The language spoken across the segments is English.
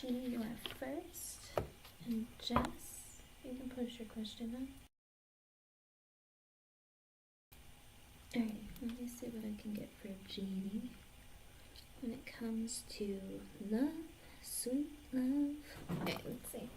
Jeannie, you are first. And Jess, you can post your question on. Alright, let me see what I can get for Jeannie when it comes to love, sweet love. Okay, let's see.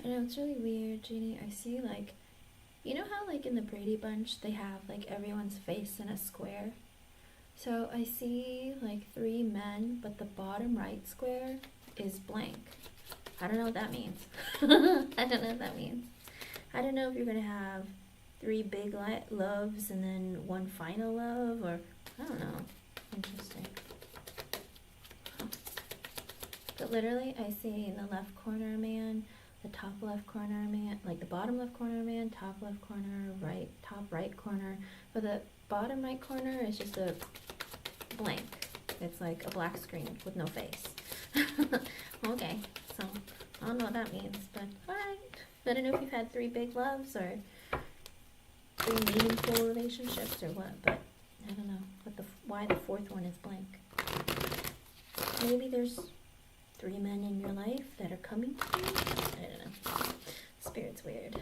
I know, it's really weird, Jeannie. I see, like, you know how, like, in the Brady Bunch, they have, like, everyone's face in a square? So I see, like, 3 men, but the bottom right square is blank. I don't know what that means. I don't know what that means. I don't know if you're going to have 3 big loves and then 1 final love, or, I don't know. Interesting. Huh. But literally, I see in the left corner, man, the top left corner man, like the bottom left corner man, top left corner, right, top right corner. But the bottom right corner is just a blank. It's like a black screen with no face. Okay, so I don't know what that means, but alright. I don't know if you've had 3 big loves or 3 meaningful relationships or what, but I don't know why the 4th one is blank. Maybe there's 3 men in your life that are coming to you? I don't know. Spirit's weird.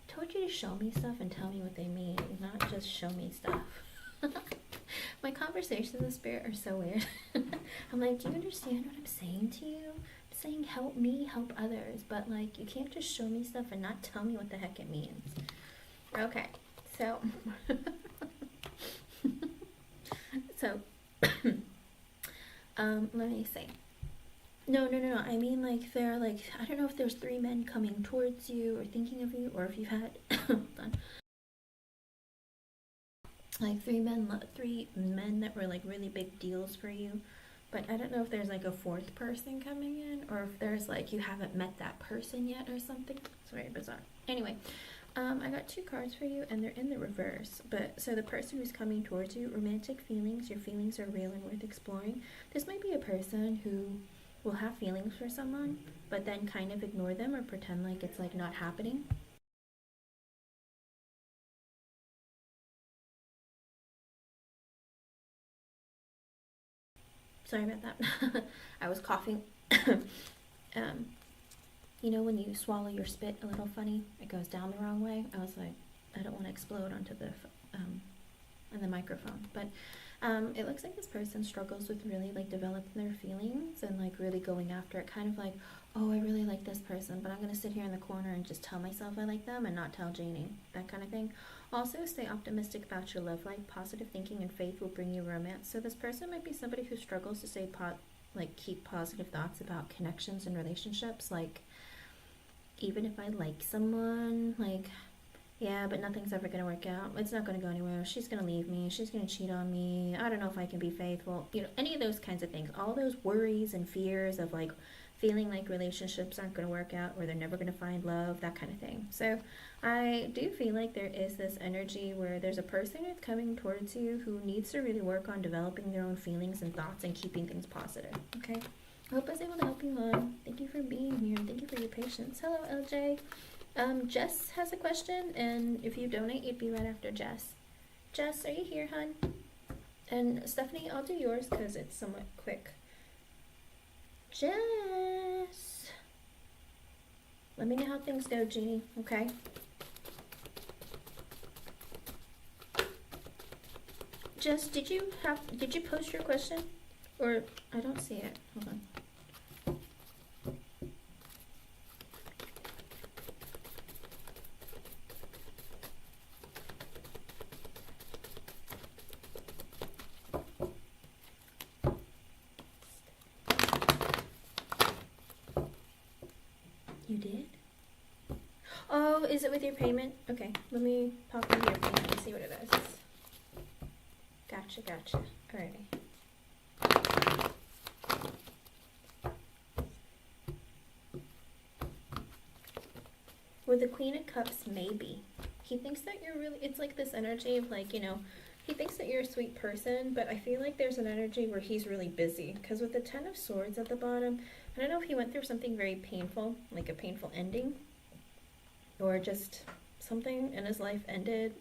Told you to show me stuff and tell me what they mean, not just show me stuff. My conversations with Spirit are so weird. I'm like, do you understand what I'm saying to you? I'm saying help me, help others, but like, you can't just show me stuff and not tell me what the heck it means. Okay, so... let me see. No. I mean, like, there, like, I don't know if there's 3 men coming towards you or thinking of you, or if you've had, hold on, like 3 men that were like really big deals for you. But I don't know if there's like a 4th person coming in, or if there's like you haven't met that person yet or something. It's very bizarre. Anyway, I got 2 cards for you, and they're in the reverse. But so the person who's coming towards you, romantic feelings. Your feelings are real and worth exploring. This might be a person who will have feelings for someone, but then kind of ignore them or pretend like it's like not happening. Sorry about that. I was coughing. You know when you swallow your spit a little funny, it goes down the wrong way. I was like, I don't want to explode onto the on the microphone. But it looks like this person struggles with really like developing their feelings and like really going after it. Kind of like, oh, I really like this person, but I'm gonna sit here in the corner and just tell myself I like them and not tell Janie. That kind of thing. Also, stay optimistic about your love life. Positive thinking and faith will bring you romance. So this person might be somebody who struggles to stay keep positive thoughts about connections and relationships. Like, even if I like someone, like, yeah, but nothing's ever going to work out. It's not going to go anywhere. She's going to leave me. She's going to cheat on me. I don't know if I can be faithful. You know, any of those kinds of things. All those worries and fears of, like, feeling like relationships aren't going to work out or they're never going to find love, that kind of thing. So I do feel like there is this energy where there's a person who's coming towards you who needs to really work on developing their own feelings and thoughts and keeping things positive, okay? I hope I was able to help you on. Thank you for being here. Thank you for your patience. Hello, LJ. Jess has a question, and if you donate, you'd be right after Jess. Jess, are you here, hon? And Stephanie, I'll do yours because it's somewhat quick. Jess! Let me know how things go, Jeannie, okay? Jess, did you post your question? Or, I don't see it. Hold on. You did? Oh, is it with your payment? Okay, let me pop into your payment and see what it is. Gotcha. Alrighty. With the Queen of Cups, maybe. he thinks that you're really, it's like this energy of like, you know, he thinks that you're a sweet person, but I feel like there's an energy where he's really busy. Because with the Ten of Swords at the bottom, I don't know if he went through something very painful, like a painful ending, or just something in his life ended,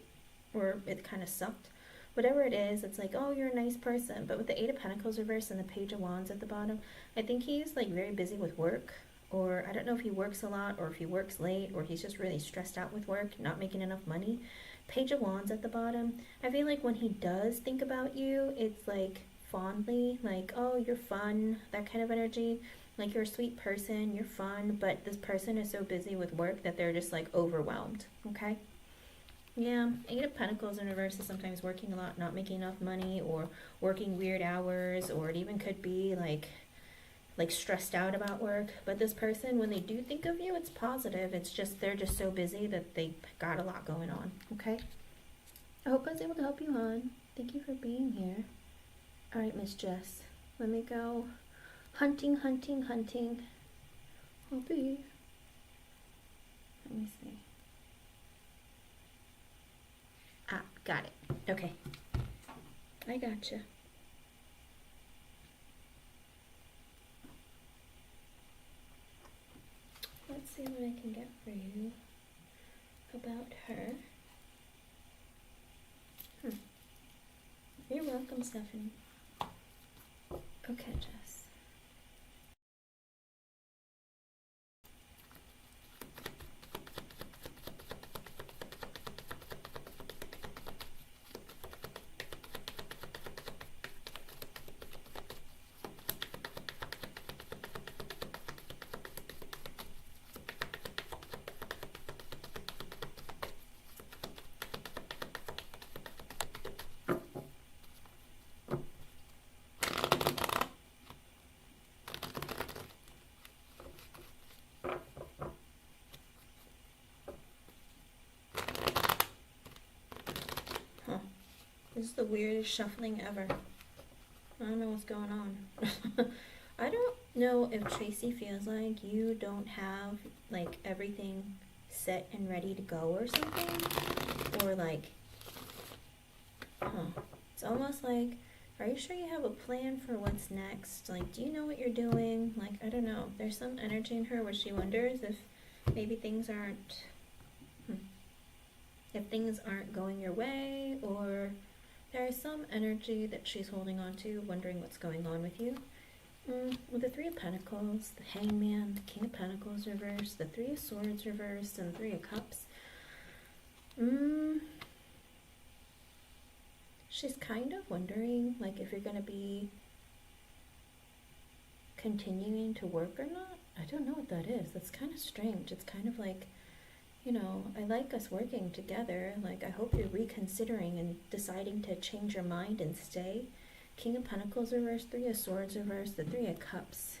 or it kind of sucked. Whatever it is, it's like, oh, you're a nice person. But with the Eight of Pentacles reversed and the Page of Wands at the bottom, I think he's like very busy with work. Or I don't know if he works a lot, or if he works late, or he's just really stressed out with work, not making enough money. Page of Wands at the bottom, I feel like when he does think about you, it's like fondly, like, oh, you're fun, that kind of energy. Like, you're a sweet person, you're fun, but this person is so busy with work that they're just like overwhelmed, okay? Yeah, Eight of Pentacles in reverse is sometimes working a lot, not making enough money, or working weird hours, or it even could be like stressed out about work. But this person, when they do think of you, it's positive. It's just they're just so busy that they got a lot going on. Okay, I hope I was able to help you, hon. Thank you for being here. All right, Miss Jess, let me go hunting. I'll be, let me see. Ah, got it. Okay, I gotcha. Let's see what I can get for you about her. You're welcome, Stephanie. Okay, Jess. This is the weirdest shuffling ever. I don't know what's going on. I don't know if Tracy feels like you don't have like everything set and ready to go or something. Or like, it's almost like, are you sure you have a plan for what's next? Like, do you know what you're doing? Like, I don't know. There's some energy in her where she wonders if maybe things aren't, if things aren't going your way, or there is some energy that she's holding on to, wondering what's going on with you. With the Three of Pentacles, the Hangman, the King of Pentacles reversed, the Three of Swords reversed, and the Three of Cups. She's kind of wondering, like, if you're going to be continuing to work or not. I don't know what that is. That's kind of strange. It's kind of like, you know, I like us working together. Like, I hope you're reconsidering and deciding to change your mind and stay. King of Pentacles reversed, Three of Swords reversed, the Three of Cups,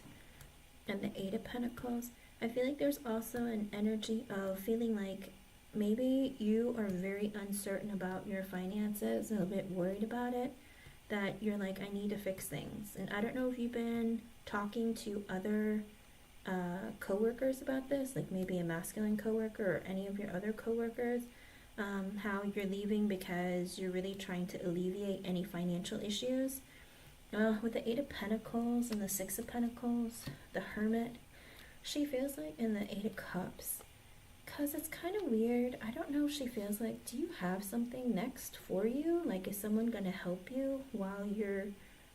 and the Eight of Pentacles. I feel like there's also an energy of feeling like maybe you are very uncertain about your finances, a bit worried about it, that you're like, I need to fix things. And I don't know if you've been talking to other co-workers about this, like maybe a masculine co-worker or any of your other co-workers, how you're leaving because you're really trying to alleviate any financial issues. With the Eight of Pentacles and the Six of Pentacles, the Hermit, she feels like in the Eight of Cups, because it's kind of weird. I don't know if she feels like, do you have something next for you? Like, is someone going to help you while you're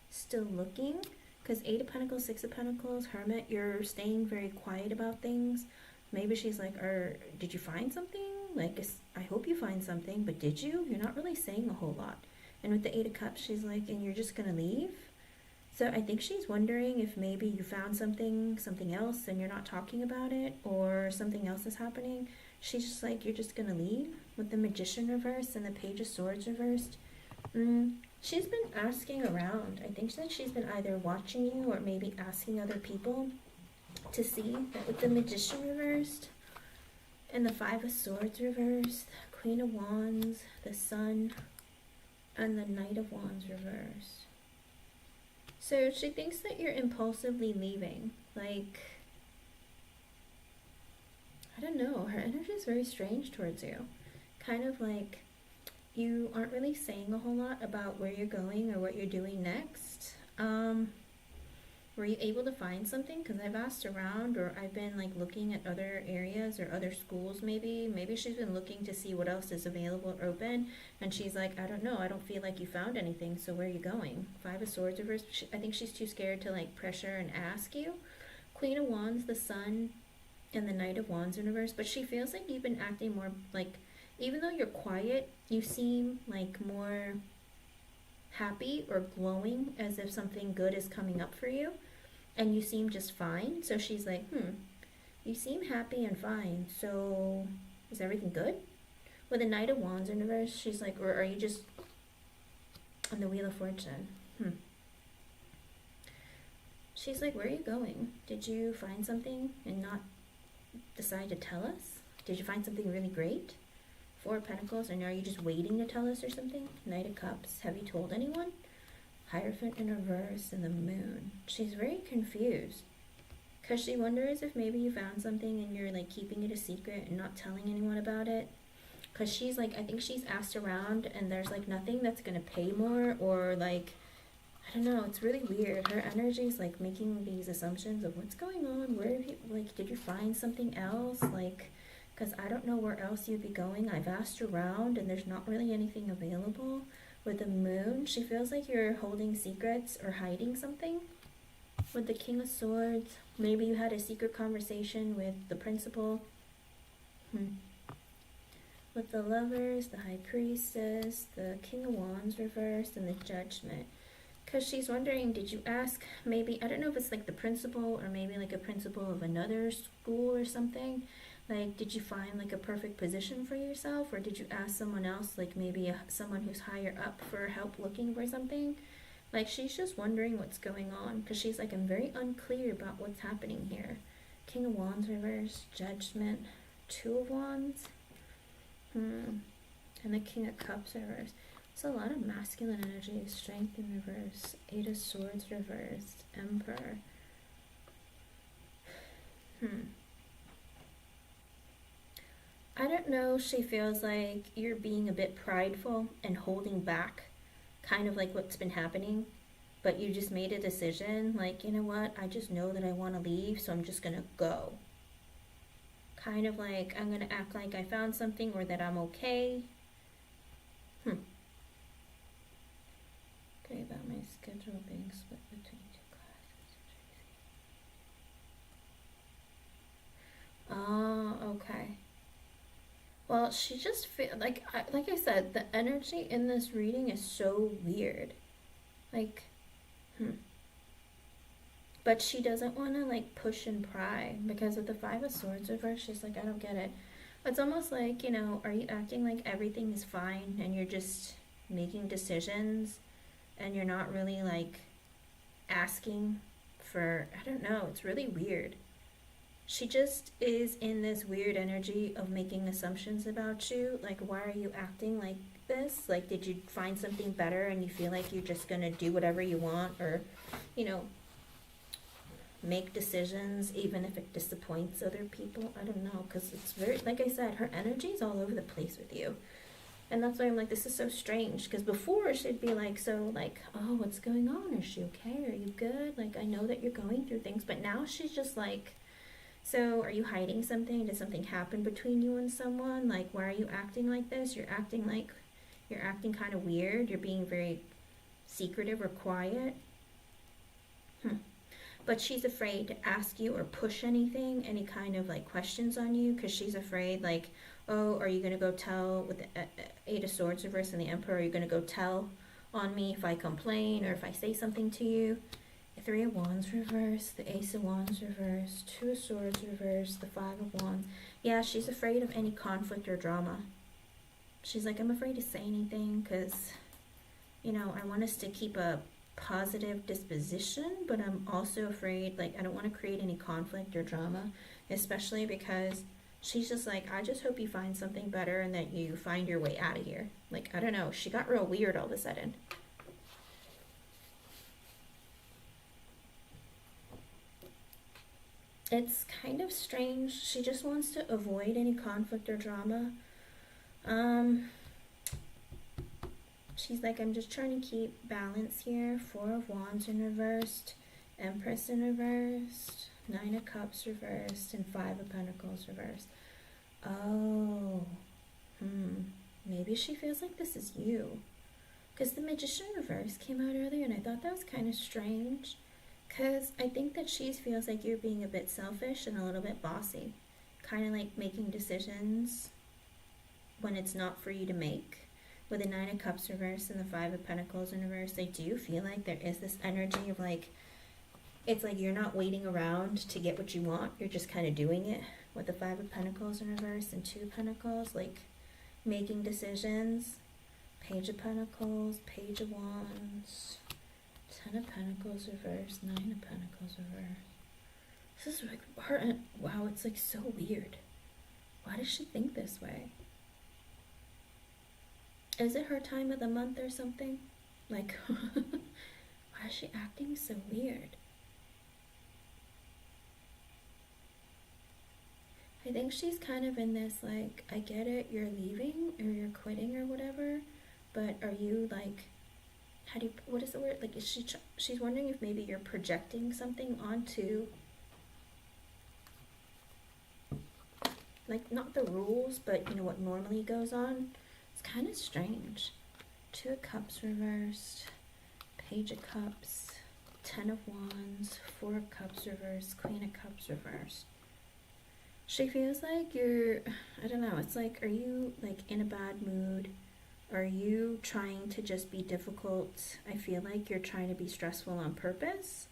still looking? Because Eight of Pentacles, Six of Pentacles, Hermit, you're staying very quiet about things. Maybe she's like, did you find something? Like, I hope you find something, but did you? You're not really saying a whole lot. And with the Eight of Cups, she's like, and you're just going to leave? So I think she's wondering if maybe you found something else, and you're not talking about it, or something else is happening. She's just like, you're just going to leave? With the Magician reversed and the Page of Swords reversed. She's been asking around. I think that she's been either watching you or maybe asking other people to see that with the Magician reversed and the Five of Swords reversed, the Queen of Wands, the Sun, and the Knight of Wands reversed. So she thinks that you're impulsively leaving. Like, I don't know, her energy is very strange towards you. kind of like you aren't really saying a whole lot about where you're going or what you're doing next. Were you able to find something? Because I've asked around, or I've been like looking at other areas or other schools maybe. Maybe she's been looking to see what else is available or open, and she's like, I don't know, I don't feel like you found anything, so where are you going? Five of Swords reversed. I think she's too scared to like pressure and ask you. Queen of Wands, the Sun, and the Knight of Wands in reverse, but she feels like you've been acting more like, even though you're quiet, you seem like more happy or glowing as if something good is coming up for you, and you seem just fine. So she's like, you seem happy and fine, so is everything good? With the Knight of Wands in reverse, she's like, or are you just on the Wheel of Fortune? She's like, where are you going? Did you find something and not decide to tell us? Did you find something really great? Four of Pentacles, and are you just waiting to tell us or something? Knight of Cups, have you told anyone? Hierophant in reverse and the Moon. She's very confused because she wonders if maybe you found something and you're like keeping it a secret and not telling anyone about it. Because she's like, I think she's asked around and there's like nothing that's gonna pay more, or like, I don't know, it's really weird. Her energy's like making these assumptions of what's going on. Where have you, like, did you find something else? Like, because I don't know where else you'd be going. I've asked around and there's not really anything available. With the Moon, she feels like you're holding secrets or hiding something. With the King of Swords, maybe you had a secret conversation with the principal. With the Lovers, the High Priestess, the King of Wands reversed, and the Judgment. Because she's wondering, did you ask maybe, I don't know if it's like the principal or maybe like a principal of another school or something. Like, did you find like a perfect position for yourself, or did you ask someone else, like maybe someone who's higher up, for help looking for something? Like, she's just wondering what's going on because she's like, I'm very unclear about what's happening here. King of Wands reverse, Judgment, Two of Wands, and the King of Cups reverse. It's a lot of masculine energy. Strength in reverse, Eight of Swords reversed, Emperor. I don't know, she feels like you're being a bit prideful and holding back kind of like what's been happening, but you just made a decision, like, you know what, I just know that I want to leave, so I'm just gonna go. Kind of like, I'm gonna act like I found something or that I'm okay. Okay, about my schedule being split between two classes. Oh, okay. Well, she just feel like I said, the energy in this reading is so weird. Like, but she doesn't want to like push and pry, because with the Five of Swords reverse, she's like, I don't get it. It's almost like, you know, are you acting like everything is fine and you're just making decisions and you're not really like asking for, I don't know, it's really weird. She just is in this weird energy of making assumptions about you. Like, why are you acting like this? Like, did you find something better and you feel like you're just gonna do whatever you want, or, you know, make decisions even if it disappoints other people? I don't know, because it's very, like I said, her energy's all over the place with you. And that's why I'm like, this is so strange, because before she'd be like, so like, oh, what's going on? Is she okay? Are you good? Like, I know that you're going through things, but now she's just like, so are you hiding something? Did something happen between you and someone? Like, why are you acting like this? You're acting kind of weird. You're being very secretive or quiet. But she's afraid to ask you or push anything, any kind of like questions on you, because she's afraid, like, oh, are you going to go tell with the Eight of Swords reverse and the Emperor, are you going to go tell on me if I complain or if I say something to you? The Three of Wands reverse, the Ace of Wands reverse, Two of Swords reverse, the Five of Wands. Yeah, she's afraid of any conflict or drama. She's like, I'm afraid to say anything because, you know, I want us to keep a positive disposition, but I'm also afraid, like, I don't want to create any conflict or drama, especially because she's just like, I just hope you find something better and that you find your way out of here. Like, I don't know, she got real weird all of a sudden. It's kind of strange. She just wants to avoid any conflict or drama. Um, she's like, I'm just trying to keep balance here. Four of Wands in reversed, Empress in reversed, Nine of Cups reversed, and Five of Pentacles reversed. Oh, maybe she feels like this is you. Because the Magician reverse came out earlier, and I thought that was kind of strange. Because I think that she feels like you're being a bit selfish and a little bit bossy. Kind of like making decisions when it's not for you to make. With the Nine of Cups reverse and the Five of Pentacles in reverse, I do feel like there is this energy of like, it's like you're not waiting around to get what you want. You're just kind of doing it. With the Five of Pentacles in reverse and Two of Pentacles, like making decisions. Page of Pentacles, Page of Wands, Ten of Pentacles reverse, Nine of Pentacles reverse. This is like, wow, it's like so weird. Why does she think this way? Is it her time of the month or something? Like, why is she acting so weird? I think she's kind of in this, like, I get it, you're leaving or you're quitting or whatever, but are you like, what is the word? Like, is she's wondering if maybe you're projecting something onto, like, not the rules, but you know what normally goes on. It's kind of strange. Two of Cups reversed, Page of Cups, Ten of Wands, Four of Cups reversed, Queen of Cups reversed. She feels like you're, I don't know, it's like, are you like in a bad mood? Are you trying to just be difficult? I feel like you're trying to be stressful on purpose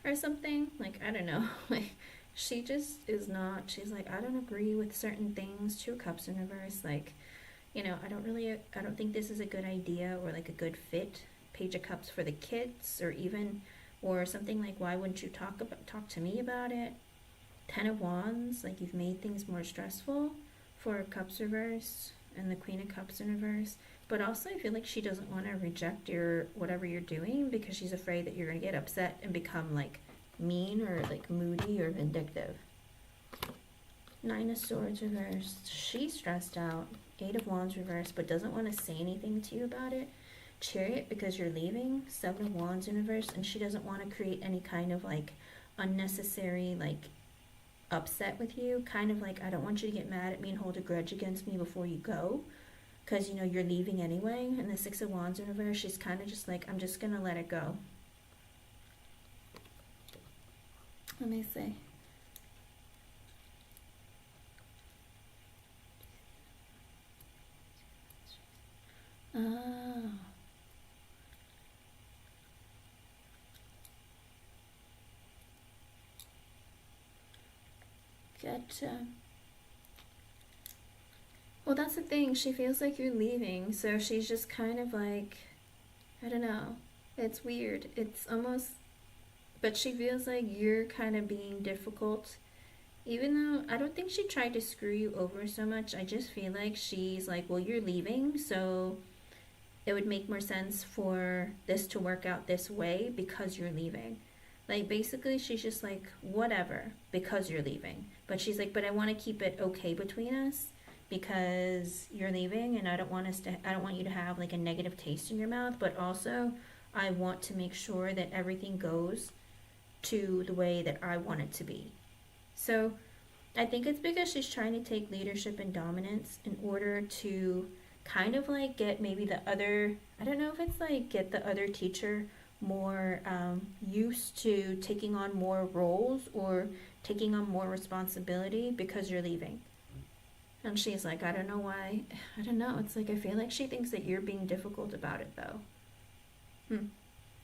or something. Like, I don't know. Like, she just is not, she's like, I don't agree with certain things. Two of Cups in reverse. Like, you know, I don't think this is a good idea or like a good fit. Page of Cups for the kids, or something like, why wouldn't you talk to me about it? Ten of Wands, like you've made things more stressful. Four of Cups reverse and the Queen of Cups in reverse. But also I feel like she doesn't want to reject whatever you're doing because she's afraid that you're going to get upset and become like mean or like moody or vindictive. Nine of Swords reversed. She's stressed out. Eight of Wands reversed, but doesn't want to say anything to you about it. Chariot, because you're leaving. Seven of Wands in reverse, and she doesn't want to create any kind of like unnecessary like upset with you. Kind of like, I don't want you to get mad at me and hold a grudge against me before you go, because you know you're leaving anyway. And the Six of Wands in reverse, she's kind of just like, I'm just gonna let it go. Let me see. Oh. Gotcha. Well, that's the thing. She feels like you're leaving, so she's just kind of like, I don't know. It's weird. It's almost, but she feels like you're kind of being difficult. Even though I don't think she tried to screw you over so much, I just feel like she's like, well, you're leaving, so it would make more sense for this to work out this way because you're leaving. Like, basically, she's just like, whatever, because you're leaving. But she's like, but I want to keep it okay between us because you're leaving, and I don't want you to have like a negative taste in your mouth, but also I want to make sure that everything goes to the way that I want it to be. So I think it's because she's trying to take leadership and dominance in order to kind of like get maybe the other, I don't know if it's like get the other teacher more used to taking on more roles or taking on more responsibility because you're leaving. And she's like, I don't know why. I don't know. It's like, I feel like she thinks that you're being difficult about it though.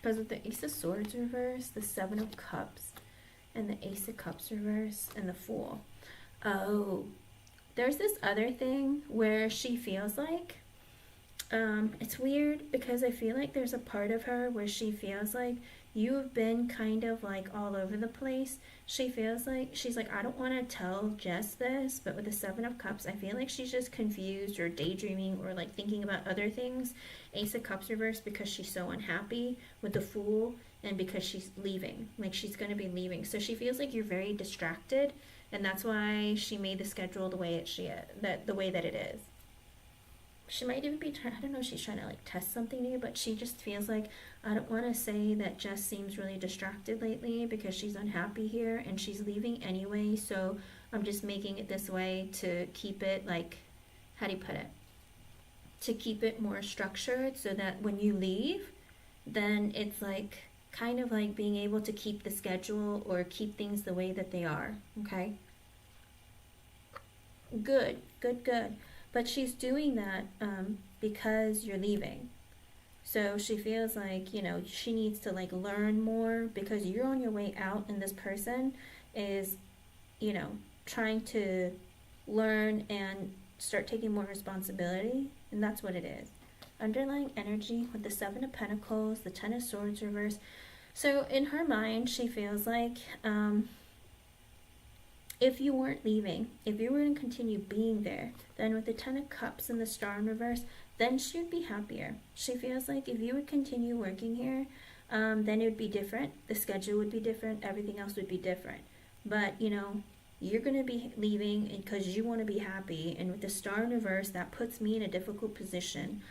Because with the Ace of Swords reverse, the Seven of Cups, and the Ace of Cups reverse, and the Fool. Oh, there's this other thing where she feels like, it's weird because I feel like there's a part of her where she feels like you've been kind of like all over the place. She feels like, she's like, I don't want to tell Jess this, but with the Seven of Cups, I feel like she's just confused or daydreaming or like thinking about other things. Ace of Cups reverse because she's so unhappy with the Fool and because she's leaving, like she's going to be leaving. So she feels like you're very distracted, and that's why she made the schedule the way the way that it is. she might even be trying, I don't know if she's trying to like test something new, but she just feels like, I don't want to say that Jess seems really distracted lately because she's unhappy here and she's leaving anyway, so I'm just making it this way to keep it like, how do you put it? To keep it more structured so that when you leave, then it's like kind of like being able to keep the schedule or keep things the way that they are, okay? Good, good, good. But she's doing that because you're leaving. So she feels like, you know, she needs to like learn more because you're on your way out and this person is, you know, trying to learn and start taking more responsibility, and that's what it is. Underlying energy with the Seven of Pentacles, the Ten of Swords reverse. So in her mind, she feels like if you weren't leaving, if you were going to continue being there, then with the Ten of Cups and the Star in reverse, then she would be happier. She feels like if you would continue working here, then it would be different. The schedule would be different. Everything else would be different. But, you know, you're going to be leaving because you want to be happy. And with the Star in reverse, that puts me in a difficult position.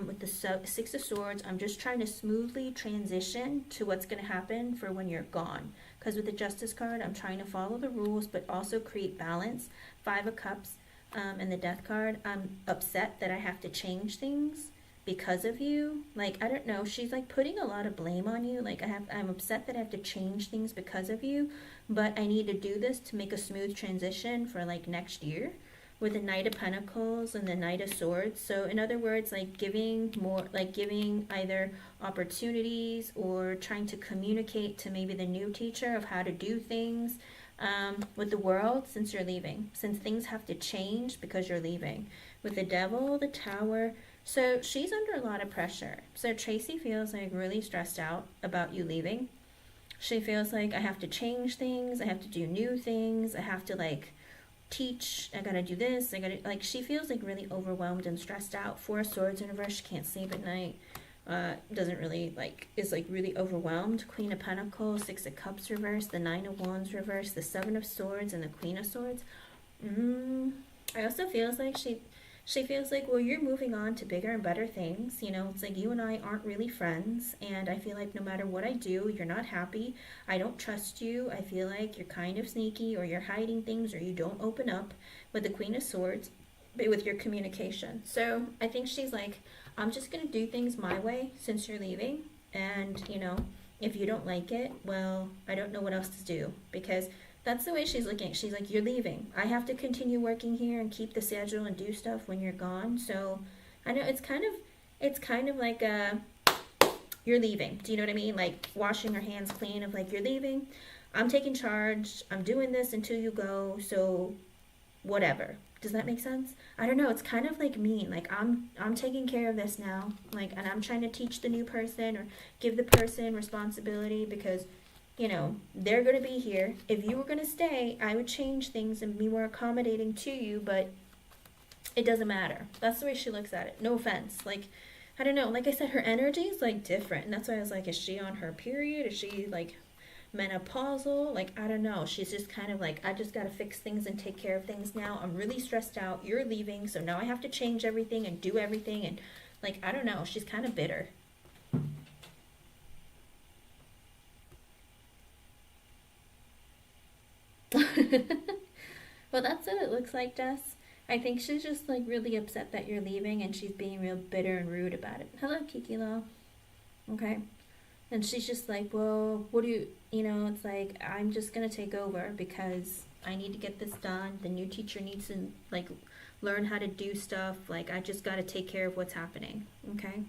With the Six of Swords, I'm just trying to smoothly transition to what's going to happen for when you're gone. Because with the Justice card, I'm trying to follow the rules, but also create balance. Five of Cups and the Death card, I'm upset that I have to change things because of you. Like, I don't know, she's like putting a lot of blame on you. Like, I'm upset that I have to change things because of you, but I need to do this to make a smooth transition for like next year. With the Knight of Pentacles and the Knight of Swords. So in other words, like giving more, like giving either opportunities or trying to communicate to maybe the new teacher of how to do things with the world since you're leaving. Since things have to change because you're leaving. With the Devil, the Tower. So she's under a lot of pressure. So Tracy feels like really stressed out about you leaving. She feels like I have to change things. I have to do new things. I have to like teach, I gotta do this, I gotta, like, she feels like really overwhelmed and stressed out. Four of Swords in reverse, she can't sleep at night, doesn't really, like, is like really overwhelmed. Queen of Pentacles, Six of Cups reverse, the Nine of Wands reverse, the Seven of Swords, and the Queen of Swords. I also feels like she feels like, well, you're moving on to bigger and better things. You know, it's like you and I aren't really friends. And I feel like no matter what I do, you're not happy. I don't trust you. I feel like you're kind of sneaky or you're hiding things or you don't open up with the Queen of Swords with your communication. So I think she's like, I'm just going to do things my way since you're leaving. And, you know, if you don't like it, well, I don't know what else to do because that's the way she's looking. She's like, you're leaving. I have to continue working here and keep the schedule and do stuff when you're gone. So I know it's kind of like you're leaving. Do you know what I mean? Like washing her hands clean of like, you're leaving. I'm taking charge. I'm doing this until you go. So whatever. Does that make sense? I don't know. It's kind of like mean. Like I'm taking care of this now. Like, and I'm trying to teach the new person or give the person responsibility because, you know, they're going to be here. If you were going to stay, I would change things and be more accommodating to you, but it doesn't matter. That's the way she looks at it. No offense. Like, I don't know. Like I said, her energy is like different. And that's why I was like, is she on her period? Is she like menopausal? Like, I don't know. She's just kind of like, I just got to fix things and take care of things now. I'm really stressed out. You're leaving. So now I have to change everything and do everything. And like, I don't know. She's kind of bitter. Well, that's what it looks like, Jess. I think she's just like really upset that you're leaving and she's being real bitter and rude about it. Hello, Kiki Lo. Okay. And she's just like, well, what do you know, it's like, I'm just going to take over because I need to get this done. The new teacher needs to like learn how to do stuff. Like, I just got to take care of what's happening. Okay.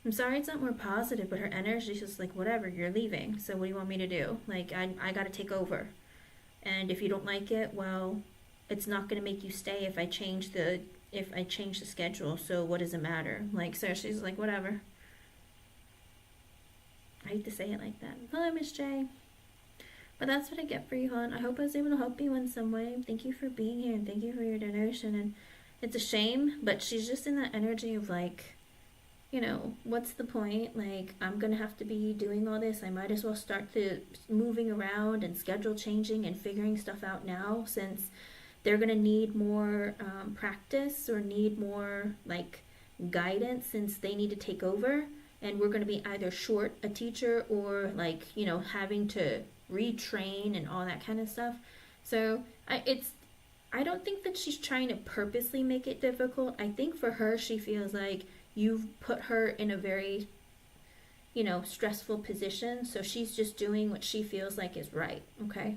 I'm sorry it's not more positive, but her energy is just like, whatever, you're leaving. So what do you want me to do? Like, I got to take over. And if you don't like it, well, it's not going to make you stay if I change the schedule. So what does it matter? Like, so she's like, whatever. I hate to say it like that. Hello, Miss J. But that's what I get for you, hon. I hope I was able to help you in some way. Thank you for being here and thank you for your donation. And it's a shame, but she's just in that energy of like, you know, what's the point? Like, I'm going to have to be doing all this. I might as well start moving around and schedule changing and figuring stuff out now since they're going to need more practice or need more like guidance since they need to take over, and we're going to be either short a teacher or like, you know, having to retrain and all that kind of stuff. So I don't think that she's trying to purposely make it difficult. I think for her, she feels like you've put her in a very, you know, stressful position, so she's just doing what she feels like is right. Okay.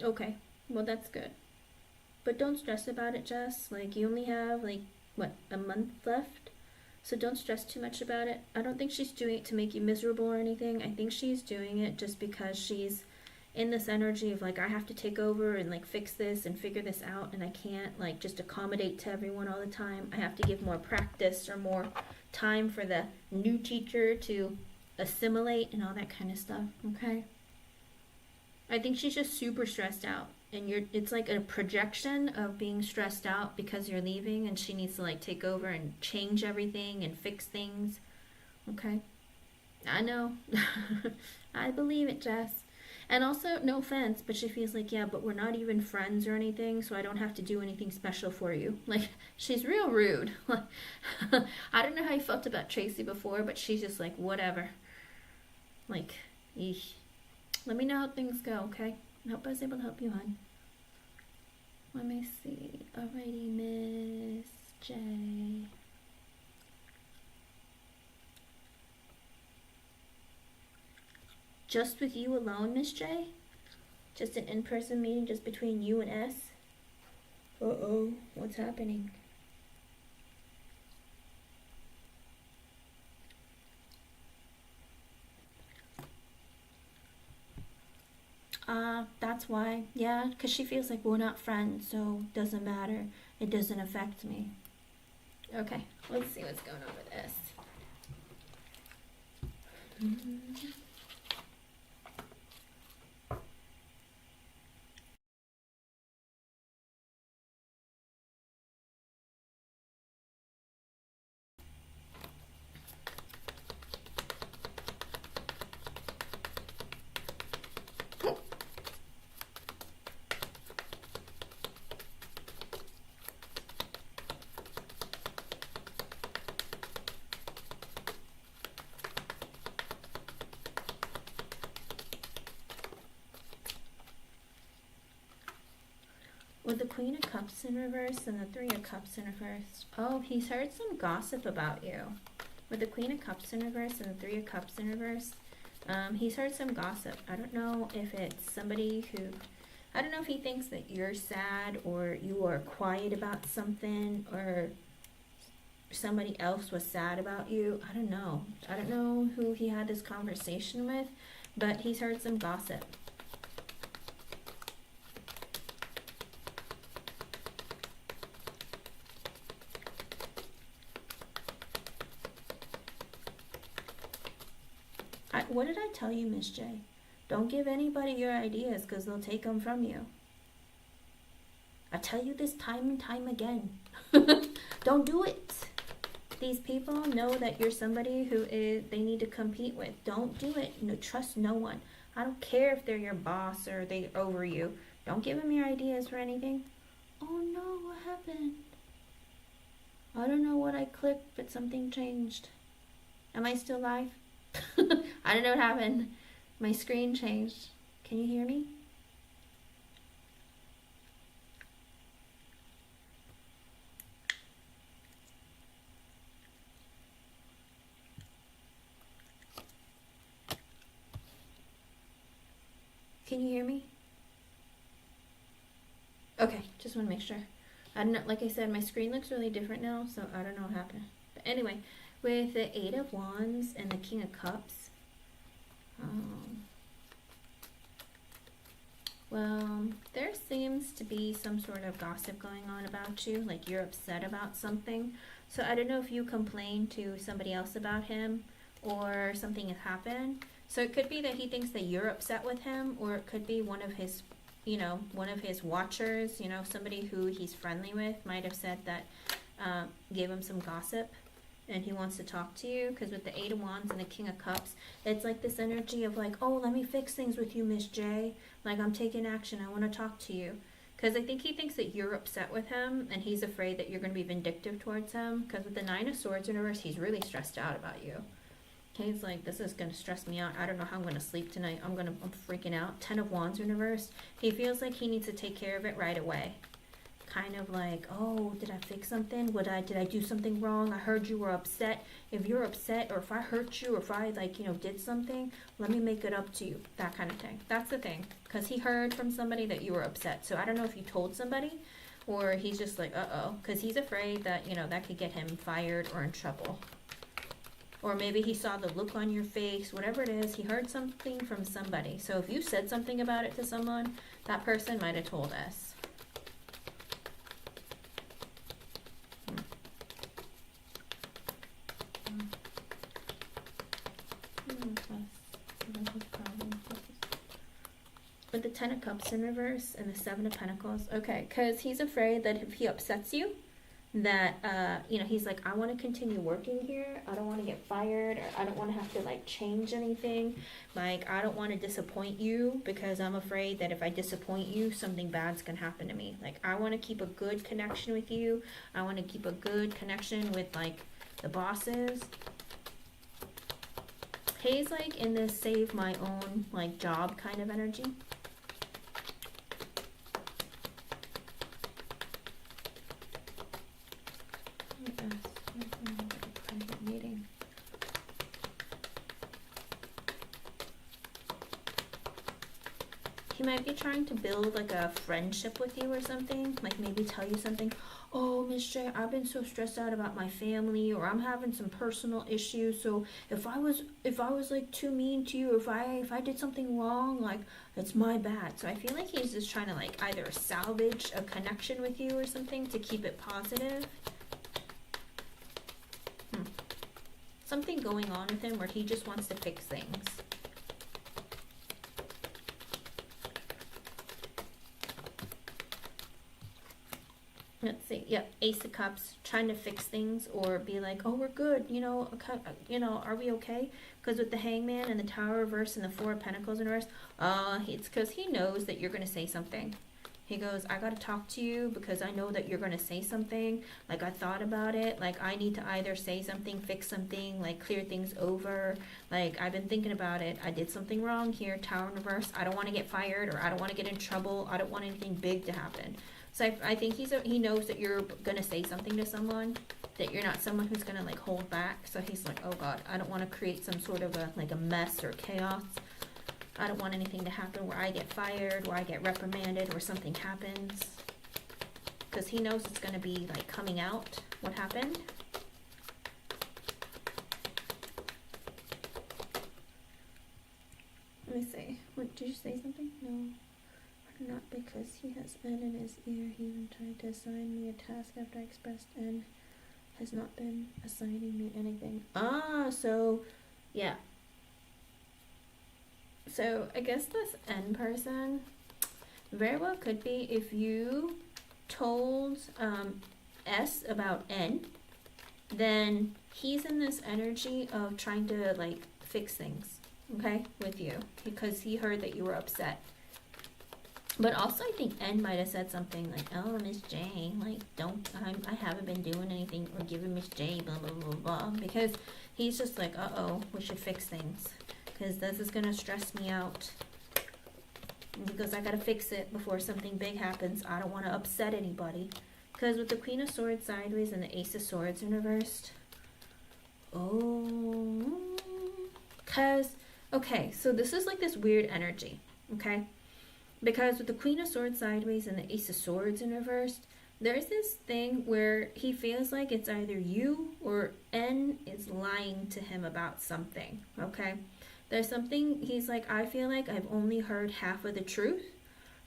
Okay, well, that's good. But don't stress about it, Jess. Like, you only have, like, what, a month left? So don't stress too much about it. I don't think she's doing it to make you miserable or anything. I think she's doing it just because she's in this energy of, like, I have to take over and, like, fix this and figure this out, and I can't, like, just accommodate to everyone all the time. I have to give more practice or more time for the new teacher to assimilate and all that kind of stuff, okay? I think she's just super stressed out, and it's like a projection of being stressed out because you're leaving, and she needs to like take over and change everything and fix things. Okay, I know. I believe it, Jess. And also, no offense, but she feels like, yeah, but we're not even friends or anything, so I don't have to do anything special for you. Like, she's real rude. I don't know how you felt about Tracy before, but she's just like, whatever. Like, eesh. Let me know how things go, okay? I hope I was able to help you, hon. Let me see. Alrighty, Miss J. Just with you alone, Miss J? Just an in-person meeting just between you and S? Uh-oh, what's happening? That's why. Yeah, because she feels like we're not friends, so doesn't matter. It doesn't affect me. Okay, let's see what's going on with this. With the Queen of Cups in reverse and the Three of Cups in reverse. Oh, he's heard some gossip about you. With the Queen of Cups in reverse and the Three of Cups in reverse, he's heard some gossip. I don't know if it's somebody who... I don't know if he thinks that you're sad or you are quiet about something or somebody else was sad about you. I don't know. I don't know who he had this conversation with, but he's heard some gossip. What did I tell you, Miss J? Don't give anybody your ideas because they'll take them from you. I tell you this time and time again. Don't do it. These people know that you're somebody who they need to compete with. Don't do it. No, trust no one. I don't care if they're your boss or they're over you. Don't give them your ideas for anything. Oh no, what happened? I don't know what I clicked, but something changed. Am I still live? I don't know what happened. My screen changed. Can you hear me? Can you hear me? Okay, just want to make sure. I don't know, like I said, my screen looks really different now, so I don't know what happened. But anyway, with the Eight of Wands and the King of Cups, well, there seems to be some sort of gossip going on about you, like you're upset about something. So I don't know if you complained to somebody else about him or something has happened. So it could be that he thinks that you're upset with him, or it could be one of his, you know, one of his watchers, you know, somebody who he's friendly with might have said that, gave him some gossip. and he wants to talk to you, because with the Eight of Wands and the King of Cups, it's like this energy of like, oh, let me fix things with you, Miss J. Like, I'm taking action. I want to talk to you. Because I think he thinks that you're upset with him, and he's afraid that you're going to be vindictive towards him. Because with the Nine of Swords in reverse, he's really stressed out about you. He's like, this is going to stress me out. I don't know how I'm going to sleep tonight. I'm freaking out. Ten of Wands in reverse. He feels like he needs to take care of it right away. Kind of like, oh, did I fix something? Did I do something wrong? I heard you were upset. If you're upset, or if I hurt you, or if I, like, you know, did something, let me make it up to you. That kind of thing. That's the thing. Because he heard from somebody that you were upset. So I don't know if you told somebody, or he's just like, uh-oh. Because he's afraid that, you know, that could get him fired or in trouble. Or maybe he saw the look on your face. Whatever it is, he heard something from somebody. So if you said something about it to someone, that person might have told us. With the Ten of Cups in reverse and the Seven of Pentacles. Okay, because he's afraid that if he upsets you, that, you know, he's like, I want to continue working here. I don't want to get fired, or I don't want to have to, like, change anything. Like, I don't want to disappoint you, because I'm afraid that if I disappoint you, something bad's going to happen to me. Like, I want to keep a good connection with you. I want to keep a good connection with, like, the bosses. He's, like, in this save my own, like, job kind of energy. He might be trying to build like a friendship with you or something, like maybe tell you something. Oh, Miss J, I've been so stressed out about my family, or I'm having some personal issues. So if I was like too mean to you, or if I did something wrong, like, it's my bad. So I feel like he's just trying to, like, either salvage a connection with you or something to keep it positive. Something going on with him where he just wants to fix things. Let's see. Yep, Ace of Cups, trying to fix things, or be like, oh, we're good, you know, are we okay? Because with the Hangman and the Tower reverse and the Four of Pentacles in reverse, it's because he knows that you're going to say something. He goes, I got to talk to you because I know that you're going to say something. Like, I thought about it. Like, I need to either say something, fix something, like, clear things over. Like, I've been thinking about it. I did something wrong here. Tower in reverse. I don't want to get fired, or I don't want to get in trouble. I don't want anything big to happen. So I think he knows that you're going to say something to someone, that you're not someone who's going to, like, hold back. So he's like, oh, God, I don't want to create some sort of a mess or chaos. I don't want anything to happen where I get fired, where I get reprimanded, or something happens. Because he knows it's going to be, like, coming out what happened. Let me see. What, did you say something? No. Not because he has N in his ear. He even tried to assign me a task after I expressed N. Has not been assigning me anything. So, yeah. So, I guess this N person very well could be if you told S about N, then he's in this energy of trying to, like, fix things, okay, with you, because he heard that you were upset. But also, I think N might have said something like, oh, Miss J, like, I haven't been doing anything or giving Miss J, blah, blah, blah, blah. Because he's just like, uh-oh, we should fix things. Because this is going to stress me out. Because I got to fix it before something big happens. I don't want to upset anybody. Because with the Queen of Swords sideways and the Ace of Swords in reversed. Oh. Because, okay, so this is like this weird energy, okay? Because with the Queen of Swords sideways and the Ace of Swords in reverse, there's this thing where he feels like it's either you or N is lying to him about something, okay? There's something, he's like, I feel like I've only heard half of the truth,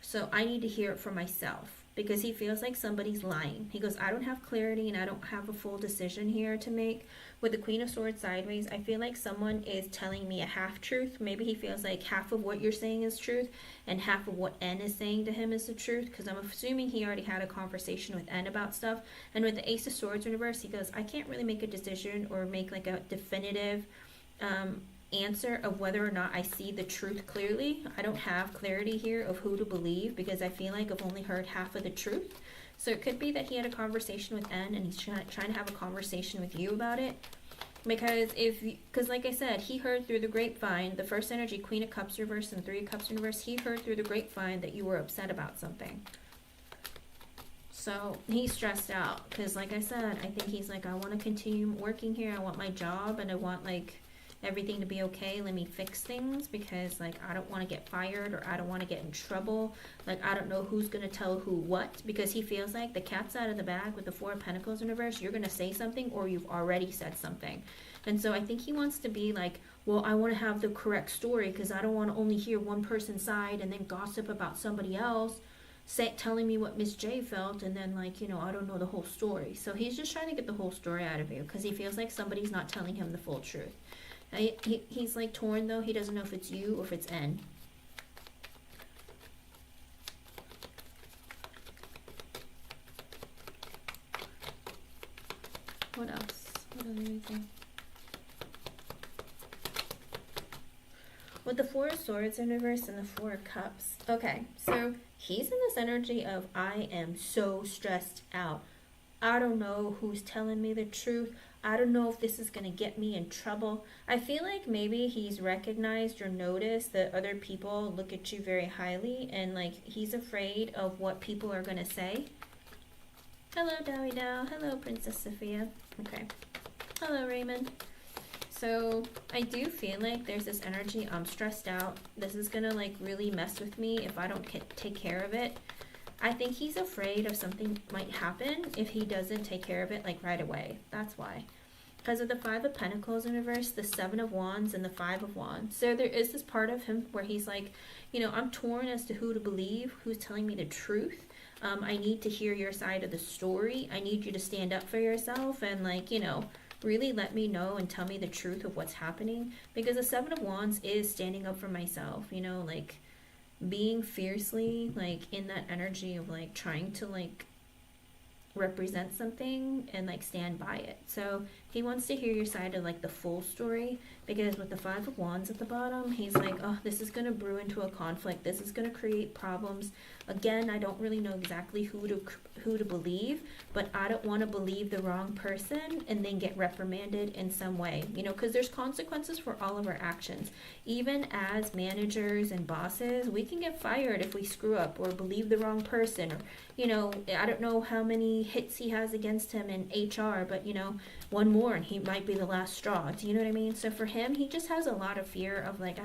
so I need to hear it for myself. because he feels like somebody's lying. He goes, I don't have clarity and I don't have a full decision here to make. With the Queen of Swords sideways, I feel like someone is telling me a half-truth. Maybe he feels like half of what you're saying is truth and half of what N is saying to him is the truth, because I'm assuming he already had a conversation with N about stuff. And with the Ace of Swords in reverse, he goes, I can't really make a decision or make like a definitive answer of whether or not I see the truth clearly. I don't have clarity here of who to believe because I feel like I've only heard half of the truth. So it could be that he had a conversation with N and he's trying to have a conversation with you about it. Because like I said, he heard through the grapevine, the first energy, Queen of Cups reverse and Three of Cups reverse, he heard through the grapevine that you were upset about something. So he's stressed out because like I said, I think he's like, I want to continue working here. I want my job and I want like everything to be okay. Let me fix things because like I don't want to get fired or I don't want to get in trouble. Like I don't know who's going to tell who what, because he feels like the cat's out of the bag with the Four of Pentacles in reverse. You're going to say something or you've already said something. And so I think he wants to be like, well, I want to have the correct story because I don't want to only hear one person's side and then gossip about somebody else telling me what Miss J felt and then like, you know, I don't know the whole story. So he's just trying to get the whole story out of you because he feels like somebody's not telling him the full truth. He's like torn though. He doesn't know if it's you or if it's N. What else? What other thing? With the Four of Swords in reverse and the Four of Cups. Okay, so he's in this energy of I am so stressed out. I don't know who's telling me the truth. I don't know if this is going to get me in trouble. I feel like maybe he's recognized or noticed that other people look at you very highly and like he's afraid of what people are going to say. Hello, Dowie Dow. Hello, Princess Sophia. Okay. Hello, Raymond. So I do feel like there's this energy, I'm stressed out. This is going to like really mess with me if I don't take care of it. I think he's afraid of something might happen if he doesn't take care of it like right away. That's why. Because of the Five of Pentacles in reverse, the Seven of Wands, and the Five of Wands. So there is this part of him where he's like, you know, I'm torn as to who to believe, who's telling me the truth. I need to hear your side of the story. I need you to stand up for yourself and like, you know, really let me know and tell me the truth of what's happening. Because the Seven of Wands is standing up for myself, you know, like being fiercely like in that energy of like trying to like represent something and like stand by it. So he wants to hear your side of like the full story, because with the Five of Wands at the bottom, he's like, oh, this is going to brew into a conflict. This is going to create problems. Again, I don't really know exactly who to believe, but I don't want to believe the wrong person and then get reprimanded in some way, you know, because there's consequences for all of our actions. Even as managers and bosses, we can get fired if we screw up or believe the wrong person, or, you know, I don't know how many hits he has against him in HR, but, you know, one more and he might be the last straw. Do you know what I mean? So for him, he just has a lot of fear of like,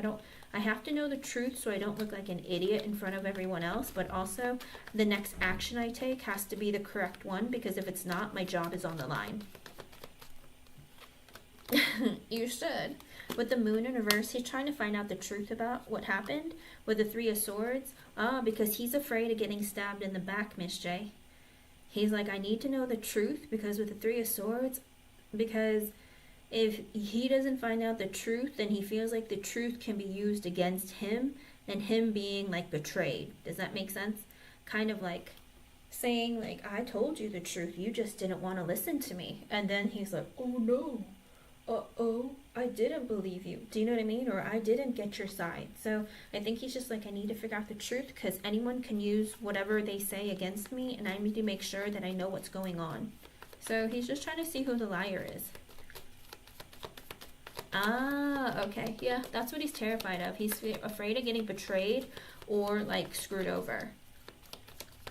I have to know the truth so I don't look like an idiot in front of everyone else, but also the next action I take has to be the correct one, because if it's not, my job is on the line. You should. With the Moon in reverse, he's trying to find out the truth about what happened. With the Three of Swords, because he's afraid of getting stabbed in the back, Miss J. He's like, I need to know the truth, because with the Three of Swords, because if he doesn't find out the truth, then he feels like the truth can be used against him and him being like betrayed. Does that make sense? Kind of like saying like, I told you the truth, you just didn't want to listen to me. And then he's like, oh no, uh-oh, I didn't believe you. Do you know what I mean? Or I didn't get your side. So I think he's just like, I need to figure out the truth, because anyone can use whatever they say against me, and I need to make sure that I know what's going on. So he's just trying to see who the liar is. Ah, okay. Yeah, that's what he's terrified of. He's afraid of getting betrayed or like screwed over.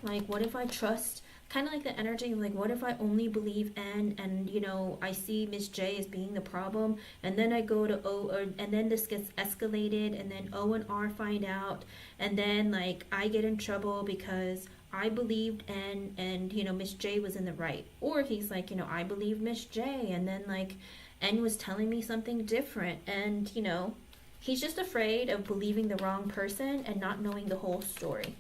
Like, what if I trust, kind of like the energy of like, what if I only believe N and, you know, I see Miss J as being the problem, and then I go to O, and then this gets escalated, and then O and R find out, and then like I get in trouble because I believed N and, you know, Miss J was in the right. Or he's like, you know, I believe Miss J, and then like N was telling me something different, and, you know, he's just afraid of believing the wrong person and not knowing the whole story.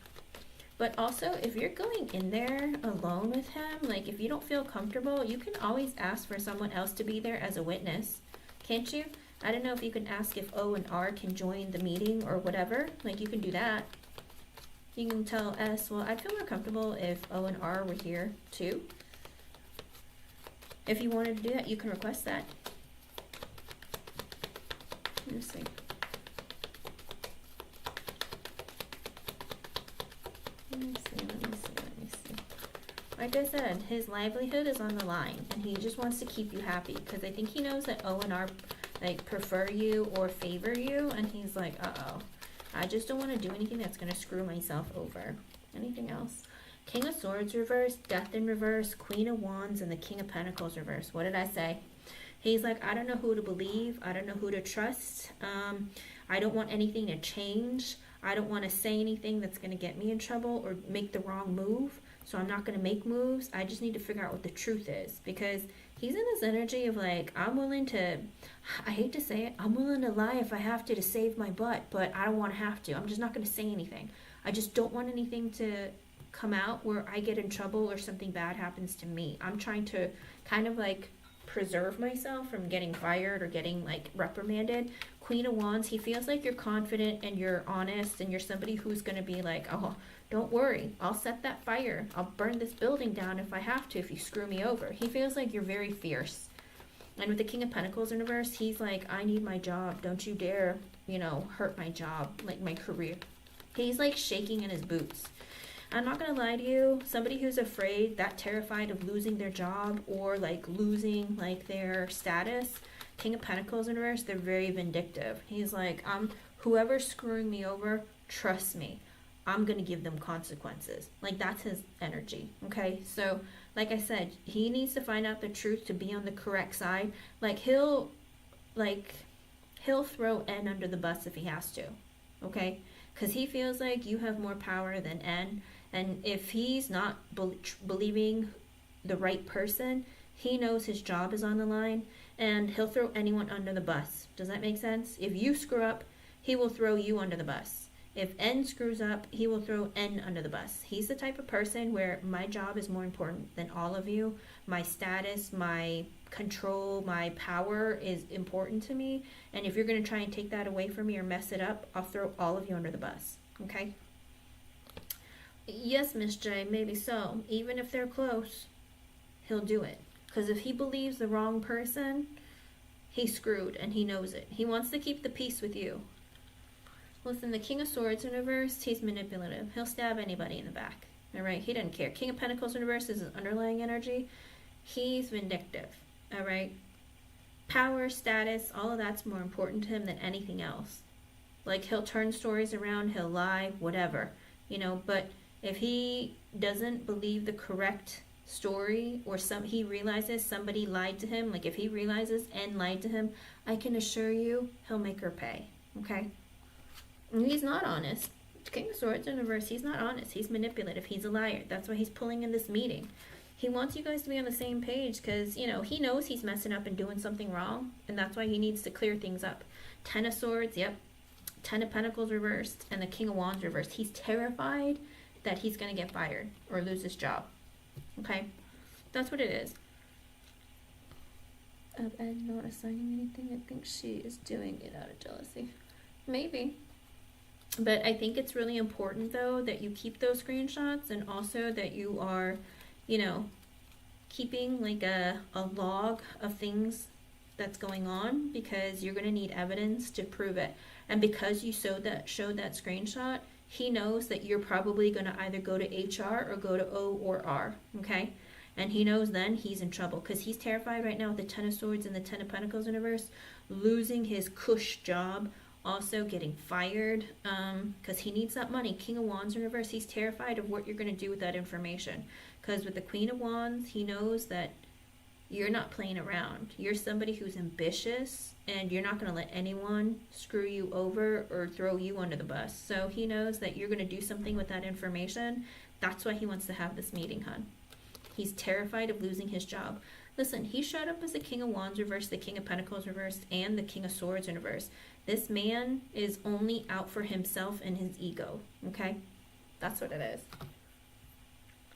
But also, if you're going in there alone with him, like if you don't feel comfortable, you can always ask for someone else to be there as a witness. Can't you? I don't know if you can ask if O and R can join the meeting or whatever. Like you can do that. You can tell S, well, I'd feel more comfortable if O and R were here too. If you wanted to do that, you can request that. Let me see. Let me see. Like I said, his livelihood is on the line, and he just wants to keep you happy, because I think he knows that O and R like prefer you or favor you, and he's like, uh-oh, I just don't want to do anything that's going to screw myself over. Anything else? King of Swords reverse, Death in reverse, Queen of Wands, and the King of Pentacles reverse. What did I say? He's like, I don't know who to believe. I don't know who to trust. I don't want anything to change. I don't want to say anything that's going to get me in trouble or make the wrong move. So I'm not going to make moves. I just need to figure out what the truth is, because he's in this energy of like, I'm willing to, I hate to say it, I'm willing to lie if I have to save my butt, but I don't want to have to. I'm just not going to say anything. I just don't want anything to come out where I get in trouble or something bad happens to me. I'm trying to kind of like preserve myself from getting fired or getting like reprimanded. Queen of Wands, he feels like you're confident and you're honest and you're somebody who's going to be like, oh, don't worry, I'll set that fire. I'll burn this building down if I have to, if you screw me over. He feels like you're very fierce. And with the King of Pentacles in reverse, he's like, I need my job. Don't you dare, hurt my job, like my career. He's like shaking in his boots. I'm not going to lie to you, somebody who's afraid, that terrified of losing their job or like losing like their status, King of Pentacles in reverse, they're very vindictive. He's like, whoever's screwing me over, trust me, I'm going to give them consequences. Like that's his energy, okay? So like I said, he needs to find out the truth to be on the correct side. Like he'll throw N under the bus if he has to, okay? Because he feels like you have more power than N. And if he's not believing the right person, he knows his job is on the line, and he'll throw anyone under the bus. Does that make sense? If you screw up, he will throw you under the bus. If N screws up, he will throw N under the bus. He's the type of person where my job is more important than all of you. My status, my control, my power is important to me. And if you're going to try and take that away from me or mess it up, I'll throw all of you under the bus. Okay? Yes, Miss J, maybe so. Even if they're close, he'll do it. Because if he believes the wrong person, he's screwed, and he knows it. He wants to keep the peace with you. Listen, the King of Swords in reverse, he's manipulative. He'll stab anybody in the back. All right? He doesn't care. King of Pentacles in reverse is his underlying energy. He's vindictive. All right? Power, status, all of that's more important to him than anything else. Like, he'll turn stories around, he'll lie, whatever. But if he doesn't believe the correct story, or he realizes somebody lied to him, like if he realizes N lied to him, I can assure you he'll make her pay. Okay? And he's not honest. King of Swords in reverse, he's not honest. He's manipulative. He's a liar. That's why he's pulling in this meeting. He wants you guys to be on the same page because, he knows he's messing up and doing something wrong, and that's why he needs to clear things up. Ten of Swords, yep. Ten of Pentacles reversed, and the King of Wands reversed. He's terrified that he's going to get fired or lose his job. Okay? That's what it is. Of Ed not assigning anything, I think she is doing it out of jealousy. Maybe. But I think it's really important, though, that you keep those screenshots, and also that you are, keeping like a log of things that's going on, because you're going to need evidence to prove it. And because you showed that screenshot, he knows that you're probably going to either go to HR or go to O or R, okay? And he knows then he's in trouble, because he's terrified right now with the Ten of Swords and the Ten of Pentacles in reverse, losing his cush job, also getting fired, because he needs that money. King of Wands in reverse, he's terrified of what you're going to do with that information. Because with the Queen of Wands, he knows that you're not playing around. You're somebody who's ambitious, and you're not going to let anyone screw you over or throw you under the bus. So he knows that you're going to do something with that information. That's why he wants to have this meeting, hon. He's terrified of losing his job. Listen, he showed up as the King of Wands reversed, the King of Pentacles reversed, and the King of Swords in reverse. This man is only out for himself and his ego, okay? That's what it is.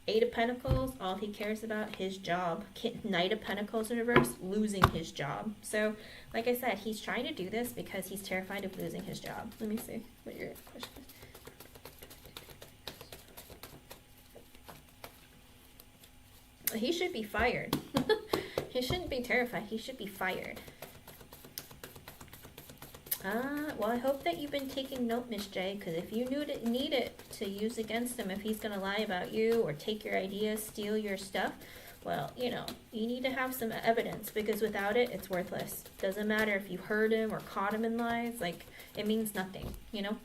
Eight of Pentacles, all he cares about, his job. Knight of Pentacles in reverse, losing his job. So, like I said, he's trying to do this because he's terrified of losing his job. Let me see what your question is. He should be fired. He shouldn't be terrified. He should be fired. Well, I hope that you've been taking note, Miss J, because if you need it to use against him, if he's going to lie about you or take your ideas, steal your stuff, well, you know, you need to have some evidence, because without it, it's worthless. Doesn't matter if you heard him or caught him in lies, like, it means nothing, you know?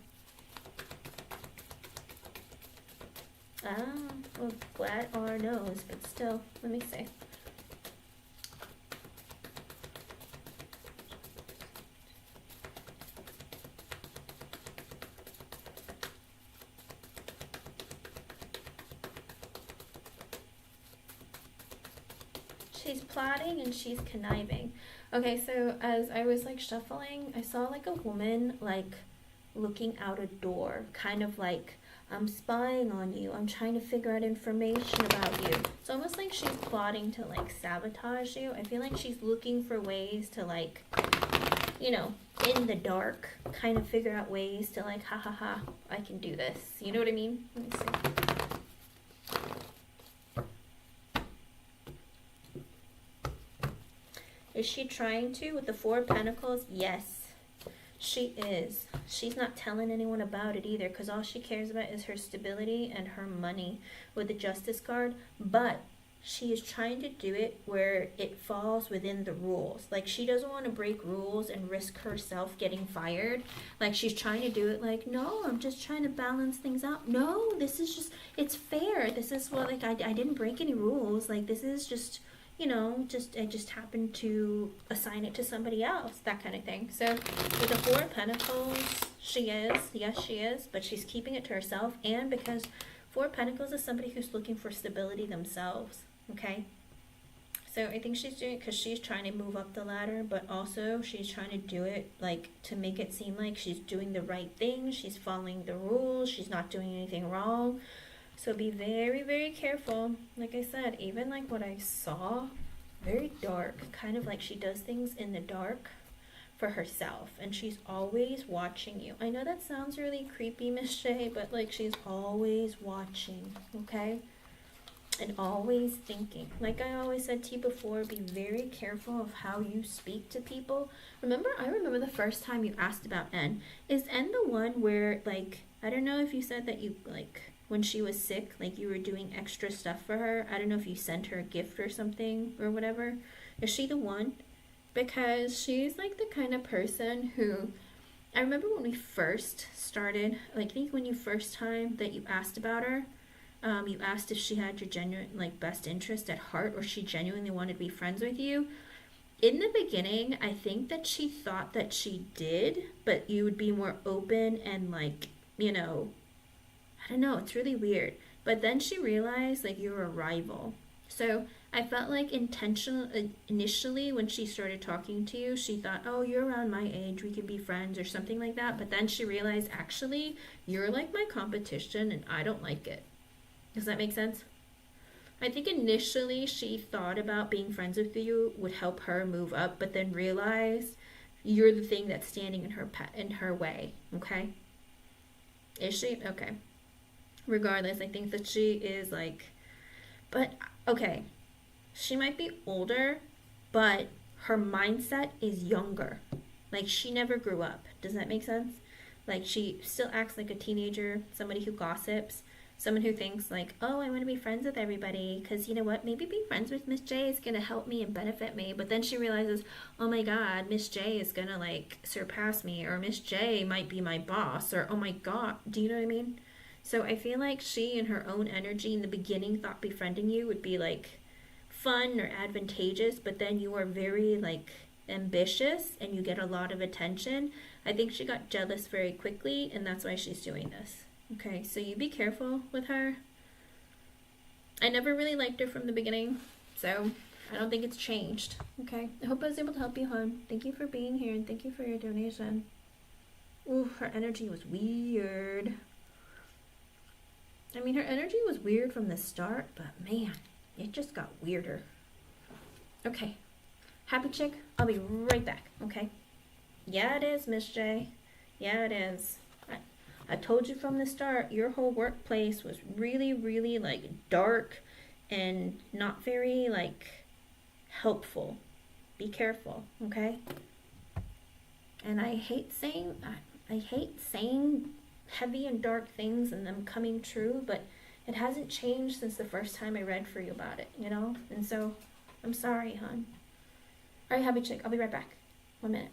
Well, glad R knows, but still, let me see. She's plotting and she's conniving. Okay, so as I was like shuffling, I saw like a woman like looking out a door, kind of like, I'm spying on you, I'm trying to figure out information about you. It's almost like she's plotting to like sabotage you. I feel like she's looking for ways to like, you know, in the dark, kind of figure out ways to like, ha ha ha, I can do this. You know what I mean? Let me see. Is she trying to with the Four of Pentacles? Yes, she is. She's not telling anyone about it either, because all she cares about is her stability and her money with the Justice card. But she is trying to do it where it falls within the rules. Like, she doesn't want to break rules and risk herself getting fired. Like, she's trying to do it like, no, I'm just trying to balance things out. No, this is just, it's fair. This is what, like, I didn't break any rules. Like, this is just, you know, I just happened to assign it to somebody else, that kind of thing. So with the Four of Pentacles, she is, yes, she is, but she's keeping it to herself. And because Four of Pentacles is somebody who's looking for stability themselves, okay? So I think she's doing it because she's trying to move up the ladder, but also she's trying to do it like to make it seem like she's doing the right thing, she's following the rules, she's not doing anything wrong. So be very, very careful. Like I said, even like what I saw, very dark, kind of like she does things in the dark for herself, and she's always watching you. I know that sounds really creepy, Miss J, but like she's always watching, okay? And always thinking. Like I always said to you before, be very careful of how you speak to people. I remember the first time you asked about N. Is N the one where, like, I don't know if you said that you, like, when she was sick, like you were doing extra stuff for her. I don't know if you sent her a gift or something or whatever. Is she the one? Because she's like the kind of person who, I remember when we first started, like I think when you first time that you asked about her, you asked if she had your genuine, like, best interest at heart, or she genuinely wanted to be friends with you. In the beginning, I think that she thought that she did, but you would be more open and, like, you know, I don't know, it's really weird. But then she realized, like, you're a rival. So I felt like initially when she started talking to you, she thought, oh, you're around my age, we can be friends or something like that. But then she realized, actually, you're like my competition and I don't like it. Does that make sense? I think initially she thought about being friends with you would help her move up, but then realized you're the thing that's standing in her way, okay? Is she? Okay. Regardless, I think that she is like, but okay, she might be older, but her mindset is younger. Like, she never grew up. Does that make sense? Like, she still acts like a teenager, somebody who gossips, someone who thinks like, oh, I want to be friends with everybody because, you know what, maybe being friends with Miss J is going to help me and benefit me. But then she realizes, oh my God, Miss J is going to like surpass me, or Miss J might be my boss, or oh my God, do you know what I mean? So I feel like she, in her own energy in the beginning, thought befriending you would be like fun or advantageous, but then you are very like ambitious and you get a lot of attention. I think she got jealous very quickly, and that's why she's doing this. Okay, so you be careful with her. I never really liked her from the beginning, so I don't think it's changed. Okay, I hope I was able to help you, hon. Thank you for being here, and thank you for your donation. Ooh, her energy was weird. I mean, her energy was weird from the start, but man, it just got weirder. Okay, happy chick, I'll be right back, okay? Yeah, it is, Miss J. Yeah, it is. I told you from the start, your whole workplace was really, really, like, dark and not very, like, helpful. Be careful, okay? And I hate saying heavy and dark things and them coming true, but it hasn't changed since the first time I read for you about it, you know? And so, I'm sorry, hon. Alright, happy chick, I'll be right back. 1 minute.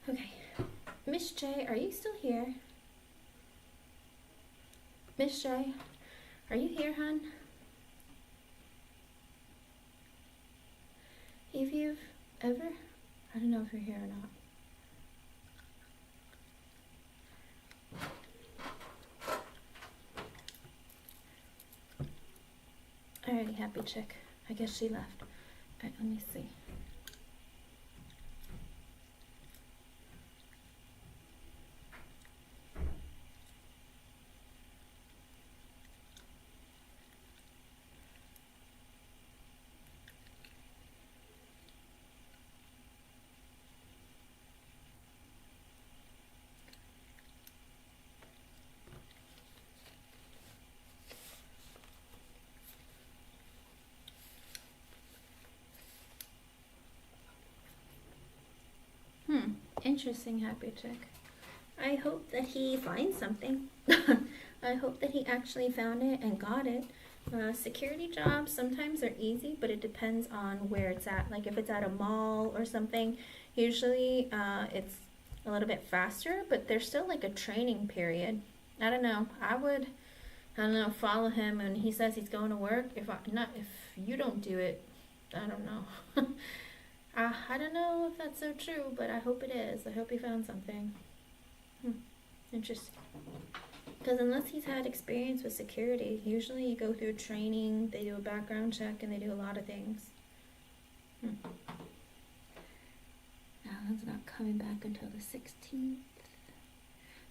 Okay. Miss J, are you still here? Miss J, are you here, hon? If you've ever, I don't know if you're here or not. Alrighty, happy chick. I guess she left. Alright, let me see. Interesting, happy chick. I hope that he finds something. I hope that he actually found it and got it. Security jobs sometimes are easy, but it depends on where it's at. Like if it's at a mall or something, usually it's a little bit faster, but there's still like a training period. I don't know. I don't know, follow him and he says he's going to work. If you don't do it, I don't know. I don't know if that's so true, but I hope it is. I hope he found something. Interesting. Because unless he's had experience with security, usually you go through training, they do a background check, and they do a lot of things. Alan's not coming back until the 16th.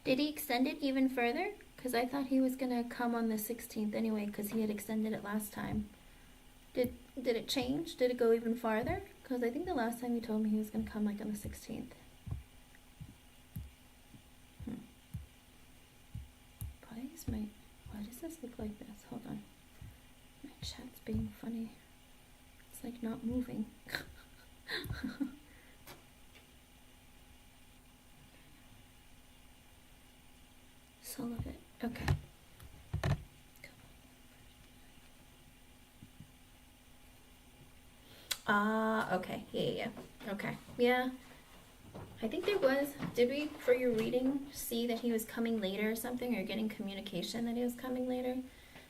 Did he extend it even further? Because I thought he was going to come on the 16th anyway, because he had extended it last time. Did it change? Did it go even farther? Because I think the last time he told me he was going to come like on the 16th. Why does this look like this? Hold on. My chat's being funny. It's like not moving. All of it. Okay. Okay. Yeah. Okay. Yeah. I think there was, did we, for your reading, see that he was coming later or something, or getting communication that he was coming later?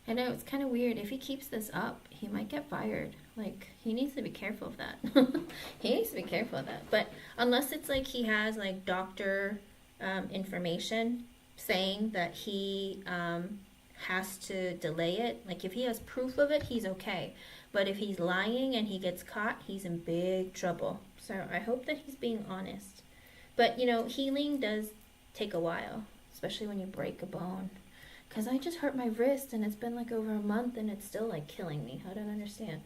I know, it's kind of weird. If he keeps this up, he might get fired. Like, he needs to be careful of that. He needs to be careful of that. But unless it's like he has, like, doctor information saying that he has to delay it, like, if he has proof of it, he's okay. But if he's lying and he gets caught, he's in big trouble. So I hope that he's being honest. But, you know, healing does take a while, especially when you break a bone. Because I just hurt my wrist, and it's been like over a month, and it's still like killing me. I don't understand.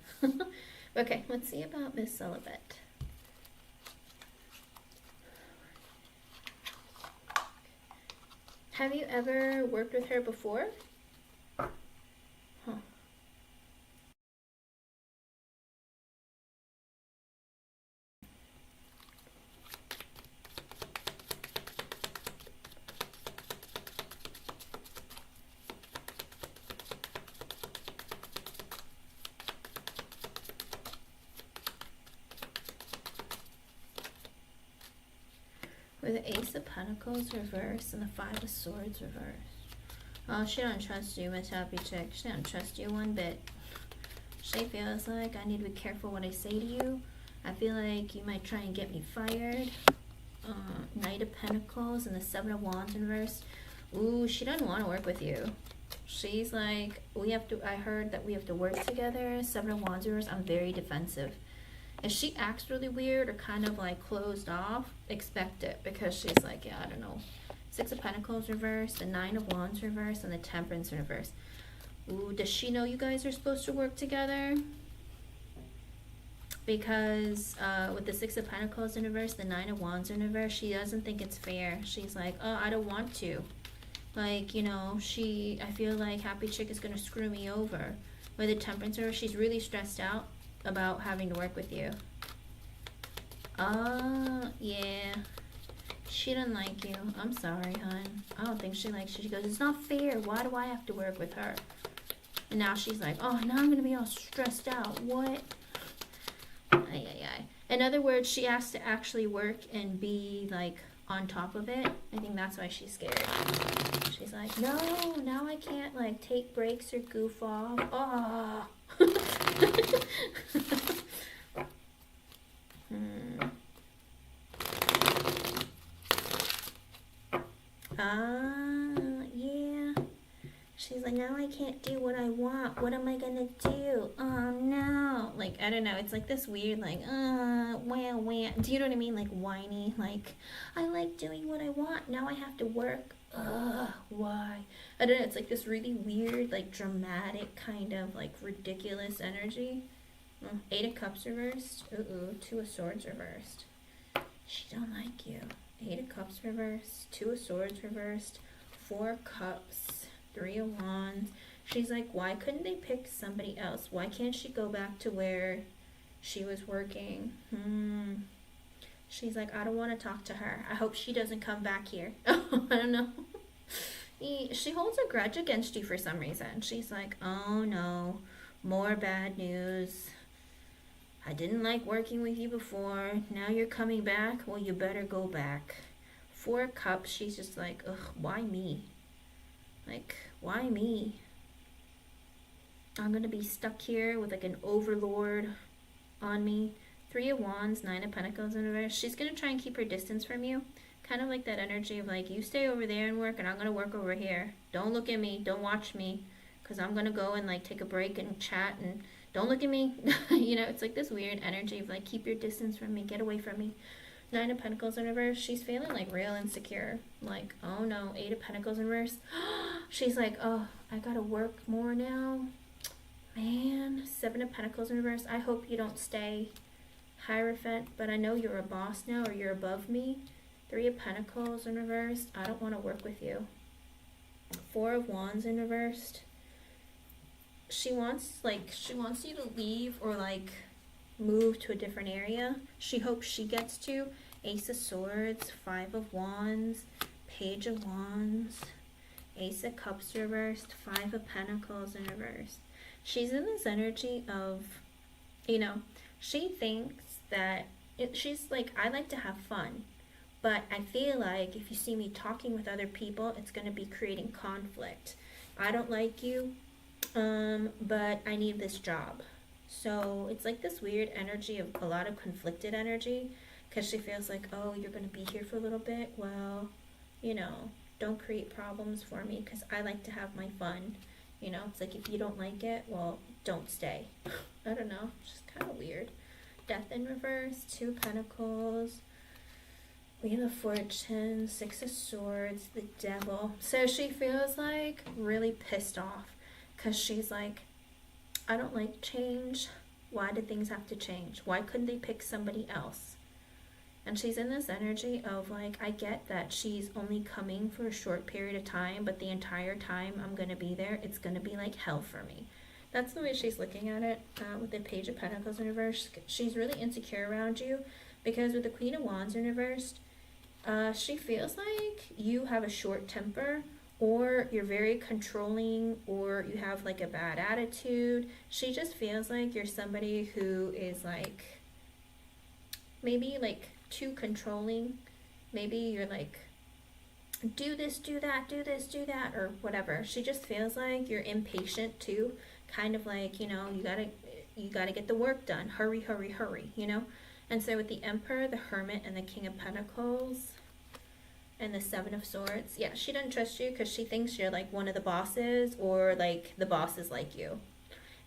Okay, let's see about Miss Celibate. Have you ever worked with her before? Huh. With the Ace of Pentacles reversed and the Five of Swords reversed. Oh, she don't trust you, Miss Happy Chick. She don't trust you one bit. She feels like I need to be careful what I say to you. I feel like you might try and get me fired. Knight of Pentacles and the Seven of Wands reversed. Ooh, she doesn't want to work with you. She's like, I heard that we have to work together. Seven of Wands reversed. I'm very defensive. If she acts really weird or kind of like closed off, expect it, because she's like, yeah, I don't know. Six of Pentacles reversed, the Nine of Wands reversed, and the Temperance reversed. Ooh, does she know you guys are supposed to work together? Because with the Six of Pentacles in reverse, the Nine of Wands in reverse, she doesn't think it's fair. She's like, oh, I don't want to. Like, you know, I feel like Happy Chick is going to screw me over. With the Temperance reverse, she's really stressed out about having to work with you. Yeah. She doesn't like you. I'm sorry, hon. I don't think she likes you. She goes, it's not fair. Why do I have to work with her? And now she's like, oh, now I'm going to be all stressed out. What? In other words, she has to actually work and be, like, on top of it. I think that's why she's scared. She's like, no, now I can't, like, take breaks or goof off. Oh. Yeah. She's like, now I can't do what I want. What am I gonna do? Oh, no. Like, I don't know. It's like this weird, like, wah. Do you know what I mean? Like, whiny. Like, I like doing what I want. Now I have to work. Why? I don't know. It's like this really weird, like, dramatic kind of, like, ridiculous energy. Eight of Cups reversed. Two of Swords reversed. She don't like you. Eight of Cups reversed. Two of Swords reversed. Four Cups. Three of Wands. She's like, why couldn't they pick somebody else? Why can't she go back to where she was working? She's like, I don't want to talk to her. I hope she doesn't come back here. I don't know. She holds a grudge against you for some reason. She's like, oh no, more bad news. I didn't like working with you before. Now you're coming back? Well, you better go back. 4 cups, she's just like, ugh, why me? Like, why me? I'm gonna be stuck here with like an overlord on me. 3 of Wands, 9 of Pentacles in reverse. She's gonna try and keep her distance from you. Kind of like that energy of like, you stay over there and work and I'm gonna work over here. Don't look at me, don't watch me, because I'm gonna go and like take a break and chat and don't look at me. You know, it's like this weird energy of like, keep your distance from me, get away from me. 9 of Pentacles in reverse. She's feeling like real insecure. Like, oh no, 8 of Pentacles in reverse. She's like, oh, I gotta work more now. Man, 7 of Pentacles in reverse. I hope you don't stay, Hierophant, but I know you're a boss now or you're above me. 3 of Pentacles in reverse. I don't want to work with you. 4 of Wands in reversed. She wants you to leave or like move to a different area. She hopes she gets to. Ace of Swords, 5 of Wands, Page of Wands, Ace of Cups reversed, 5 of Pentacles in reverse. She's in this energy of, you know, she thinks that she's like, I like to have fun, but I feel like if you see me talking with other people, it's going to be creating conflict. I don't like you, but I need this job. So it's like this weird energy of a lot of conflicted energy, because she feels like, oh, you're going to be here for a little bit. Well, you know, don't create problems for me because I like to have my fun. You know, it's like, if you don't like it, well, don't stay. I don't know. It's just kind of weird. Death in reverse, 2 of Pentacles, Wheel of Fortune, 6 of Swords, the Devil. So she feels like really pissed off because she's like, I don't like change. Why did things have to change? Why couldn't they pick somebody else? And she's in this energy of like, I get that she's only coming for a short period of time, but the entire time I'm going to be there, it's going to be like hell for me. That's the way she's looking at it with the Page of Pentacles in reverse. She's really insecure around you because with the Queen of Wands in reverse, she feels like you have a short temper, or you're very controlling, or you have like a bad attitude. She just feels like you're somebody who is like, maybe like too controlling. Maybe you're like, do this, do that, do this, do that, or whatever. She just feels like you're impatient too. Kind of like, you know, you gotta get the work done. Hurry, hurry, hurry, you know? And so with the Emperor, the Hermit, and the King of Pentacles, and the 7 of Swords, yeah, she doesn't trust you because she thinks you're like one of the bosses, or like the boss is like you.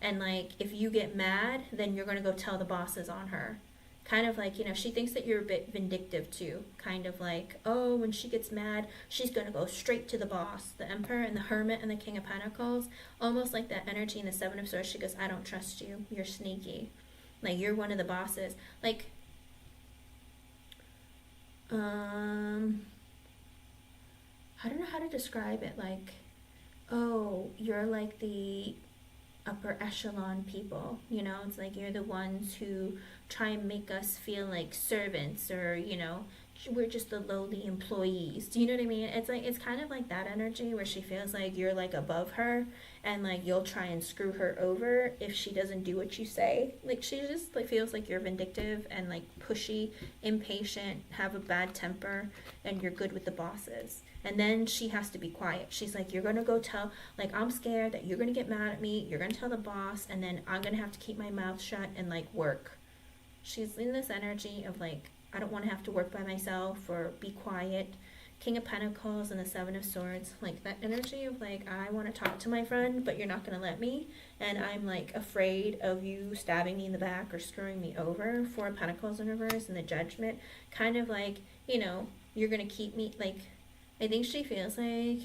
And like, if you get mad, then you're gonna go tell the bosses on her. Kind of like, you know, she thinks that you're a bit vindictive too. Kind of like, oh, when she gets mad, she's going to go straight to the boss. The Emperor and the Hermit and the King of Pentacles. Almost like that energy in the 7 of Swords. She goes, I don't trust you. You're sneaky. Like, you're one of the bosses. Like, I don't know how to describe it. Like, oh, you're like the upper echelon people, you know? It's like you're the ones who try and make us feel like servants, or, you know, we're just the lowly employees. Do you know what I mean? It's like, it's kind of like that energy where she feels like you're like above her, and like you'll try and screw her over if she doesn't do what you say. Like, she just like feels like you're vindictive and like pushy, impatient, have a bad temper, and you're good with the bosses. And then she has to be quiet. She's like, you're going to go tell, like, I'm scared that you're going to get mad at me. You're going to tell the boss, and then I'm going to have to keep my mouth shut and like work. She's in this energy of like, I don't want to have to work by myself, or be quiet. King of Pentacles and the 7 of Swords, like that energy of like, I want to talk to my friend, but you're not going to let me, and I'm like afraid of you stabbing me in the back or screwing me over. 4 of Pentacles in reverse and the Judgment, kind of like, you know, you're going to keep me, like, I think she feels like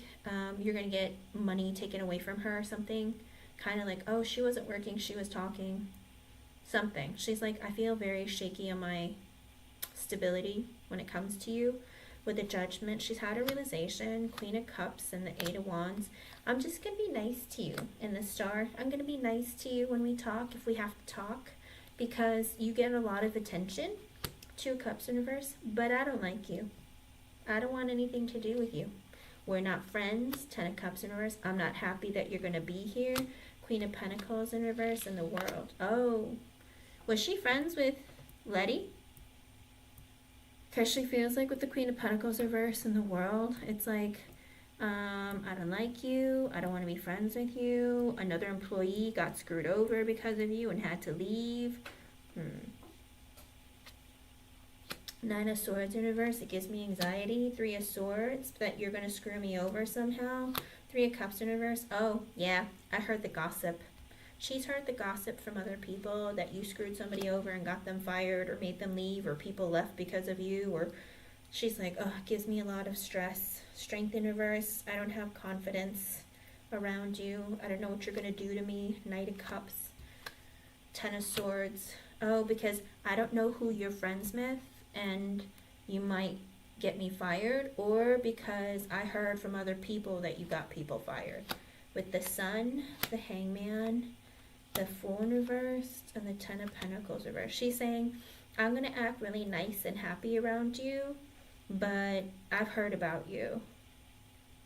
you're going to get money taken away from her or something. Kind of like, oh, she wasn't working, she was talking. Something. She's like, I feel very shaky on my stability when it comes to you. With the Judgment, she's had a realization. Queen of Cups and the 8 of Wands. I'm just going to be nice to you. In the Star, I'm going to be nice to you when we talk, if we have to talk, because you get a lot of attention Two of Cups in reverse. But I don't like you. I don't want anything to do with you. We're not friends. Ten of Cups in reverse. I'm not happy that you're going to be here. Queen of Pentacles in reverse and the World. Oh, was she friends with Letty? Because she feels like with the Queen of Pentacles reverse and the World, it's like, I don't like you. I don't want to be friends with you. Another employee got screwed over because of you and had to leave. Nine of Swords in reverse. It gives me anxiety. Three of Swords, that you're going to screw me over somehow. Three of Cups in reverse. Oh, yeah. I heard the gossip. She's heard the gossip from other people that you screwed somebody over and got them fired or made them leave or people left because of you. Or she's like, oh, it gives me a lot of stress. Strength in reverse. I don't have confidence around you. I don't know what you're going to do to me. Knight of Cups. Ten of Swords. Oh, because I don't know who you're friends with and you might get me fired, or because I heard from other people that you got people fired. With the Sun, the Hangman, the Fool in reverse, and the Ten of Pentacles reverse. She's saying, I'm going to act really nice and happy around you, but I've heard about you.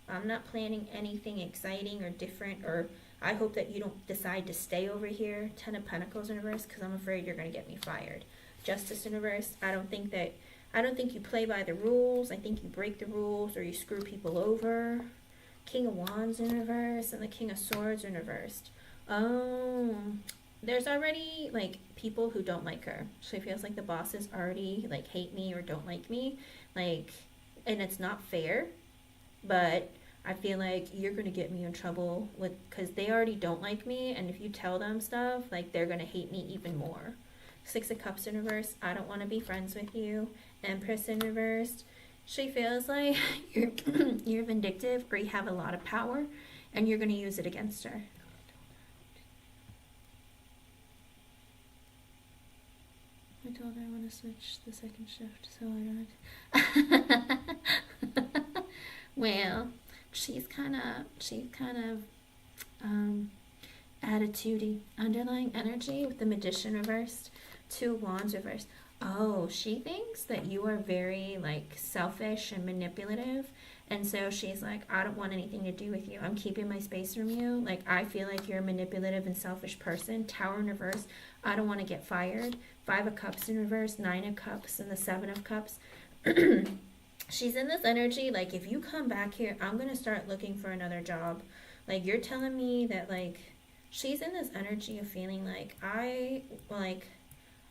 I'm not planning anything exciting or different, or I hope that you don't decide to stay over here. Ten of Pentacles in reverse, because I'm afraid you're going to get me fired. Justice in reverse. I don't think you play by the rules. I think you break the rules or you screw people over. King of Wands in reverse and the King of Swords in reversed. Oh, there's already like people who don't like her. She feels like the bosses already like hate me or don't like me. Like, and it's not fair, but I feel like you're going to get me in trouble with, because they already don't like me. And if you tell them stuff, like they're going to hate me even more. Six of Cups in reverse. I don't want to be friends with you. Empress in reversed. She feels like you're vindictive or you have a lot of power and you're going to use it against her. I told her I want to switch the second shift, so I don't. Well, she's kind of attitudey. Underlying energy with the Magician reversed. Two of Wands reversed. Oh, she thinks that you are very like selfish and manipulative, and so she's like, I don't want anything to do with you. I'm keeping my space from you. Like, I feel like you're a manipulative and selfish person. Tower in reverse. I don't want to get fired. Five of Cups in reverse. Nine of Cups and the Seven of Cups. She's in this energy like, if you come back here, I'm gonna start looking for another job. Like, you're telling me that, like, she's in this energy of feeling like I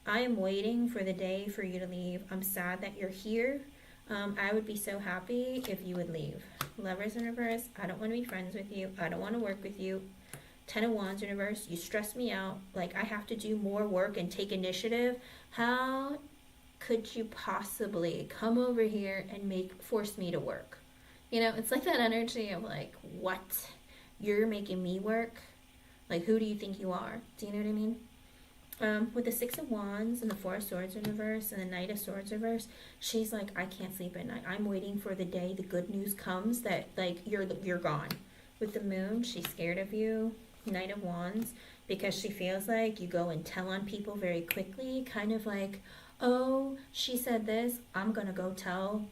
am waiting for the day for you to leave. I'm sad that you're here. I would be so happy if you would leave. Lovers in reverse. I don't want to be friends with you. I don't want to work with you. Ten of Wands in reverse. You stress me out. Like, I have to do more work and take initiative. How could you possibly come over here and force me to work? You know, it's like that energy of like, what? You're making me work? Like, who do you think you are? Do you know what I mean? With the Six of Wands and the Four of Swords in reverse and the Knight of Swords reverse, she's like, I can't sleep at night. I'm waiting for the day the good news comes that like you're gone. With the Moon, she's scared of you. Knight of Wands, because she feels like you go and tell on people very quickly, kind of like, oh, she said this, I'm gonna go tell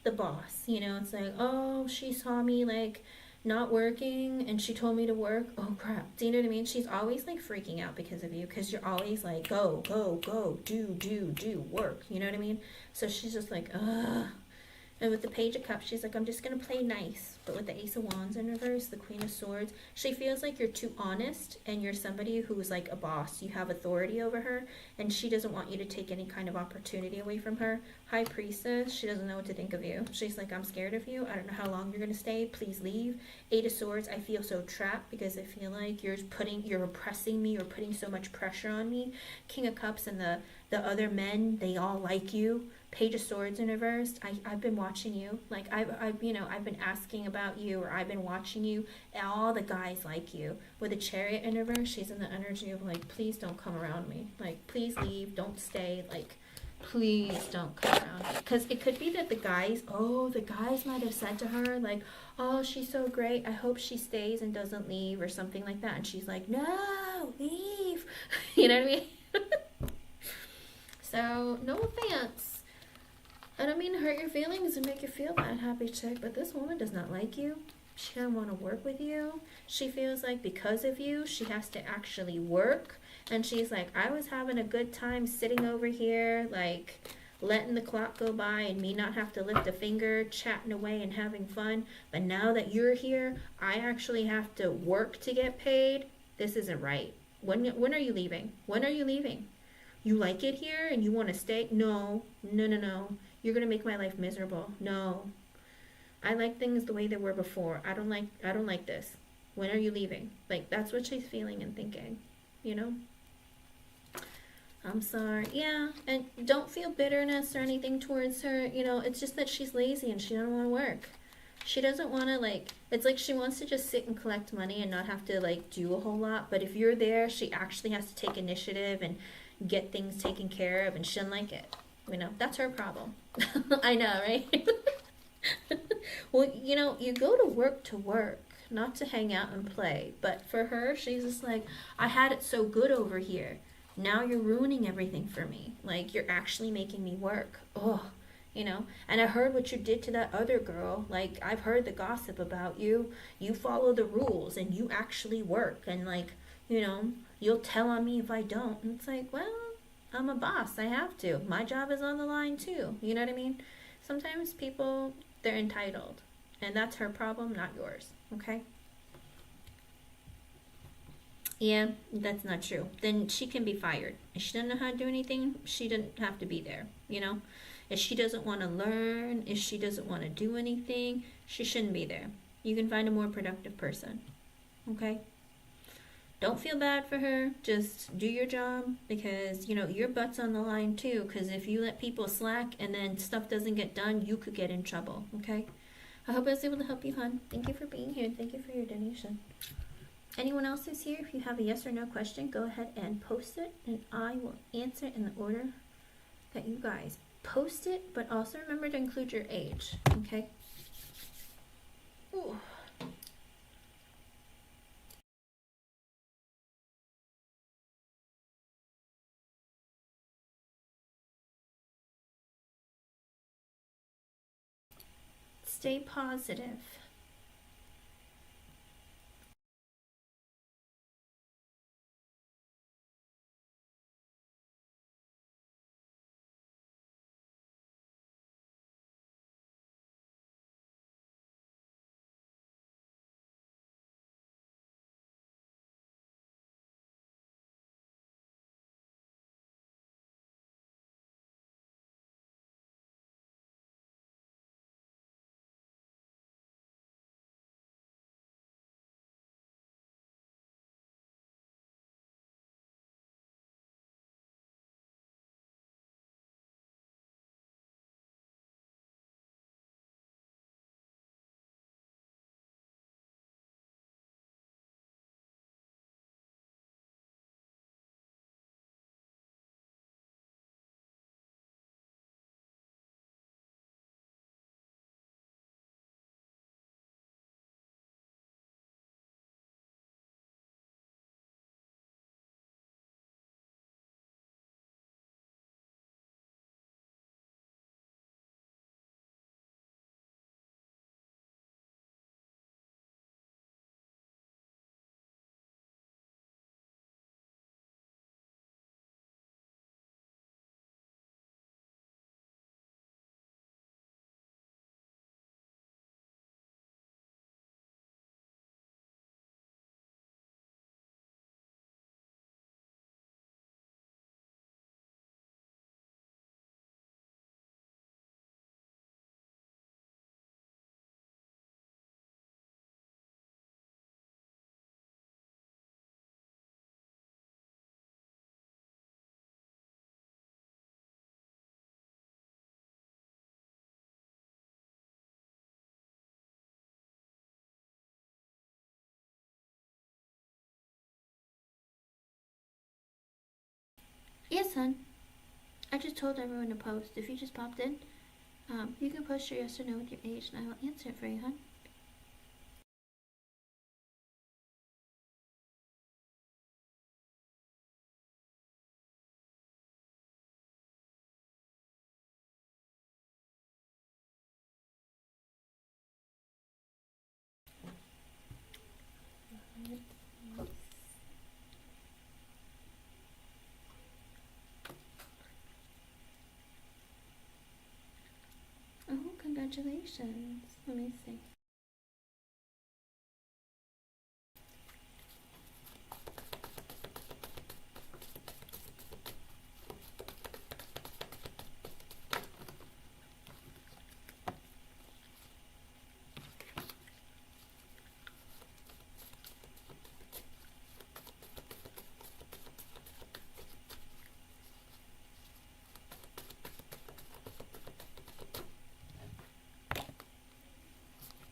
the boss. You know, it's like, oh, she saw me like not working and she told me to work. Oh crap. Do you know what I mean? She's always like freaking out because of you, because you're always like, go, do work. You know what I mean? So she's just like, ugh. And with the Page of Cups, she's like, I'm just going to play nice. But with the Ace of Wands in reverse, the Queen of Swords, she feels like you're too honest and you're somebody who's like a boss. You have authority over her and she doesn't want you to take any kind of opportunity away from her. High Priestess, she doesn't know what to think of you. She's like, I'm scared of you. I don't know how long you're going to stay. Please leave. Eight of Swords, I feel so trapped because I feel like you're oppressing me or putting so much pressure on me. King of Cups and the other men, they all like you. Page of Swords in reverse. I've been watching you. Like, I've been asking about you, or I've been watching you. All the guys like you. With a Chariot in reverse, she's in the energy of like, please don't come around me. Like, please leave. Don't stay. Like, please don't come around. Because it could be that the guys might have said to her like, oh, she's so great. I hope she stays and doesn't leave or something like that. And she's like, no, leave. You know what I mean? So, no offense. I don't mean to hurt your feelings and make you feel bad, happy chick, but this woman does not like you. She doesn't want to work with you. She feels like because of you, she has to actually work. And she's like, I was having a good time sitting over here, like letting the clock go by and me not have to lift a finger, chatting away and having fun. But now that you're here, I actually have to work to get paid. This isn't right. When are you leaving? When are you leaving? You like it here and you want to stay? No, no, no, no. You're gonna make my life miserable. No, I like things the way they were before. I don't like this. When are you leaving? Like that's what she's feeling and thinking, you know? I'm sorry. Yeah, and don't feel bitterness or anything towards her. You know, it's just that she's lazy and she doesn't want to work. She doesn't want to like it's like she wants to just sit and collect money and not have to like do a whole lot, but if you're there, she actually has to take initiative and get things taken care of and she doesn't like it. You know, that's her problem. I know, right? Well, you know, you go to work, not to hang out and play. But for her, she's just like, I had it so good over here. Now you're ruining everything for me. Like, you're actually making me work. Oh, you know? And I heard what you did to that other girl. Like, I've heard the gossip about you. You follow the rules and you actually work. And, like, you know, you'll tell on me if I don't. And it's like, well, I'm a boss. I have to. My job is on the line, too. You know what I mean? Sometimes people, they're entitled. And that's her problem, not yours. Okay? Yeah, that's not true. Then she can be fired. If she doesn't know how to do anything, she doesn't have to be there. You know? If she doesn't want to learn, if she doesn't want to do anything, she shouldn't be there. You can find a more productive person. Okay? Don't feel bad for her. Just do your job because, you know, your butt's on the line too. Because if you let people slack and then stuff doesn't get done, you could get in trouble. Okay? I hope I was able to help you, hon. Thank you for being here. Thank you for your donation. Anyone else who's here, if you have a yes or no question, go ahead and post it, and I will answer it in the order that you guys post it, but also remember to include your age, okay? Ooh. Stay positive. Yes, hon. I just told everyone to post. If you just popped in, you can post your yes or no with your age, and I will answer it for you, hon. Congratulations. Let me see.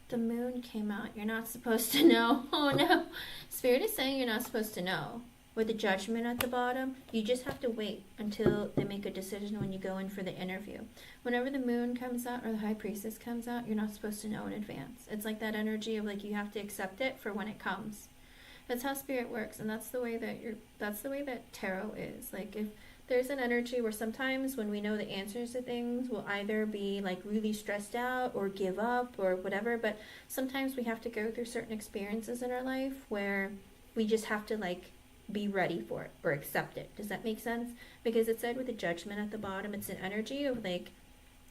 The moon came out. You're not supposed to know. Oh no. Spirit is saying you're not supposed to know. With the judgment at the bottom, you just have to wait until they make a decision when you go in for the interview. Whenever the moon comes out or the high priestess comes out, you're not supposed to know in advance. It's like that energy of like you have to accept it for when it comes. That's how spirit works, and that's the way that tarot is. Like if there's an energy where sometimes when we know the answers to things, we'll either be like really stressed out or give up or whatever, but sometimes we have to go through certain experiences in our life where we just have to like be ready for it or accept it. Does that make sense? Because it said with the judgment at the bottom, it's an energy of like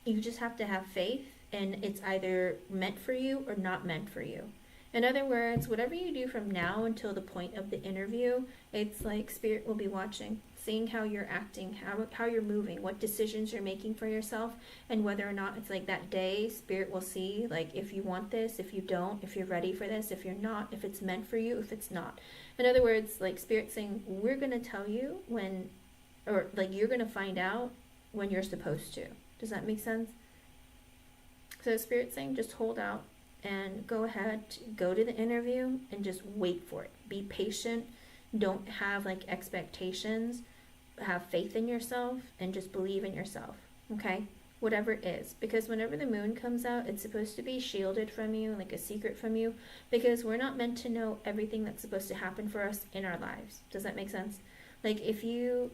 you just have to have faith, and it's either meant for you or not meant for you. In other words, whatever you do from now until the point of the interview, it's like spirit will be watching, seeing how you're acting, how you're moving, what decisions you're making for yourself, and whether or not it's like that day, spirit will see like if you want this, if you don't, if you're ready for this, if you're not, if it's meant for you, if it's not. In other words, like spirit saying, we're going to tell you when, or like you're going to find out when you're supposed to. Does that make sense? So spirit saying just hold out and go ahead, go to the interview and just wait for it. Be patient. Don't have like expectations. Have faith in yourself and just believe in yourself. Okay? Whatever it is. Because whenever the moon comes out, it's supposed to be shielded from you, like a secret from you, because we're not meant to know everything that's supposed to happen for us in our lives. Does that make sense? Like if you're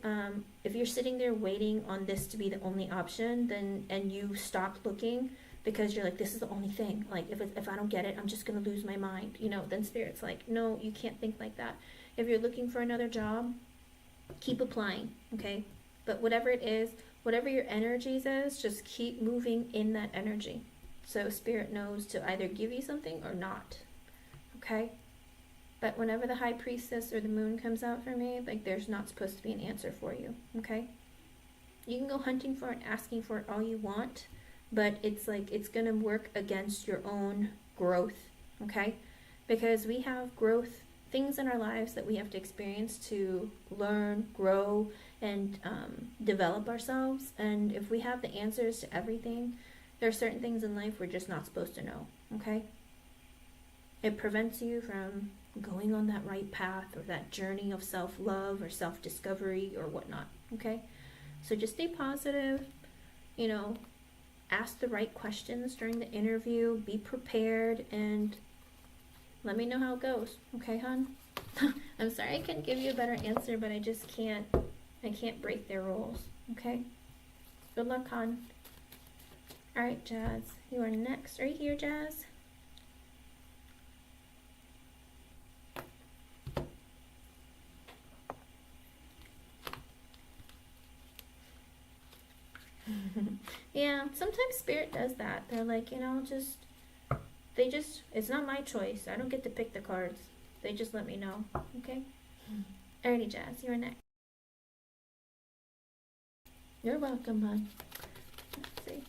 sitting there waiting on this to be the only option, then and you stop looking because you're like, this is the only thing. Like if I don't get it, I'm just gonna lose my mind. Then spirit's like, no, you can't think like that. If you're looking for another job, keep applying, okay? But whatever it is, whatever your energies is, just keep moving in that energy. So spirit knows to either give you something or not, okay? But whenever the high priestess or the moon comes out for me, like there's not supposed to be an answer for you, okay? You can go hunting for it, asking for it all you want, but it's like it's going to work against your own growth, okay? Because we have growth, things in our lives that we have to experience to learn, grow, and develop ourselves. And if we have the answers to everything, there are certain things in life we're just not supposed to know, okay? It prevents you from going on that right path or that journey of self-love or self-discovery or whatnot, okay? So just stay positive, ask the right questions during the interview, be prepared, and let me know how it goes. Okay, hon? I'm sorry I couldn't give you a better answer, but I can't break their rules. Okay? Good luck, hon. Alright, Jazz. You are next. Are you here, Jazz? Yeah, sometimes spirit does that. They're like, it's not my choice. I don't get to pick the cards. They just let me know. Okay? Alrighty, Jazz, you're next. You're welcome, hon. Let's see.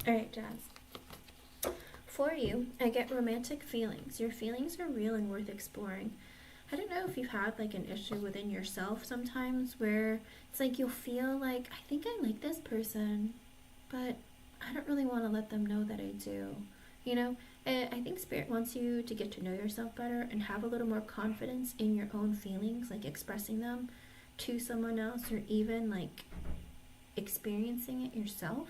Alright, Jazz. For you, I get romantic feelings. Your feelings are real and worth exploring. I don't know if you've had like an issue within yourself sometimes where it's like you'll feel like, I think I like this person, but I don't really want to let them know that I do. I think Spirit wants you to get to know yourself better and have a little more confidence in your own feelings, like expressing them to someone else, or even like experiencing it yourself.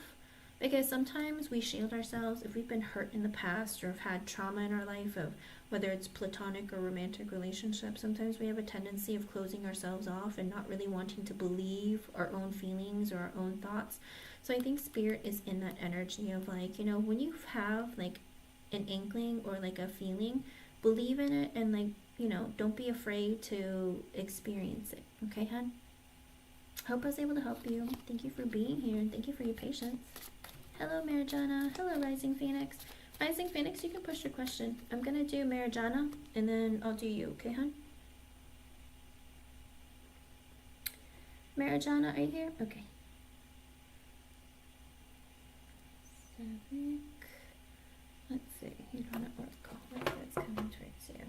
Because sometimes we shield ourselves if we've been hurt in the past or have had trauma in our life, of whether it's platonic or romantic relationships. Sometimes we have a tendency of closing ourselves off and not really wanting to believe our own feelings or our own thoughts. So I think Spirit is in that energy of like, you know, when you have like an inkling or like a feeling, believe in it, and like, you know, don't be afraid to experience it. Okay, hon? Hope I was able to help you. Thank you for being here, and thank you for your patience. Hello, Marijana. Hello, Rising Phoenix. Rising Phoenix, you can push your question. I'm going to do Marijana, and then I'll do you. Okay, hon? Marijana, are you here? Okay. Civic. Let's see. You don't have Oracle. Let's see what's coming towards you.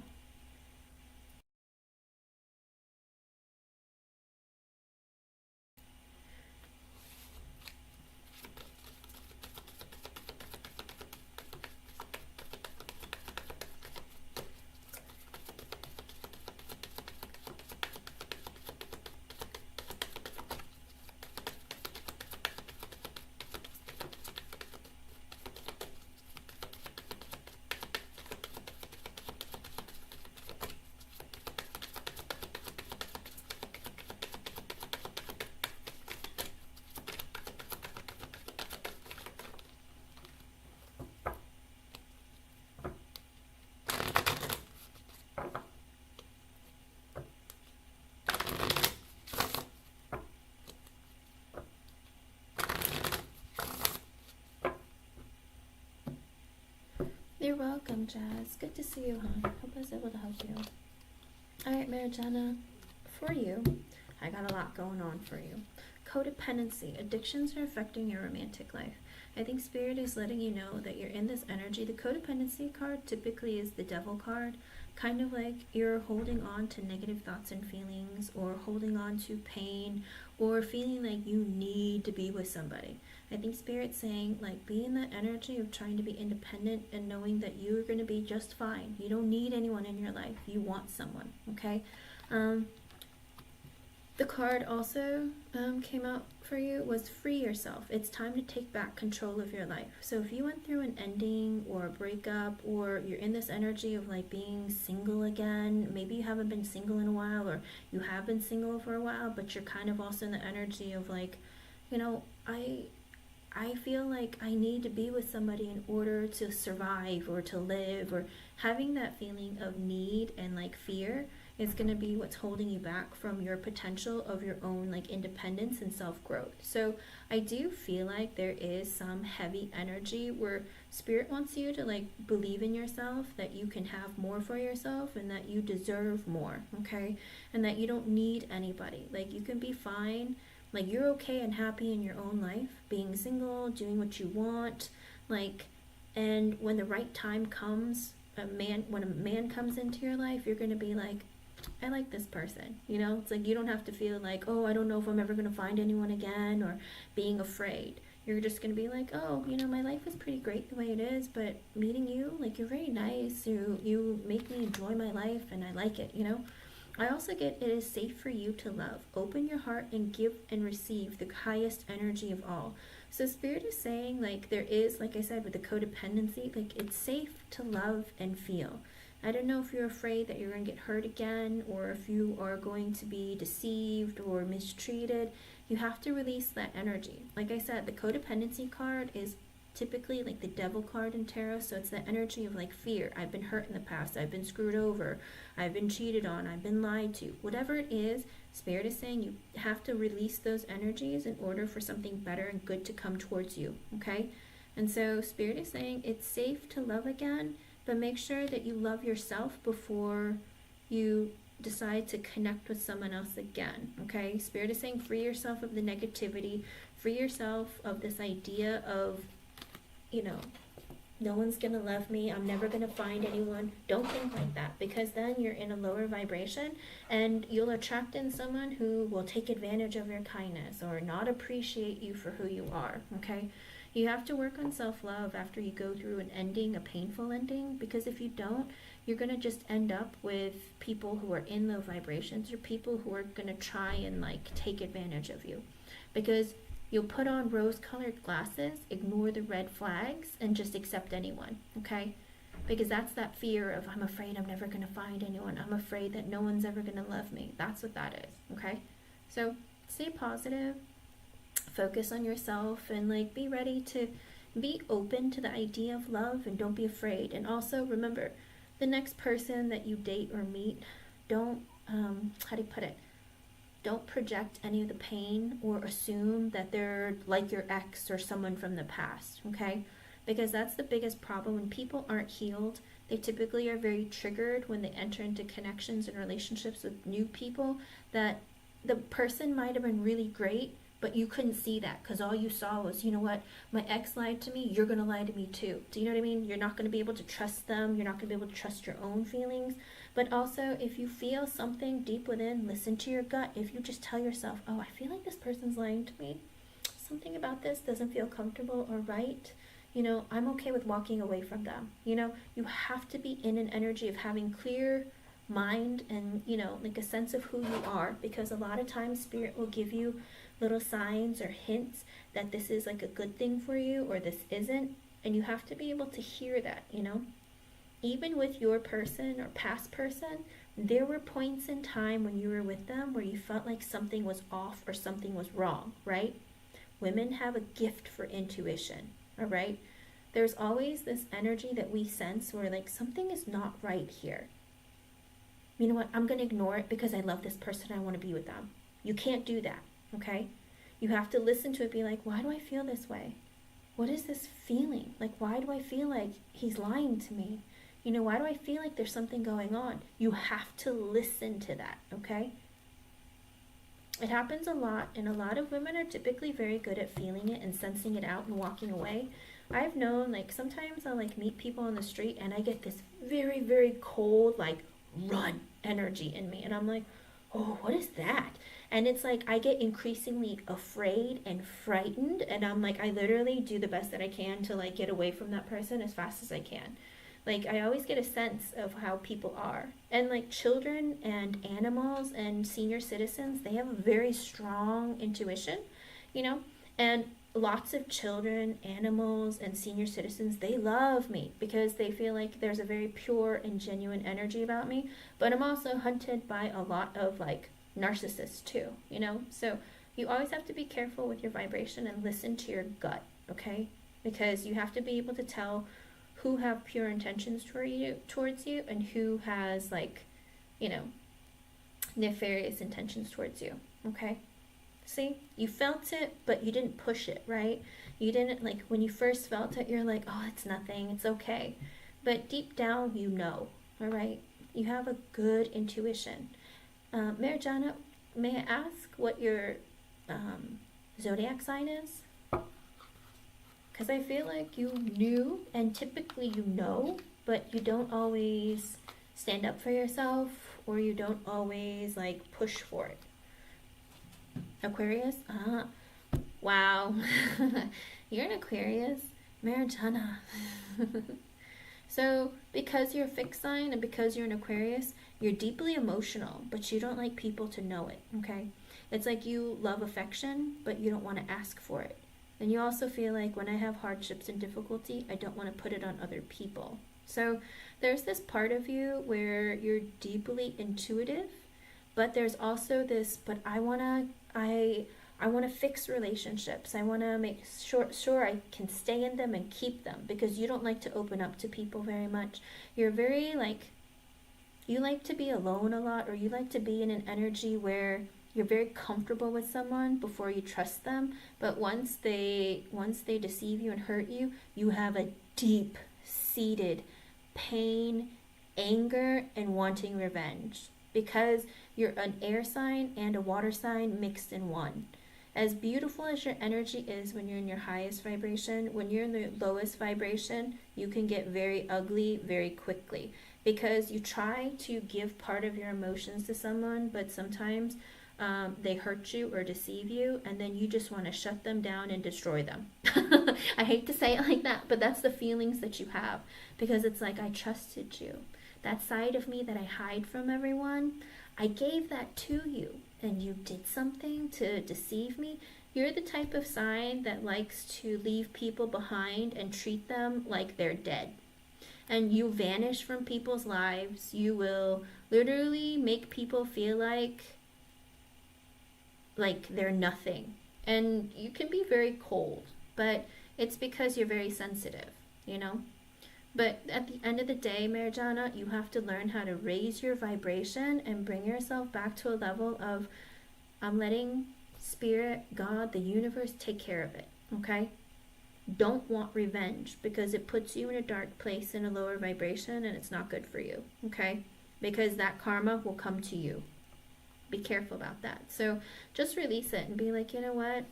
You're welcome, Jazz. Good to see you, hon. Hope I was able to help you. Alright, Marijana, for you, I got a lot going on for you. Codependency. Addictions are affecting your romantic life. I think Spirit is letting you know that you're in this energy. The codependency card typically is the devil card. Kind of like you're holding on to negative thoughts and feelings, or holding on to pain, or feeling like you need to be with somebody. I think Spirit's saying, like, be in that energy of trying to be independent and knowing that you're going to be just fine. You don't need anyone in your life. You want someone, okay? The card also came out for you was free yourself. It's time to take back control of your life. So if you went through an ending or a breakup, or you're in this energy of like being single again, maybe you haven't been single in a while, or you have been single for a while, but you're kind of also in the energy of like, you know, I feel like I need to be with somebody in order to survive or to live, or having that feeling of need and like fear is going to be what's holding you back from your potential of your own like independence and self-growth. So I do feel like there is some heavy energy where Spirit wants you to like believe in yourself, that you can have more for yourself, and that you deserve more, okay? And that you don't need anybody. Like, you can be fine. Like, you're okay and happy in your own life, being single, doing what you want, like, and when the right time comes, when a man comes into your life, you're going to be like, I like this person, you know? It's like, you don't have to feel like, oh, I don't know if I'm ever going to find anyone again, or being afraid. You're just going to be like, oh, you know, my life is pretty great the way it is, but meeting you, like, you're very nice, you make me enjoy my life, and I like it, you know? I also get, it is safe for you to love. Open your heart and give and receive the highest energy of all. So Spirit is saying, like, there is, like I said, with the codependency, like, it's safe to love and feel. I don't know if you're afraid that you're going to get hurt again, or if you are going to be deceived or mistreated. You have to release that energy. Like I said, the codependency card is typically like the devil card in tarot, so it's the energy of like fear. I've been hurt in the past, I've been screwed over, I've been cheated on, I've been lied to. Whatever it is, Spirit is saying you have to release those energies in order for something better and good to come towards you, okay? And so Spirit is saying it's safe to love again, but make sure that you love yourself before you decide to connect with someone else again, okay? Spirit is saying free yourself of the negativity, free yourself of this idea of, you know, no one's gonna love me, I'm never gonna find anyone. Don't think like that, because then you're in a lower vibration and you'll attract in someone who will take advantage of your kindness or not appreciate you for who you are, okay? You have to work on self-love after you go through an ending, a painful ending, because if you don't, you're going to just end up with people who are in low vibrations, or people who are going to try and like take advantage of you. Because you'll put on rose-colored glasses, ignore the red flags, and just accept anyone, okay? Because that's that fear of, I'm afraid I'm never going to find anyone. I'm afraid that no one's ever going to love me. That's what that is, okay? So stay positive, focus on yourself, and like be ready to be open to the idea of love, and don't be afraid. And also remember, the next person that you date or meet, don't, how do you put it? Don't project any of the pain or assume that they're like your ex or someone from the past, okay? Because that's the biggest problem. When people aren't healed, they typically are very triggered when they enter into connections and relationships with new people, that the person might have been really great, but you couldn't see that because all you saw was, you know what, my ex lied to me, you're going to lie to me too. Do you know what I mean? You're not going to be able to trust them. You're not going to be able to trust your own feelings. But also, if you feel something deep within, listen to your gut. If you just tell yourself, oh, I feel like this person's lying to me, something about this doesn't feel comfortable or right, you know, I'm okay with walking away from them. You know, you have to be in an energy of having clear mind and, you know, like a sense of who you are, because a lot of times spirit will give you little signs or hints that this is like a good thing for you or this isn't, and you have to be able to hear that, you know. Even with your person or past person, there were points in time when you were with them where you felt like something was off or something was wrong, right? Women have a gift for intuition, all right? There's always this energy that we sense where like something is not right here. You know what? I'm going to ignore it because I love this person. I want to be with them. You can't do that, okay? You have to listen to it, be like, why do I feel this way? What is this feeling? Like, why do I feel like he's lying to me? You know, why do I feel like there's something going on? You have to listen to that, okay? It happens a lot, and a lot of women are typically very good at feeling it and sensing it out and walking away. I've known, like, sometimes I'll, like, meet people on the street, and I get this very, very cold, like, run energy in me. And I'm like, oh, what is that? And it's like I get increasingly afraid and frightened. And I'm like, I literally do the best that I can to, like, get away from that person as fast as I can. Like, I always get a sense of how people are. And, like, children and animals and senior citizens, they have a very strong intuition, you know? And lots of children, animals, and senior citizens, they love me because they feel like there's a very pure and genuine energy about me. But I'm also hunted by a lot of, like, narcissists too, you know? So you always have to be careful with your vibration and listen to your gut, okay? Because you have to be able to tell who have pure intentions towards you and who has, like, you know, nefarious intentions towards you, okay? See, you felt it, but you didn't push it, right? You didn't, like, when you first felt it, you're like, oh, it's nothing, it's okay. But deep down, you know, all right? You have a good intuition. Marijana, may I ask what your zodiac sign is? Because I feel like you knew, and typically you know, but you don't always stand up for yourself, or you don't always, like, push for it. Aquarius? Wow. You're an Aquarius. Marijana. So, because you're a fixed sign and because you're an Aquarius, you're deeply emotional, but you don't like people to know it, okay? It's like you love affection, but you don't want to ask for it. And you also feel like when I have hardships and difficulty, I don't want to put it on other people. So there's this part of you where you're deeply intuitive, but there's also this, but I want to fix relationships. I want to make sure I can stay in them and keep them, because you don't like to open up to people very much. You're very, like, you like to be alone a lot, or you like to be in an energy where you're very comfortable with someone before you trust them, but once they deceive you and hurt you, you have a deep-seated pain, anger, and wanting revenge, because you're an air sign and a water sign mixed in one. As beautiful as your energy is when you're in your highest vibration, when you're in the lowest vibration, you can get very ugly very quickly, because you try to give part of your emotions to someone, but sometimes they hurt you or deceive you, and then you just want to shut them down and destroy them. I hate to say it like that, but that's the feelings that you have, because it's like, I trusted you. That side of me that I hide from everyone, I gave that to you, and you did something to deceive me. You're the type of sign that likes to leave people behind and treat them like they're dead. And you vanish from people's lives. You will literally make people feel like they're nothing. And you can be very cold, but it's because you're very sensitive, you know? But at the end of the day, Marjana, you have to learn how to raise your vibration and bring yourself back to a level of, I'm letting Spirit, God, the universe take care of it, okay? Don't want revenge, because it puts you in a dark place, in a lower vibration, and it's not good for you, okay? Because that karma will come to you. Be careful about that. So just release it and be like, you know what?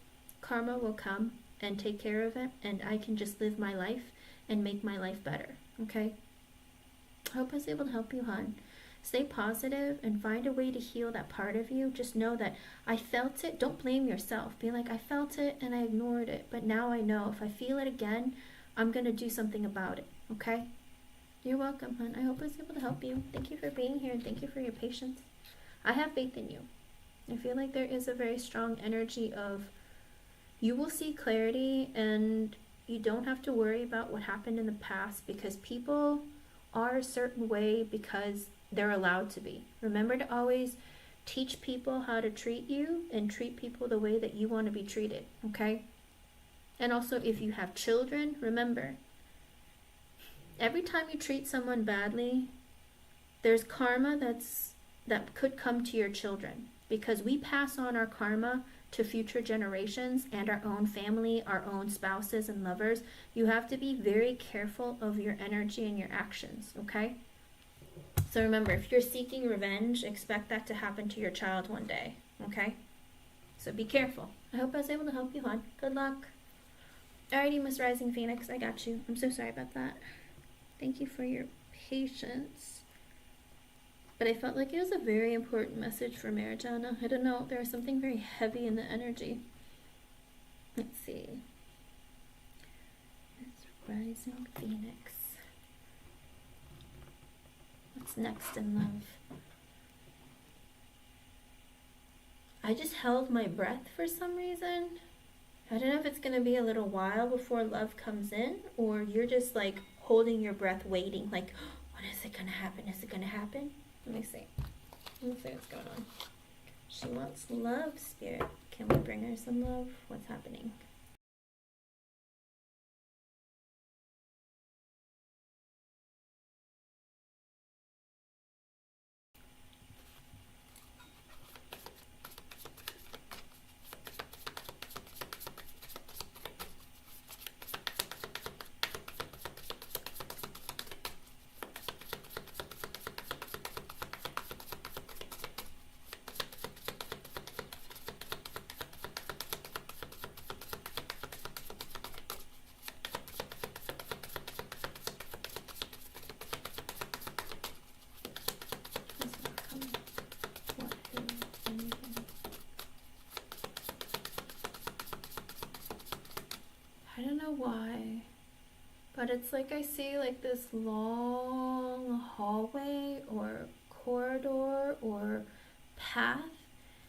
Karma will come and take care of it, and I can just live my life and make my life better, okay? I hope I was able to help you, hon. Stay positive and find a way to heal that part of you. Just know that I felt it. Don't blame yourself. Be like, I felt it and I ignored it, but now I know if I feel it again, I'm going to do something about it, okay? You're welcome, hon. I hope I was able to help you. Thank you for being here, and thank you for your patience. I have faith in you. I feel like there is a very strong energy of, you will see clarity, and you don't have to worry about what happened in the past, because people are a certain way because they're allowed to be. Remember to always teach people how to treat you and treat people the way that you want to be treated, okay? And also, if you have children, remember, every time you treat someone badly, there's karma that could come to your children, because we pass on our karma to future generations and our own family, our own spouses and lovers. You have to be very careful of your energy and your actions, okay? So remember, if you're seeking revenge, expect that to happen to your child one day, okay? So be careful. I hope I was able to help you, hon. Good luck. Alrighty, Miss Rising Phoenix, I got you. I'm so sorry about that. Thank you for your patience. But I felt like it was a very important message for Marjana. I don't know, there was something very heavy in the energy. Let's see. Miss Rising Phoenix. What's next in love? I just held my breath for some reason. I don't know if it's going to be a little while before love comes in, or you're just like holding your breath waiting, like, when is it going to happen? Is it going to happen? Let me see. Let me see what's going on. She wants love, Spirit. Can we bring her some love? What's happening? I don't know why, but it's like I see like this long hallway or corridor or path.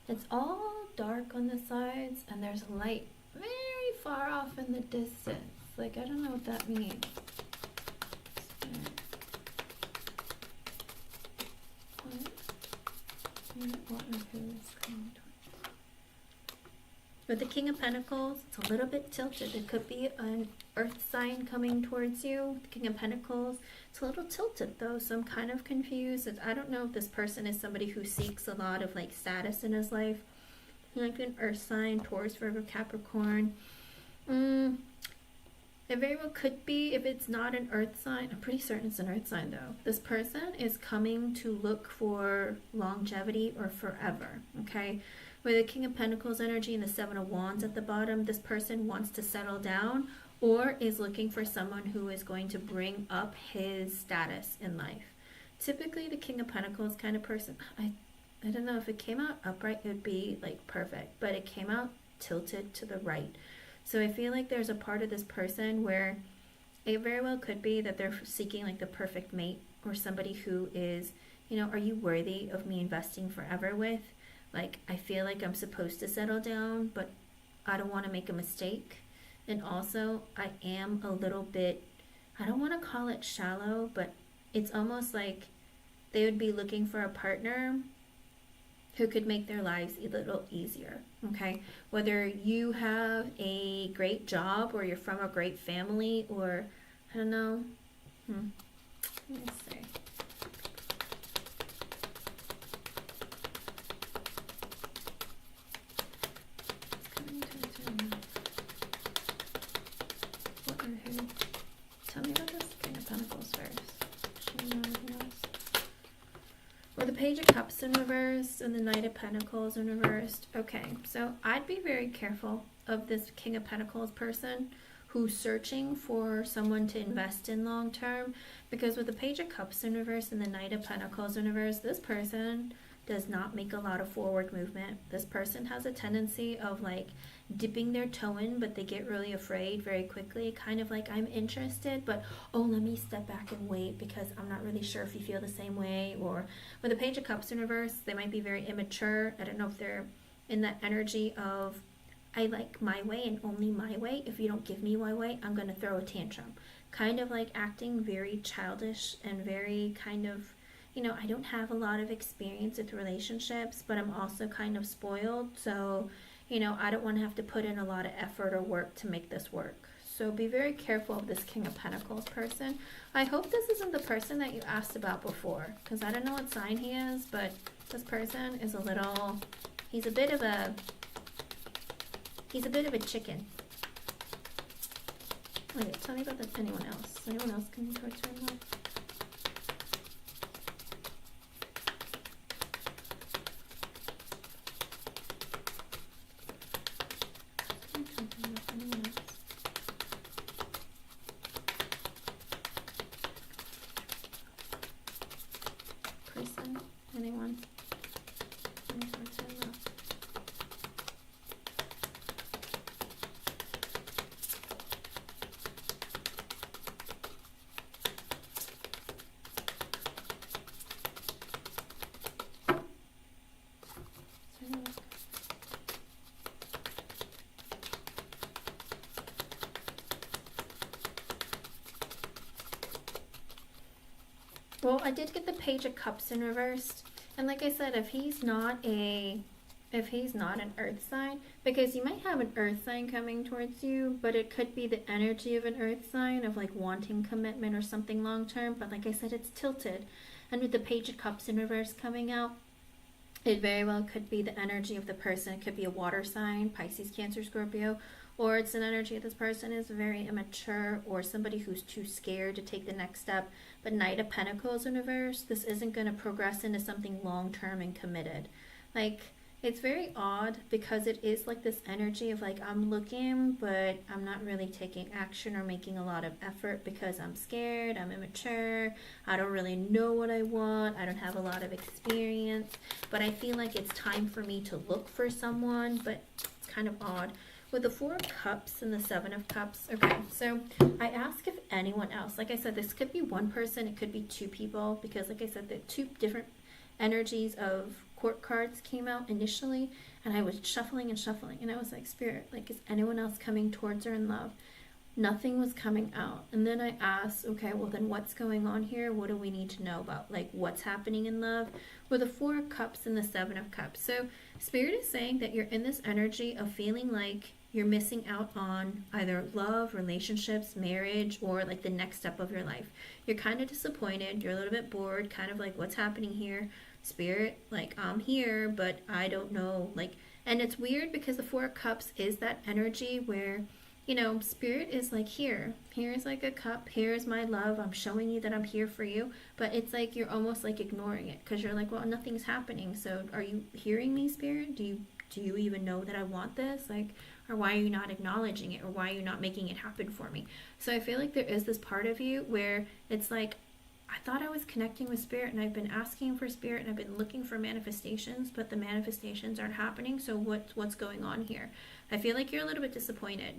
It's all dark on the sides, and there's light very far off in the distance. Like, I don't know what that means. What or who is coming towards? With the King of Pentacles, it's a little bit tilted. It could be an earth sign coming towards you. The King of Pentacles, it's a little tilted though, so I'm kind of confused. I don't know if this person is somebody who seeks a lot of like status in his life. Like an earth sign, Taurus, Virgo, Capricorn. It very well could be. If it's not an earth sign, I'm pretty certain it's an earth sign though. This person is coming to look for longevity or forever, okay? With the King of Pentacles energy and the Seven of Wands at the bottom, this person wants to settle down or is looking for someone who is going to bring up his status in life. Typically, the King of Pentacles kind of person, I I don't know, if it came out upright, it would be like perfect, but it came out tilted to the right. So I feel like there's a part of this person where it very well could be that they're seeking like the perfect mate, or somebody who is, you know, are you worthy of me investing forever with? Like, I feel like I'm supposed to settle down, but I don't want to make a mistake. And also, I am a little bit, I don't want to call it shallow, but it's almost like they would be looking for a partner who could make their lives a little easier, okay? Whether you have a great job, or you're from a great family, or, I don't know. Let me see. Tell me about this King of Pentacles first. Should we know anything else? Well, the Page of Cups in reverse and the Knight of Pentacles in reversed. Okay, so I'd be very careful of this King of Pentacles person who's searching for someone to invest in long term, because with the Page of Cups in reverse and the Knight of Pentacles in reverse, this person does not make a lot of forward movement. This person has a tendency of like dipping their toe in, but they get really afraid very quickly, kind of like, I'm interested, but oh, let me step back and wait because I'm not really sure if you feel the same way. Or with the Page of Cups in reverse, they might be very immature. I don't know if they're in that energy of, I like my way and only my way. If you don't give me my way, I'm going to throw a tantrum. Kind of like acting very childish and very kind of, you know, I don't have a lot of experience with relationships, but I'm also kind of spoiled. So, you know, I don't want to have to put in a lot of effort or work to make this work. So be very careful of this King of Pentacles person. I hope this isn't the person that you asked about before, because I don't know what sign he is, but this person is a little, he's a bit of a chicken. Okay, tell me about that. Anyone else? Anyone else coming towards her in love? Person? Anyone? Coming towards her in love? Well, I did get the Page of Cups in reversed, and like I said, if he's not an earth sign, because you might have an earth sign coming towards you, but it could be the energy of an earth sign of like wanting commitment or something long term, but like I said, it's tilted. And with the Page of Cups in reverse coming out, it very well could be the energy of the person. It could be a water sign, Pisces, Cancer, Scorpio, or it's an energy of this person is very immature, or somebody who's too scared to take the next step. But Knight of Pentacles in reverse, this isn't going to progress into something long-term and committed. Like, it's very odd because it is like this energy of like, I'm looking, but I'm not really taking action or making a lot of effort because I'm scared, I'm immature, I don't really know what I want, I don't have a lot of experience, but I feel like it's time for me to look for someone, but it's kind of odd. With the Four of Cups and the Seven of Cups, okay, so I ask if anyone else, like I said, this could be one person, it could be two people, because like I said, the two different energies of court cards came out initially, and I was shuffling and shuffling, and I was like, Spirit, like, is anyone else coming towards her in love? Nothing was coming out. And then I asked, okay, well then what's going on here? What do we need to know about, like, what's happening in love? With the Four of Cups and the Seven of Cups. So Spirit is saying that you're in this energy of feeling like you're missing out on either love, relationships, marriage, or like the next step of your life. You're kind of disappointed, you're a little bit bored, kind of like, what's happening here? Spirit, like, I'm here, but I don't know, like, and it's weird because the Four of Cups is that energy where, you know, Spirit is like, here's like a cup, here's my love, I'm showing you that I'm here for you, but it's like you're almost like ignoring it because you're like, well, nothing's happening, so are you hearing me, Spirit? Do you even know that I want this? Like, or why are you not acknowledging it, or why are you not making it happen for me? So I feel like there is this part of you where it's like, I thought I was connecting with Spirit, and I've been asking for Spirit, and I've been looking for manifestations, but the manifestations aren't happening. So what's going on here? I feel like you're a little bit disappointed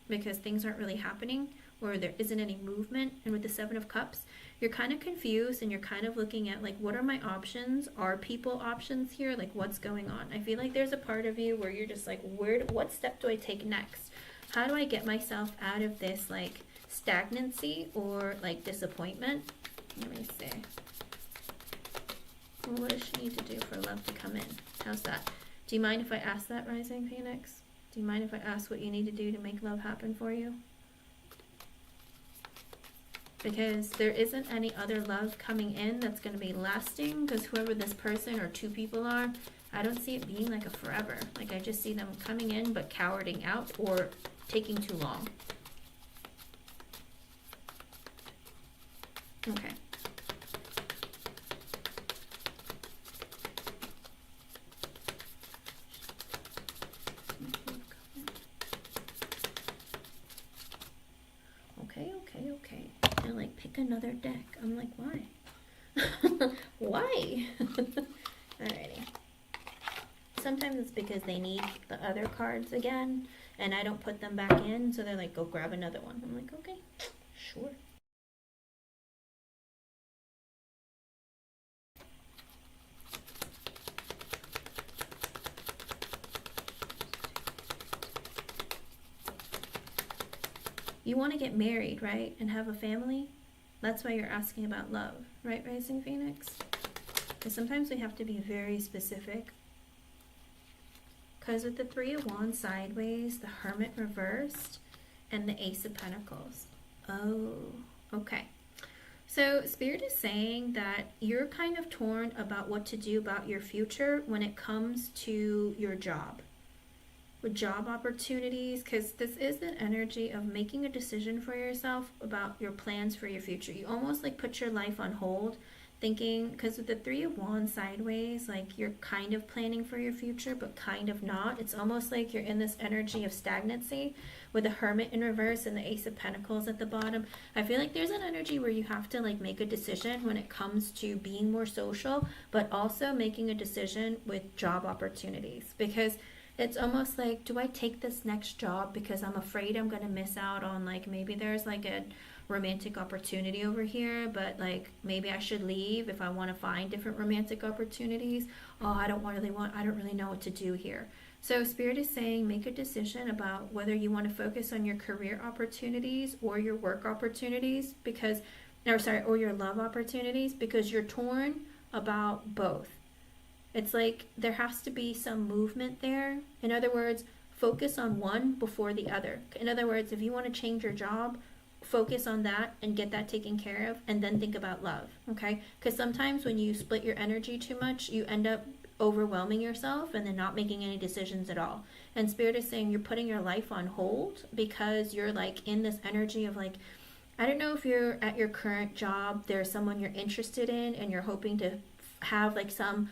because things aren't really happening, or there isn't any movement. And with the Seven of Cups, you're kind of confused, and you're kind of looking at like, what are my options? Are people options here? Like, what's going on? I feel like there's a part of you where you're just like, what step do I take next? How do I get myself out of this like stagnancy or like disappointment? Let me see. What does she need to do for love to come in? How's that? Do you mind if I ask that, Rising Phoenix? Do you mind if I ask what you need to do to make love happen for you? Because there isn't any other love coming in that's going to be lasting, because whoever this person or two people are, I don't see it being like a forever. Like, I just see them coming in but cowarding out or taking too long. Okay. Okay. I like pick another deck. I'm like, why? Why? Alrighty. Sometimes it's because they need the other cards again, and I don't put them back in, so they're like, go grab another one. I'm like, okay, sure. You want to get married, right? And have a family? That's why you're asking about love, right, Rising Phoenix? Because sometimes we have to be very specific. Because with the Three of Wands sideways, the Hermit reversed, and the Ace of Pentacles. Oh, okay. So Spirit is saying that you're kind of torn about what to do about your future when it comes to your job. With job opportunities, because this is an energy of making a decision for yourself about your plans for your future. You almost like put your life on hold, thinking, because with the Three of Wands sideways, like you're kind of planning for your future, but kind of not. It's almost like you're in this energy of stagnancy with the Hermit in reverse and the Ace of Pentacles at the bottom. I feel like there's an energy where you have to like make a decision when it comes to being more social, but also making a decision with job opportunities, because it's almost like, do I take this next job because I'm afraid I'm going to miss out on, like, maybe there's like a romantic opportunity over here, but like maybe I should leave if I want to find different romantic opportunities. Oh, I don't really know what to do here. So Spirit is saying, make a decision about whether you want to focus on your career opportunities or your work opportunities, because, or your love opportunities, because you're torn about both. It's like there has to be some movement there. In other words, focus on one before the other. In other words, if you want to change your job, focus on that and get that taken care of, and then think about love, okay? Because sometimes when you split your energy too much, you end up overwhelming yourself and then not making any decisions at all. And Spirit is saying you're putting your life on hold because you're like in this energy of like, I don't know if you're at your current job, there's someone you're interested in and you're hoping to have like some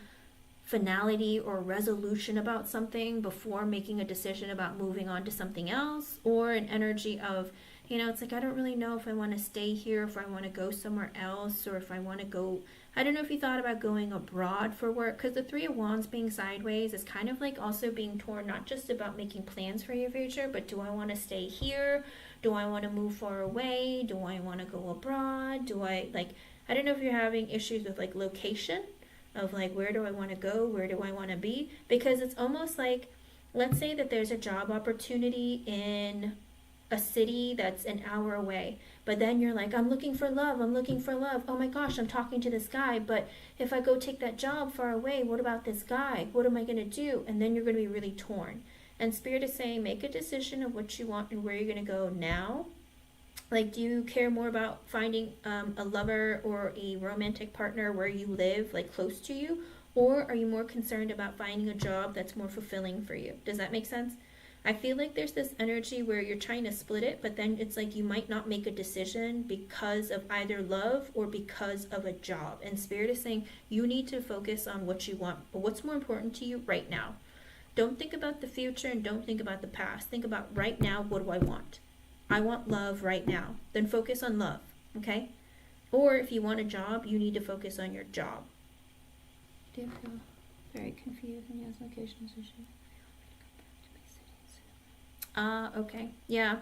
finality or resolution about something before making a decision about moving on to something else, or an energy of, you know, it's like, I don't really know if I want to stay here, if I want to go somewhere else, or if I want to go, I don't know if you thought about going abroad for work, because the Three of Wands being sideways is kind of like also being torn, not just about making plans for your future, but do I want to stay here? Do I want to move far away? Do I want to go abroad? I don't know if you're having issues with like location, of like, where do I want to go? Where do I want to be? Because it's almost like, let's say that there's a job opportunity in a city that's an hour away, but then you're like, I'm looking for love. Oh my gosh, I'm talking to this guy, but if I go take that job far away, what about this guy? What am I going to do? And then you're going to be really torn. And Spirit is saying, make a decision of what you want and where you're going to go now. Like, do you care more about finding a lover or a romantic partner where you live, like close to you? Or are you more concerned about finding a job that's more fulfilling for you? Does that make sense? I feel like there's this energy where you're trying to split it, but then it's like you might not make a decision because of either love or because of a job. And Spirit is saying you need to focus on what you want, but what's more important to you right now. Don't think about the future and don't think about the past. Think about right now, what do I want? I want love right now. Then focus on love, okay? Or if you want a job, you need to focus on your job. I do feel very confused and yes, location issue. Okay. Yeah.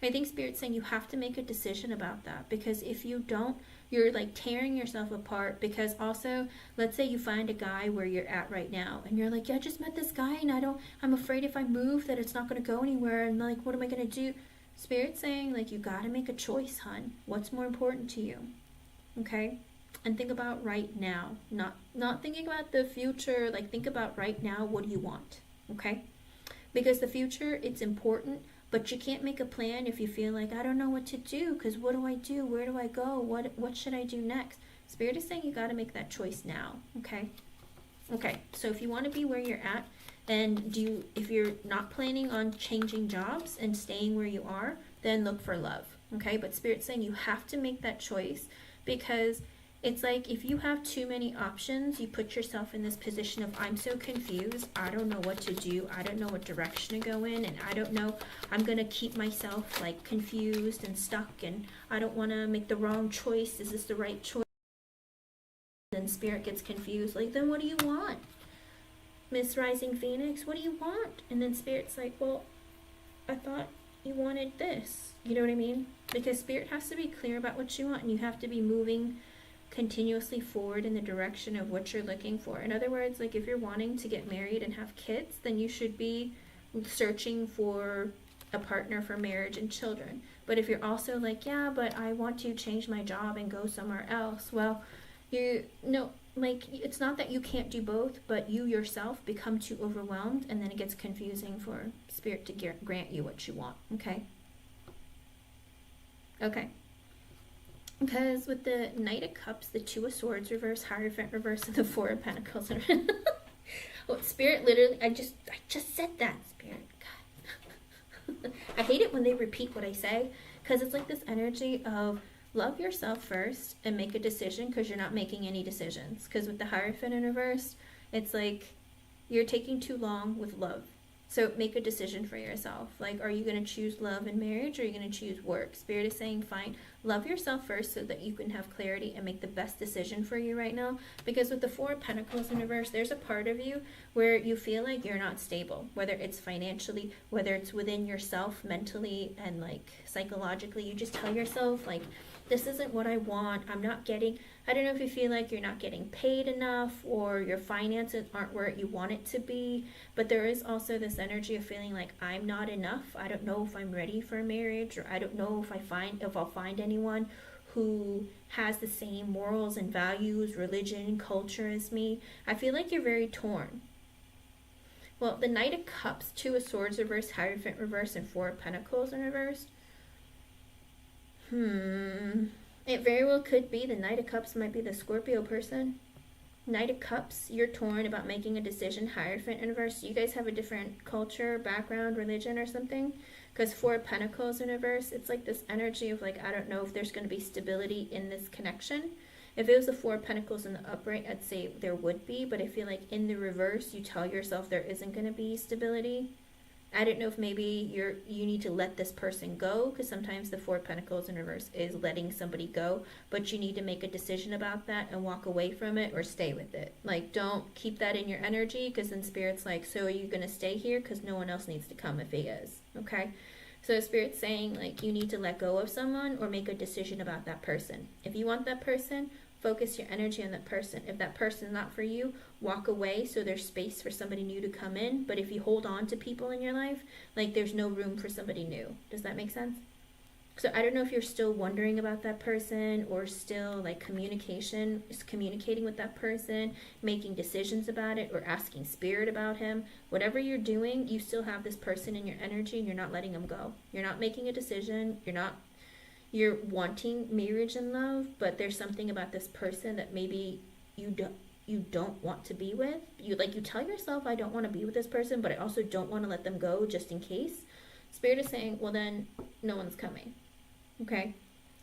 I think Spirit's saying you have to make a decision about that, because if you don't, you're like tearing yourself apart. Because also, let's say you find a guy where you're at right now and you're like, yeah, I just met this guy and I'm afraid if I move that it's not going to go anywhere, and like, what am I going to do? Spirit's saying like, you got to make a choice, hun. What's more important to you? Okay? And think about right now. Not thinking about the future, like think about right now, what do you want? Okay? Because the future, it's important, but you can't make a plan if you feel like, I don't know what to do, because what do I do? Where do I go? What should I do next? Spirit is saying you got to make that choice now. Okay? Okay, so if you want to be where you're at, and if you're not planning on changing jobs and staying where you are, then look for love. Okay? But Spirit's saying you have to make that choice, because it's like if you have too many options, you put yourself in this position of, I'm so confused, I don't know what to do, I don't know what direction to go in, and I don't know, I'm going to keep myself like confused and stuck, and I don't want to make the wrong choice. Is this the right choice? And Spirit gets confused, like, then what do you want, Miss Rising Phoenix? What do you want? And then Spirit's like, well, I thought you wanted this. You know what I mean? Because Spirit has to be clear about what you want, and you have to be moving continuously forward in the direction of what you're looking for. In other words, like if you're wanting to get married and have kids, then you should be searching for a partner for marriage and children. But if you're also like, yeah, but I want to change my job and go somewhere else, well, like it's not that you can't do both, but you yourself become too overwhelmed, and then it gets confusing for Spirit to grant you what you want. Okay? Okay. Because with the Knight of Cups, the Two of Swords reverse, Hierophant reverse, and the Four of Pentacles. Oh, Spirit literally, I just said that, Spirit. God. I hate it when they repeat what I say, because it's like this energy of love yourself first and make a decision, because you're not making any decisions. Because with the Hierophant in reverse, it's like you're taking too long with love. So make a decision for yourself. Like, are you going to choose love and marriage, or are you going to choose work? Spirit is saying, fine, love yourself first so that you can have clarity and make the best decision for you right now. Because with the Four of Pentacles in reverse, there's a part of you where you feel like you're not stable, whether it's financially, whether it's within yourself, mentally, and like psychologically. You just tell yourself, like, this isn't what I want. I'm not getting, I don't know if you feel like you're not getting paid enough, or your finances aren't where you want it to be. But there is also this energy of feeling like I'm not enough. I don't know if I'm ready for a marriage, or I don't know if I'll find anyone who has the same morals and values, religion, culture as me. I feel like you're very torn. Well, the Knight of Cups, Two of Swords reverse, Hierophant reverse, and Four of Pentacles in reverse. It very well could be the Knight of Cups might be the Scorpio person. Knight of Cups, you're torn about making a decision. Hierophant in reverse, you guys have a different culture, background, religion, or something. Because Four of Pentacles in reverse, it's like this energy of like, I don't know if there's going to be stability in this connection. If it was the Four of Pentacles in the upright, I'd say there would be. But I feel like in the reverse, you tell yourself there isn't going to be stability. I don't know if maybe you need to let this person go, because sometimes the Four of Pentacles in reverse is letting somebody go, but you need to make a decision about that and walk away from it or stay with it. Like, don't keep that in your energy, because then Spirit's like, so are you going to stay here? Because no one else needs to come if he is. Okay? So Spirit's saying, like, you need to let go of someone or make a decision about that person. If you want that person, focus your energy on that person. If that person's not for you, walk away so there's space for somebody new to come in. But if you hold on to people in your life, like, there's no room for somebody new. Does that make sense? So I don't know if you're still wondering about that person, or still like communicating with that person, making decisions about it, or asking Spirit about him. Whatever you're doing, you still have this person in your energy, and you're not letting him go. You're not making a decision. You're wanting marriage and love, but there's something about this person that maybe you don't want to be with. You tell yourself, I don't want to be with this person, but I also don't want to let them go just in case. Spirit is saying, well, then no one's coming. Okay?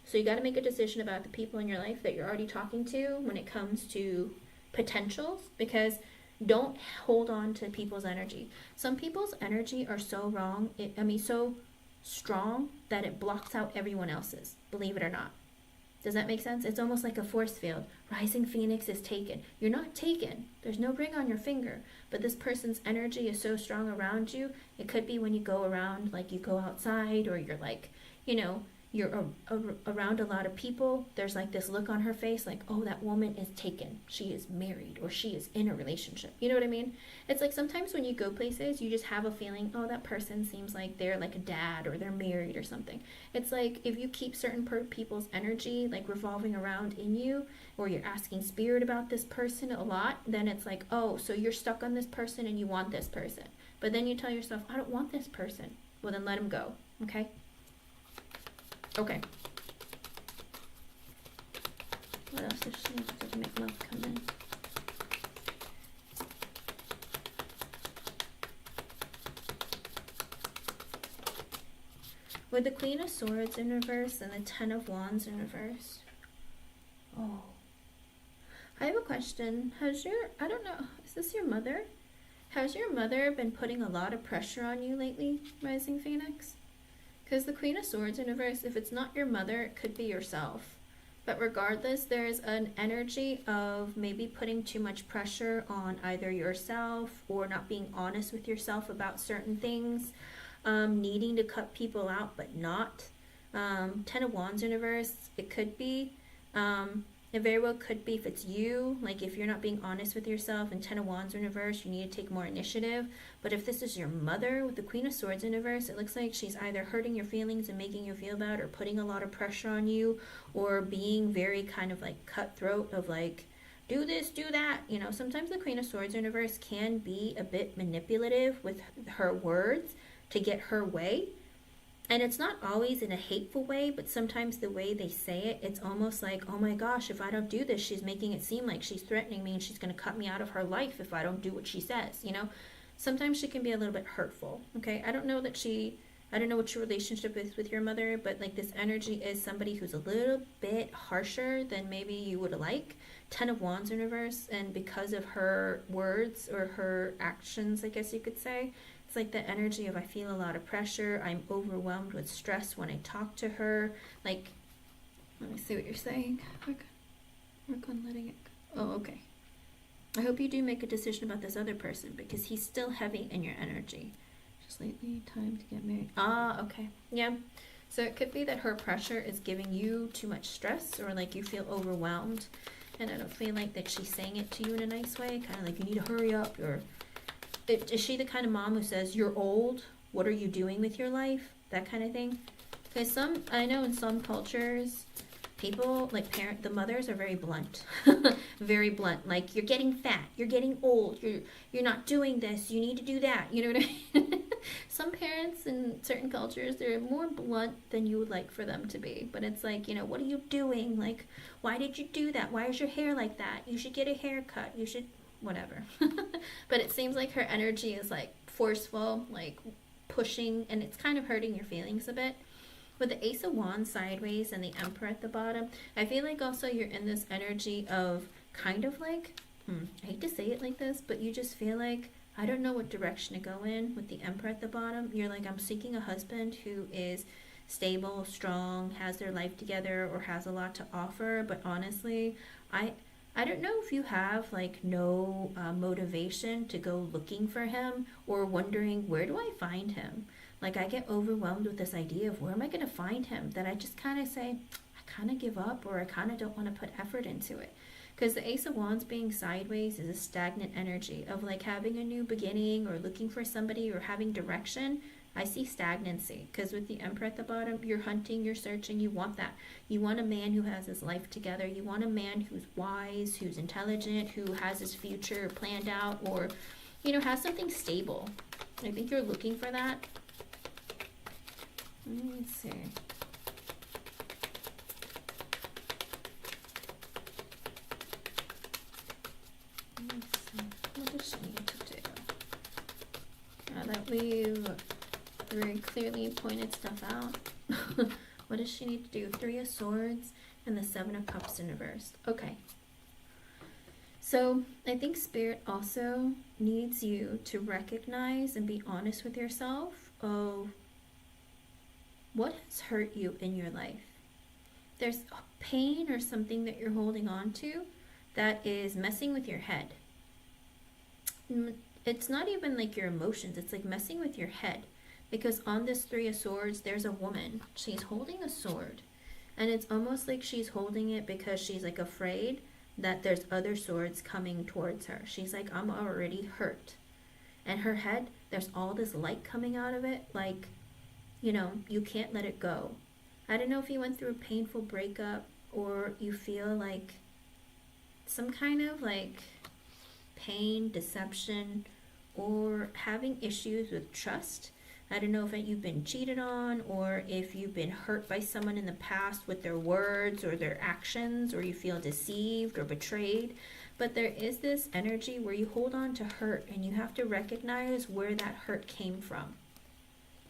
So you got to make a decision about the people in your life that you're already talking to when it comes to potentials, because don't hold on to people's energy. Some people's energy are so wrong, so strong that it blocks out everyone else's, believe it or not. Does that make sense? It's almost like a force field. Rising Phoenix is taken. You're not taken. There's no ring on your finger. But this person's energy is so strong around you. It could be when you go around, like you go outside, or you're like, you're around a lot of people. There's like this look on her face like, oh, that woman is taken. She is married, or she is in a relationship. You know what I mean? It's like sometimes when you go places, you just have a feeling, oh, that person seems like they're like a dad, or they're married or something. It's like if you keep certain people's energy like revolving around in you, or you're asking spirit about this person a lot, then it's like, oh, so you're stuck on this person and you want this person. But then you tell yourself, I don't want this person. Well, then let him go. Okay? Okay. What else does she need to do to make love come in? With the Queen of Swords in reverse and the Ten of Wands in reverse. Oh. I have a question. I don't know, is this your mother? Has your mother been putting a lot of pressure on you lately, Rising Phoenix? Because the Queen of Swords in reverse, if it's not your mother, it could be yourself. But regardless, there's an energy of maybe putting too much pressure on either yourself, or not being honest with yourself about certain things, needing to cut people out but not. Ten of Wands in reverse, it could be. It very well could be if it's you, like if you're not being honest with yourself, and Ten of Wands in reverse, you need to take more initiative. But if this is your mother with the Queen of Swords in reverse, it looks like she's either hurting your feelings and making you feel bad, or putting a lot of pressure on you, or being very kind of like cutthroat of like, do this, do that. Sometimes the Queen of Swords in reverse can be a bit manipulative with her words to get her way. And it's not always in a hateful way, but sometimes the way they say it, it's almost like, oh my gosh, if I don't do this, she's making it seem like she's threatening me and she's going to cut me out of her life if I don't do what she says, Sometimes she can be a little bit hurtful, okay? I don't know what your relationship is with your mother, but like this energy is somebody who's a little bit harsher than maybe you would like. Ten of Wands in reverse, and because of her words or her actions, I guess you could say, it's like the energy of I feel a lot of pressure. I'm overwhelmed with stress when I talk to her. Like, let me see what you're saying. Work on letting it go. Oh, okay. I hope you do make a decision about this other person, because he's still heavy in your energy. Just lately, time to get married. Ah, okay. Yeah. So it could be that her pressure is giving you too much stress, or like you feel overwhelmed. And I don't feel like that she's saying it to you in a nice way. Kind of like, you need to hurry up, or... Is she the kind of mom who says, you're old, what are you doing with your life? That kind of thing. Because I know in some cultures, people, like the mothers are very blunt. Very blunt. Like, you're getting fat, you're getting old, you're not doing this, you need to do that. You know what I mean? Some parents in certain cultures, they're more blunt than you would like for them to be. But it's like, what are you doing? Like, why did you do that? Why is your hair like that? You should get a haircut. You should... whatever. But it seems like her energy is like forceful, like pushing, and it's kind of hurting your feelings a bit. With the Ace of Wands sideways and the Emperor at the bottom, I feel like also you're in this energy of kind of like, I hate to say it like this, but you just feel like, I don't know what direction to go in. With the Emperor at the bottom, you're like, I'm seeking a husband who is stable, strong, has their life together, or has a lot to offer. But honestly, I don't know if you have like no motivation to go looking for him, or wondering, where do I find him? Like, I get overwhelmed with this idea of where am I going to find him, that I just kind of say, I kind of give up, or I kind of don't want to put effort into it. Because the Ace of Wands being sideways is a stagnant energy of like having a new beginning, or looking for somebody, or having direction. I see stagnancy, because with the Emperor at the bottom, you're hunting, you're searching, you want that. You want a man who has his life together. You want a man who's wise, who's intelligent, who has his future planned out, or, has something stable. I think you're looking for that. Let's see. What does she need to do? Now that we've very clearly pointed stuff out. What does she need to do? Three of Swords and the Seven of Cups in reverse. Okay. So I think Spirit also needs you to recognize and be honest with yourself of what has hurt you in your life. there's pain or something that you're holding on to that is messing with your head. It's not even like your emotions, it's like messing with your head. Because on this Three of Swords, there's a woman. She's holding a sword. And it's almost like she's holding it because she's like afraid that there's other swords coming towards her. She's like, I'm already hurt. And her head, there's all this light coming out of it. Like, you know, you can't let it go. I don't know if you went through a painful breakup or you feel like some kind of like pain, deception, or having issues with trust. I don't know if you've been cheated on or if you've been hurt by someone in the past with their words or their actions, or you feel deceived or betrayed. But there is this energy where you hold on to hurt and you have to recognize where that hurt came from.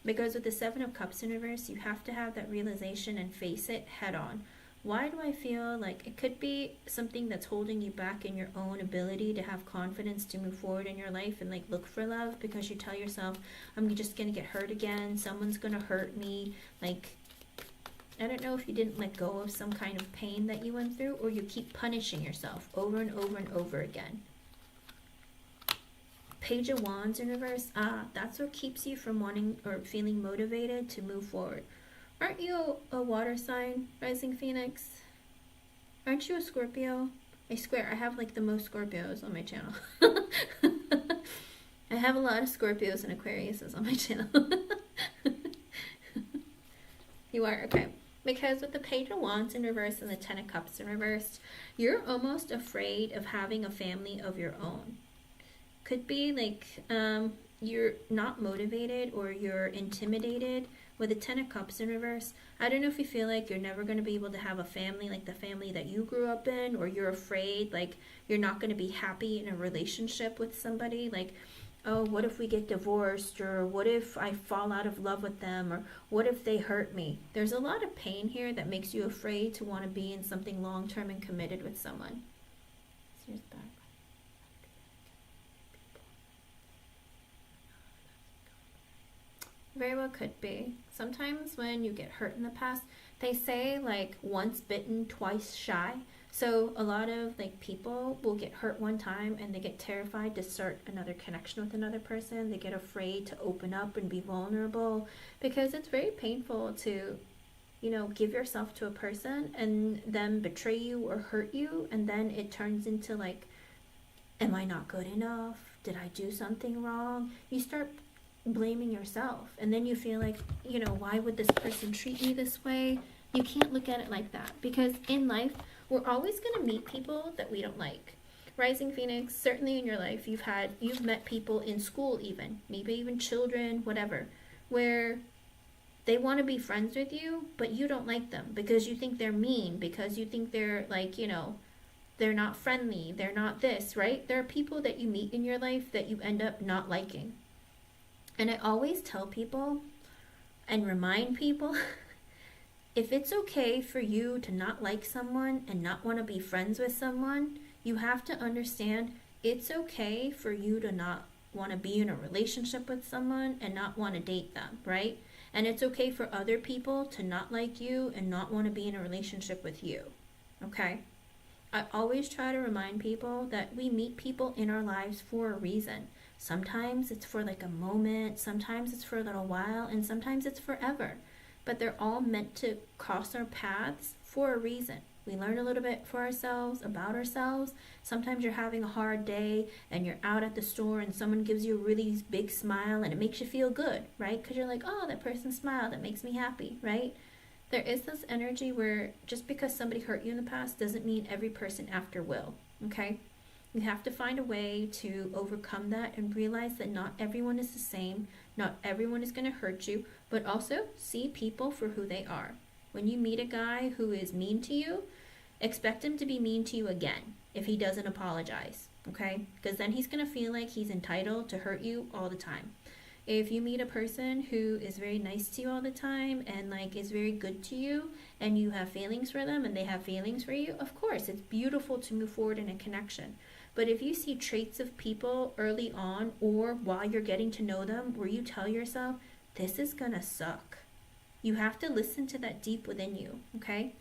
Because with the Seven of Cups in reverse, you have to have that realization and face it head on. Why do I feel like it could be something that's holding you back in your own ability to have confidence to move forward in your life and like look for love, because you tell yourself, I'm just going to get hurt again. Someone's going to hurt me. Like, I don't know if you didn't let go of some kind of pain that you went through, or you keep punishing yourself over and over and over again. Page of Wands in reverse. That's what keeps you from wanting or feeling motivated to move forward. Aren't you a water sign, Rising Phoenix? Aren't you a Scorpio? I swear, I have like the most Scorpios on my channel. I have a lot of Scorpios and Aquariuses on my channel. You are? Okay. Because with the Page of Wands in reverse and the Ten of Cups in reverse, you're almost afraid of having a family of your own. Could be like you're not motivated or you're intimidated with the Ten of Cups in reverse. I don't know if you feel like you're never going to be able to have a family like the family that you grew up in, or you're afraid like you're not going to be happy in a relationship with somebody. Like, oh, what if we get divorced, or what if I fall out of love with them, or what if they hurt me? There's a lot of pain here that makes you afraid to want to be in something long-term and committed with someone. Here's back. Very well could be. Sometimes when you get hurt in the past, they say like once bitten, twice shy. So a lot of like people will get hurt one time and they get terrified to start another connection with another person. They get afraid to open up and be vulnerable because it's very painful to, you know, give yourself to a person and then betray you or hurt you, and then it turns into like, am I not good enough? Did I do something wrong? You start blaming yourself, and then you feel like, you know, why would this person treat me this way? You can't look at it like that, because in life we're always going to meet people that we don't like. Rising Phoenix, certainly in your life you've met people in school, even maybe even children, whatever, where they want to be friends with you but you don't like them because you think they're mean, because you think they're like, you know, they're not friendly, they're not this, right? There are people that you meet in your life that you end up not liking. And I always tell people and remind people, if it's okay for you to not like someone and not want to be friends with someone, you have to understand it's okay for you to not want to be in a relationship with someone and not want to date them, right? And it's okay for other people to not like you and not want to be in a relationship with you, okay? I always try to remind people that we meet people in our lives for a reason. Sometimes it's for like a moment, sometimes it's for a little while, and sometimes it's forever. But they're all meant to cross our paths for a reason. We learn a little bit for ourselves, about ourselves. Sometimes you're having a hard day and you're out at the store and someone gives you a really big smile and it makes you feel good, right? Because you're like, oh, that person smiled, that makes me happy, right? There is this energy where just because somebody hurt you in the past doesn't mean every person after will, okay? You have to find a way to overcome that and realize that not everyone is the same. Not everyone is going to hurt you, but also see people for who they are. When you meet a guy who is mean to you, expect him to be mean to you again if he doesn't apologize, okay? Because then he's going to feel like he's entitled to hurt you all the time. If you meet a person who is very nice to you all the time and like is very good to you and you have feelings for them and they have feelings for you, of course, it's beautiful to move forward in a connection. But if you see traits of people early on or while you're getting to know them where you tell yourself, this is gonna suck, you have to listen to that deep within you, okay?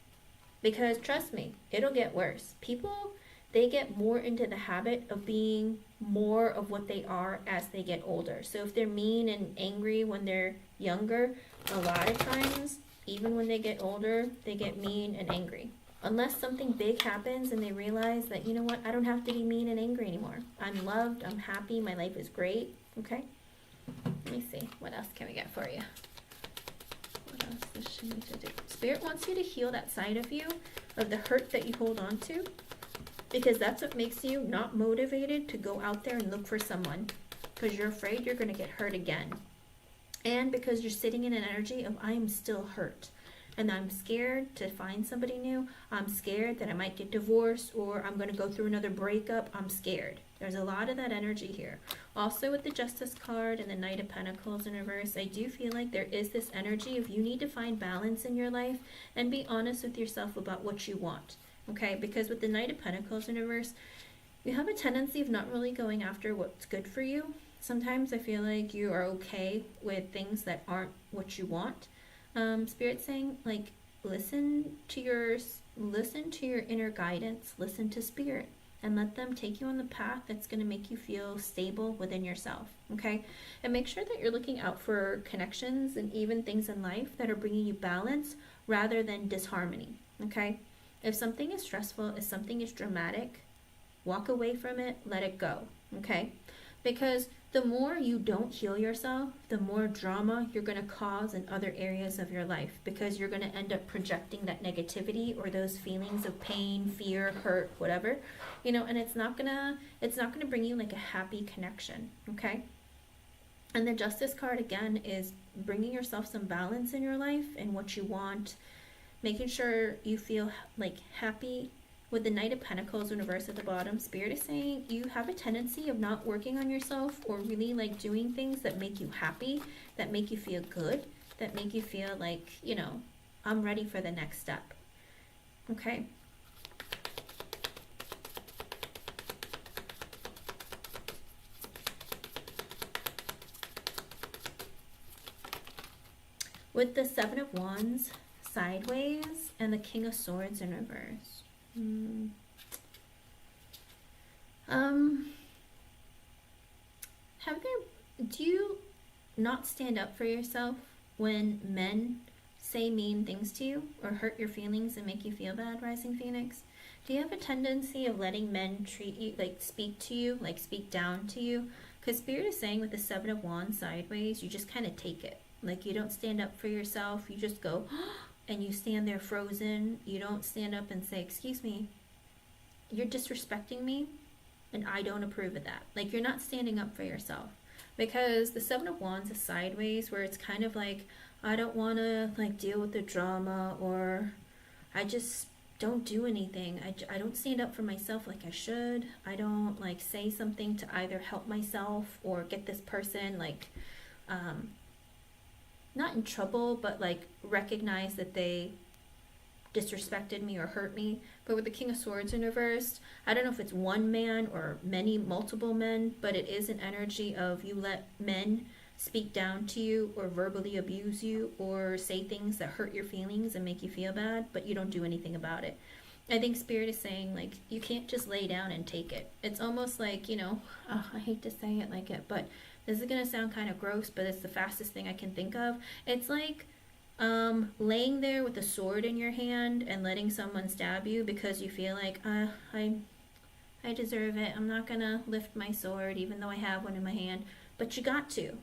Because trust me, it'll get worse. People, they get more into the habit of being more of what they are as they get older. So if they're mean and angry when they're younger, a lot of times, even when they get older, they get mean and angry. Unless something big happens and they realize that, you know what, I don't have to be mean and angry anymore. I'm loved, I'm happy, my life is great. Okay? Let me see. What else can we get for you? What else does she need to do? Spirit wants you to heal that side of you, of the hurt that you hold on to, because that's what makes you not motivated to go out there and look for someone, because you're afraid you're going to get hurt again. And because you're sitting in an energy of, I am still hurt. And I'm scared to find somebody new. I'm scared that I might get divorced, or I'm going to go through another breakup. I'm scared. There's a lot of that energy here. Also with the Justice card and the Knight of Pentacles in reverse, I do feel like there is this energy of you need to find balance in your life and be honest with yourself about what you want. Okay? Because with the Knight of Pentacles in reverse, you have a tendency of not really going after what's good for you. Sometimes I feel like you are okay with things that aren't what you want. Spirit saying, like, listen to your inner guidance, listen to Spirit, and let them take you on the path that's going to make you feel stable within yourself. Okay? And make sure that you're looking out for connections and even things in life that are bringing you balance rather than disharmony. Okay? If something is stressful, if something is dramatic, walk away from it, let it go. Okay? Because the more you don't heal yourself, the more drama you're going to cause in other areas of your life, because you're going to end up projecting that negativity or those feelings of pain, fear, hurt, whatever, and it's not going to bring you like a happy connection. Okay? And the Justice card again is bringing yourself some balance in your life and what you want, making sure you feel like happy. With the Knight of Pentacles in reverse at the bottom, Spirit is saying you have a tendency of not working on yourself or really like doing things that make you happy, that make you feel good, that make you feel like, I'm ready for the next step. Okay? With the Seven of Wands sideways and the King of Swords in reverse. Do you not stand up for yourself when men say mean things to you or hurt your feelings and make you feel bad, Rising Phoenix? Do you have a tendency of letting men treat you, like speak to you, like speak down to you? Because Spirit is saying with the Seven of Wands sideways, you just kind of take it. Like you don't stand up for yourself, you just go, and you stand there frozen. You don't stand up and say, excuse me, you're disrespecting me, and I don't approve of that. Like you're not standing up for yourself. Because the Seven of Wands is sideways, where it's kind of like, I don't want to like deal with the drama, or I just don't do anything. I don't stand up for myself like I should. I don't like say something to either help myself or get this person like, not in trouble, but like recognize that they disrespected me or hurt me. But with the King of Swords in reverse, I don't know if it's one man or multiple men, but it is an energy of you let men speak down to you or verbally abuse you or say things that hurt your feelings and make you feel bad, but you don't do anything about it. I think Spirit is saying, like, you can't just lay down and take it. It's almost like, I hate to say it like it, but this is going to sound kind of gross, but it's the fastest thing I can think of. It's like laying there with a sword in your hand and letting someone stab you because you feel like, I deserve it. I'm not going to lift my sword even though I have one in my hand. But you got to.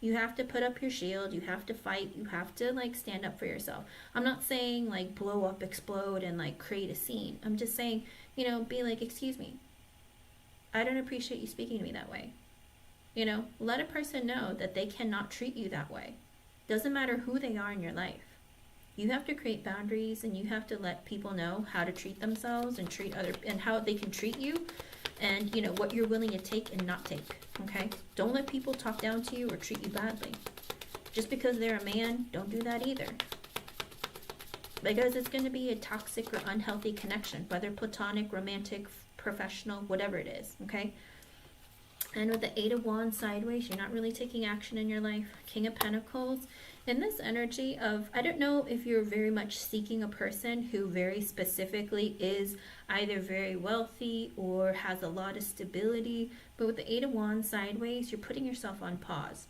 You have to put up your shield. You have to fight. You have to, like, stand up for yourself. I'm not saying, like, blow up, explode, and, like, create a scene. I'm just saying, be like, excuse me. I don't appreciate you speaking to me that way. Let a person know that they cannot treat you that way. Doesn't matter who they are in your life. You have to create boundaries, and you have to let people know how to treat themselves and and how they can treat you, and what you're willing to take and not take. Okay? Don't let people talk down to you or treat you badly. Just because they're a man, don't do that either. Because it's going to be a toxic or unhealthy connection, whether platonic, romantic, professional, whatever it is. Okay? And with the Eight of Wands sideways, you're not really taking action in your life. King of Pentacles In this energy of, I don't know if you're very much seeking a person who very specifically is either very wealthy or has a lot of stability, but with the Eight of Wands sideways, you're putting yourself on pause.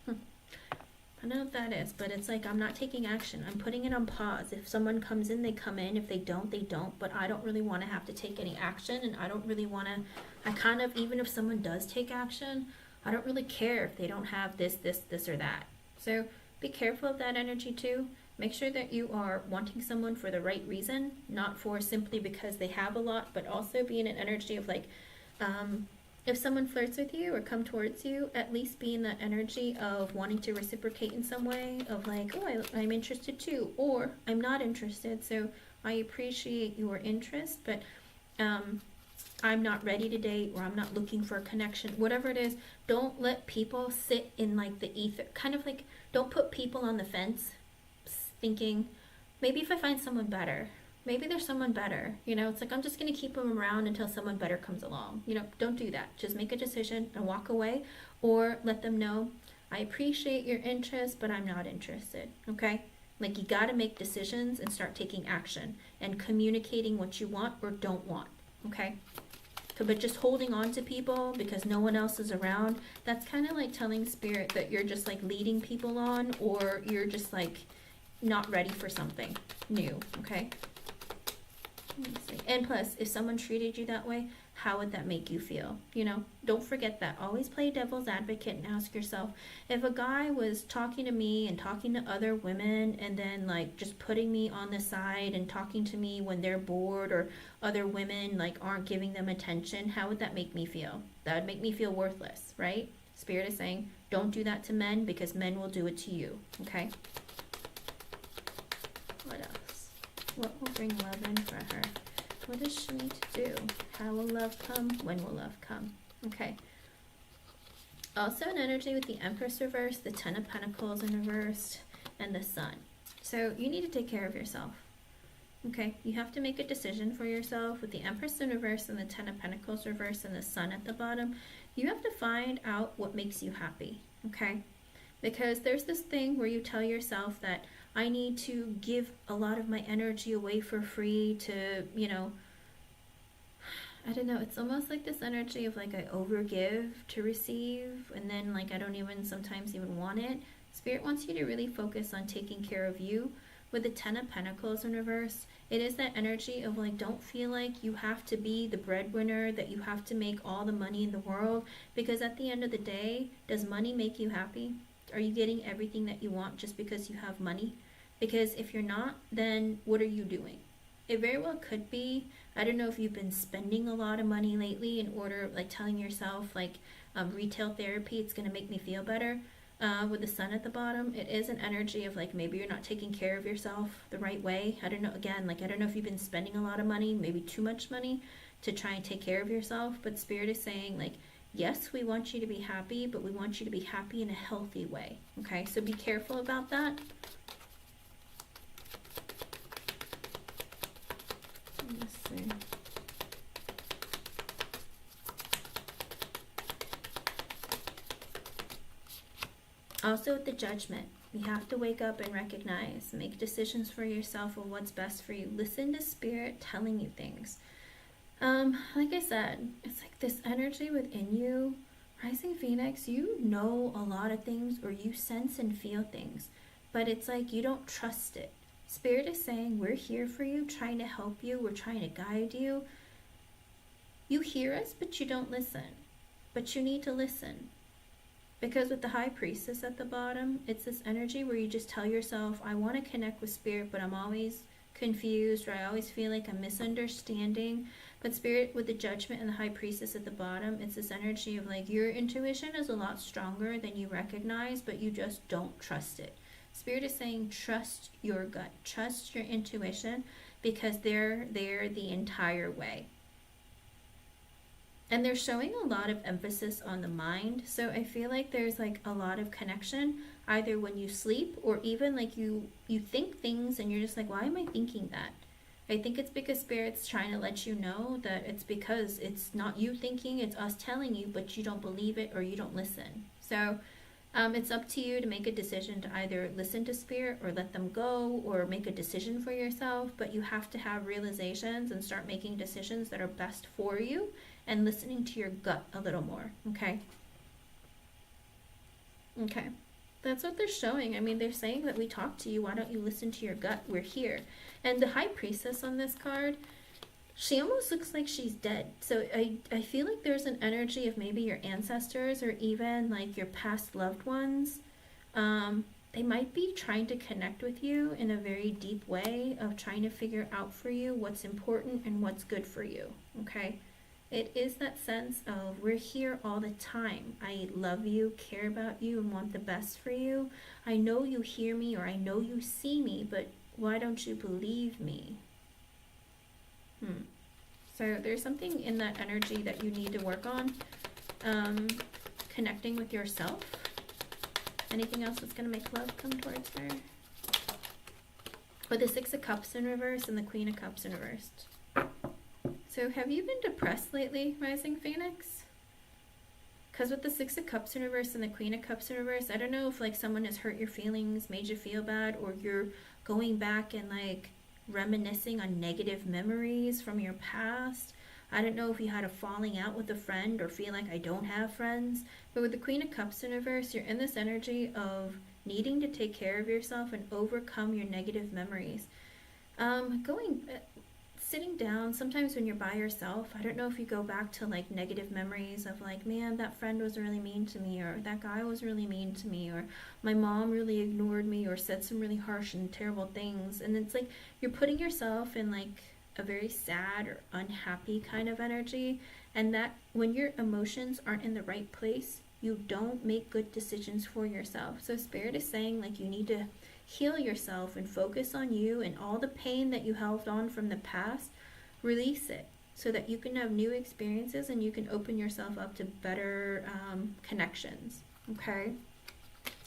I don't know if that is, but it's like, I'm not taking action. I'm putting it on pause. If someone comes in, they come in. If they don't, they don't. But I don't really want to have to take any action, and I don't really want to, I kind of, even if someone does take action, I don't really care if they don't have this, or that. So be careful of that energy too. Make sure that you are wanting someone for the right reason, not for simply because they have a lot, but also be in an energy of like, if someone flirts with you or come towards you, at least be in the energy of wanting to reciprocate in some way, of like, oh, I'm interested too, or I'm not interested, so I appreciate your interest, but I'm not ready to date, or I'm not looking for a connection, whatever it is. Don't let people sit in like the ether, kind of like, don't put people on the fence thinking, maybe if I find someone better, maybe there's someone better, it's like, I'm just going to keep them around until someone better comes along. Don't do that. Just make a decision and walk away, or let them know, I appreciate your interest, but I'm not interested. Okay? Like, you got to make decisions and start taking action and communicating what you want or don't want. Okay? But just holding on to people because no one else is around, that's kind of like telling spirit that you're just like leading people on, or you're just like not ready for something new. Okay? And plus, if someone treated you that way, how would that make you feel? Don't forget that. Always play devil's advocate and ask yourself, if a guy was talking to me and talking to other women and then like just putting me on the side and talking to me when they're bored, or other women like aren't giving them attention, how would that make me feel? That would make me feel worthless, right? Spirit is saying, don't do that to men, because men will do it to you. Okay? What else? What will bring love in for her? What does she need to do? How will love come? When will love come? Okay. Also an energy with the Empress reversed, the Ten of Pentacles in reversed, and the Sun. So you need to take care of yourself. Okay? You have to make a decision for yourself with the Empress in reverse and the Ten of Pentacles reversed and the Sun at the bottom. You have to find out what makes you happy. Okay? Because there's this thing where you tell yourself that I need to give a lot of my energy away for free to, I don't know, it's almost like this energy of like I overgive to receive, and then like I don't even sometimes even want it. Spirit wants you to really focus on taking care of you. With the Ten of Pentacles in reverse, it is that energy of like, don't feel like you have to be the breadwinner, that you have to make all the money in the world, because at the end of the day, does money make you happy? Are you getting everything that you want just because you have money? Because if you're not, then what are you doing? It very well could be, I don't know if you've been spending a lot of money lately in order, like telling yourself like retail therapy, it's going to make me feel better. With the Sun at the bottom, it is an energy of like, maybe you're not taking care of yourself the right way. I don't know, again, like I don't know if you've been spending a lot of money, maybe too much money to try and take care of yourself. But Spirit is saying like, yes, we want you to be happy, but we want you to be happy in a healthy way. Okay, so be careful about that. Let's see. Also with the Judgment, you have to wake up and recognize, make decisions for yourself of what's best for you. Listen to Spirit telling you things. Like I said, it's like this energy within you, Rising Phoenix, you know a lot of things, or you sense and feel things, but it's like you don't trust it. Spirit is saying, we're here for you, trying to help you, we're trying to guide you. You hear us, but you don't listen. But you need to listen. Because with the High Priestess at the bottom, it's this energy where you just tell yourself, I want to connect with Spirit, but I'm always confused, or I always feel like I'm misunderstanding. But Spirit with the Judgment and the High Priestess at the bottom, it's this energy of like, your intuition is a lot stronger than you recognize, but you just don't trust it. Spirit is saying, trust your gut, trust your intuition, because they're there the entire way. And they're showing a lot of emphasis on the mind. So I feel like there's like a lot of connection, either when you sleep, or even like you think things and you're just like, why am I thinking that? I think it's because Spirit's trying to let you know that it's because it's not you thinking, it's us telling you, but you don't believe it or you don't listen. So It's up to you to make a decision to either listen to spirit or let them go or make a decision for yourself, but you have to have realizations and start making decisions that are best for you and listening to your gut a little more, okay? Okay. That's what they're showing. I mean, they're saying that we talk to you. Why don't you listen to your gut? We're here. And the High Priestess on this card, she almost looks like she's dead. So I feel like there's an energy of maybe your ancestors or even like your past loved ones. They might be trying to connect with you in a very deep way of trying to figure out for you what's important and what's good for you, okay? It is that sense of we're here all the time. I love you, care about you, and want the best for you. I know you hear me or I know you see me, but why don't you believe me? So there's something in that energy that you need to work on. Connecting with yourself. Anything else that's going to make love come towards her? With the Six of Cups in reverse and the Queen of Cups in reverse. So have you been depressed lately, Rising Phoenix? Because with the Six of Cups in reverse and the Queen of Cups in reverse, I don't know if like someone has hurt your feelings, made you feel bad, or you're going back and like reminiscing on negative memories from your past. I don't know if you had a falling out with a friend or feel like I don't have friends. But with the Queen of Cups in reverse, you're in this energy of needing to take care of yourself and overcome your negative memories. Sitting down, sometimes when you're by yourself, I don't know if you go back to like negative memories of like, man, that friend was really mean to me, or that guy was really mean to me, or my mom really ignored me or said some really harsh and terrible things. And it's like you're putting yourself in like a very sad or unhappy kind of energy, and that when your emotions aren't in the right place, you don't make good decisions for yourself. So Spirit is saying like you need to heal yourself and focus on you, and all the pain that you held on from the past, release it so that you can have new experiences and you can open yourself up to better connections, okay?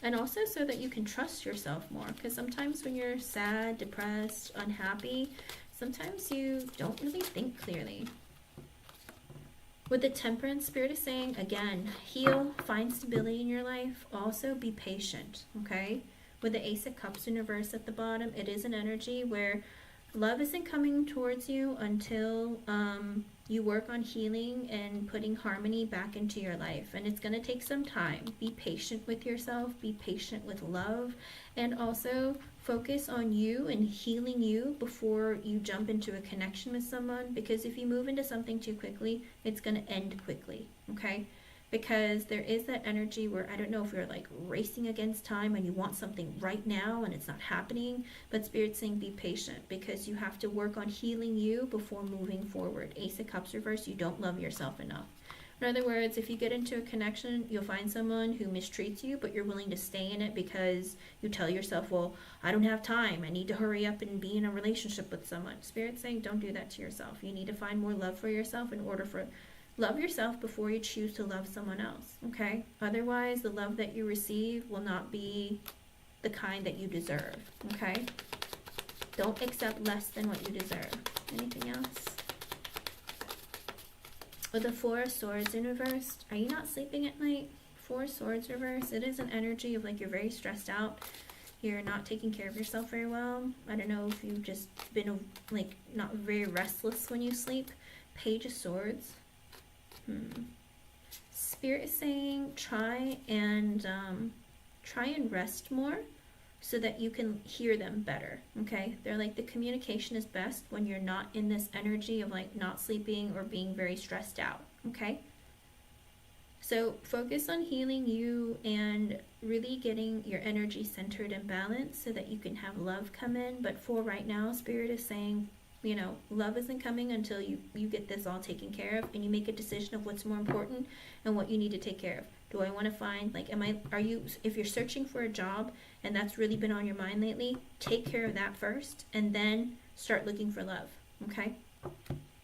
And also so that you can trust yourself more, because sometimes when you're sad, depressed, unhappy, sometimes you don't really think clearly. With the Temperance, Spirit is saying, again, heal, find stability in your life, also be patient, okay? With the Ace of Cups in reverse at the bottom, it is an energy where love isn't coming towards you until you work on healing and putting harmony back into your life. And it's going to take some time. Be patient with yourself. Be patient with love. And also focus on you and healing you before you jump into a connection with someone. Because if you move into something too quickly, it's going to end quickly. Okay? Because there is that energy where I don't know if you're like racing against time and you want something right now and it's not happening, but Spirit's saying be patient because you have to work on healing you before moving forward. Ace of Cups reverse, you don't love yourself enough. In other words, if you get into a connection, you'll find someone who mistreats you, but you're willing to stay in it because you tell yourself, well, I don't have time. I need to hurry up and be in a relationship with someone. Spirit's saying don't do that to yourself. You need to find more love for yourself in order for love yourself before you choose to love someone else, okay? Otherwise, the love that you receive will not be the kind that you deserve, okay? Don't accept less than what you deserve. Anything else? With the Four of Swords in reverse, are you not sleeping at night? Four of Swords reverse, it is an energy of like you're very stressed out. You're not taking care of yourself very well. I don't know if you've just been like not very restless when you sleep. Page of Swords. Spirit is saying try and rest more so that you can hear them better, okay? They're like the communication is best when you're not in this energy of like not sleeping or being very stressed out, okay? So focus on healing you and really getting your energy centered and balanced so that you can have love come in. But for right now, Spirit is saying, you know, love isn't coming until you get this all taken care of and you make a decision of what's more important and what you need to take care of. Do I want to find, like, if you're searching for a job and that's really been on your mind lately, take care of that first and then start looking for love, okay?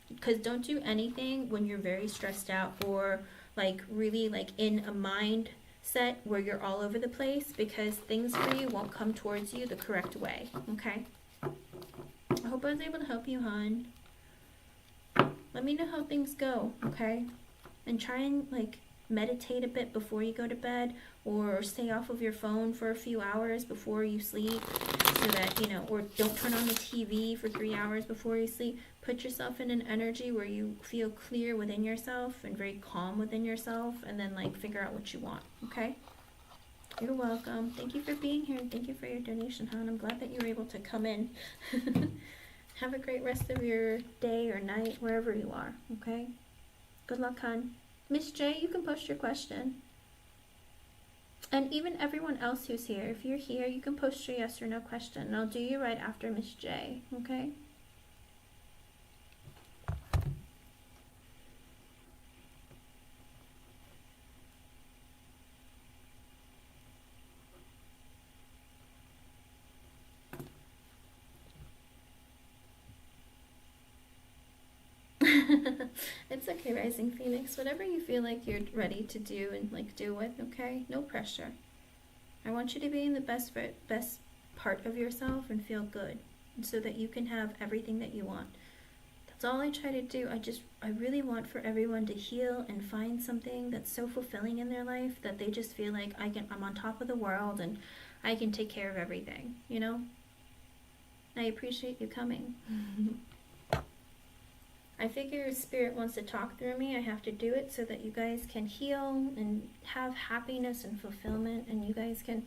Because don't do anything when you're very stressed out or like really like in a mindset where you're all over the place, because things for you won't come towards you the correct way, okay? I hope I was able to help you, hon. Let me know how things go, okay? And try and, like, meditate a bit before you go to bed, or stay off of your phone for a few hours before you sleep, so that, you know, or don't turn on the TV for 3 hours before you sleep. Put yourself in an energy where you feel clear within yourself and very calm within yourself, and then like figure out what you want. Okay? You're welcome. Thank you for being here, and thank you for your donation, hon. I'm glad that you were able to come in. Have a great rest of your day or night, wherever you are. Okay? Good luck, hon. Miss J, you can post your question. And even everyone else who's here, if you're here, you can post your yes or no question, and I'll do you right after Miss J. Okay? It's okay, Rising Phoenix. Whatever you feel like you're ready to do, and like do it, okay? No pressure. I want you to be in the best part of yourself and feel good, so that you can have everything that you want. That's all I try to do. I really want for everyone to heal and find something that's so fulfilling in their life that they just feel like I'm on top of the world and I can take care of everything, you know? I appreciate you coming. I figure if Spirit wants to talk through me, I have to do it so that you guys can heal and have happiness and fulfillment, and you guys can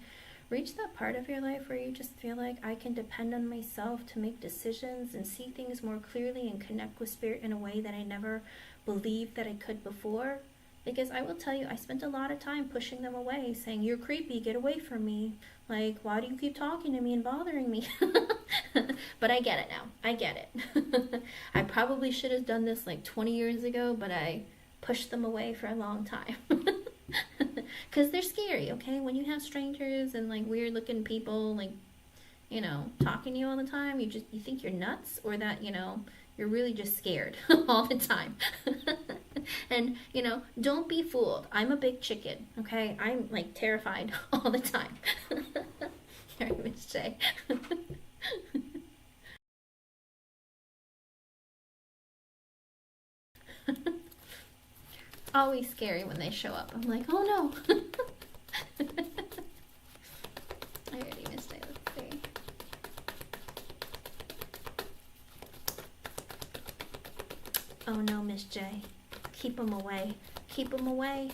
reach that part of your life where you just feel like I can depend on myself to make decisions and see things more clearly and connect with Spirit in a way that I never believed that I could before. Because I will tell you, I spent a lot of time pushing them away, saying, you're creepy, get away from me. Like, why do you keep talking to me and bothering me? But I get it now. I get it. I probably should have done this like 20 years ago, but I pushed them away for a long time. Because they're scary, okay? When you have strangers and like weird looking people, like, you know, talking to you all the time, you think you're nuts, or that, you know, you're really just scared all the time. And, you know, don't be fooled. I'm a big chicken, okay? I'm like terrified all the time. Sorry, Miss J. Always scary when they show up. I'm like, oh no. I already missed it. Let's see. Oh no, Miss J. Keep them away. Keep them away.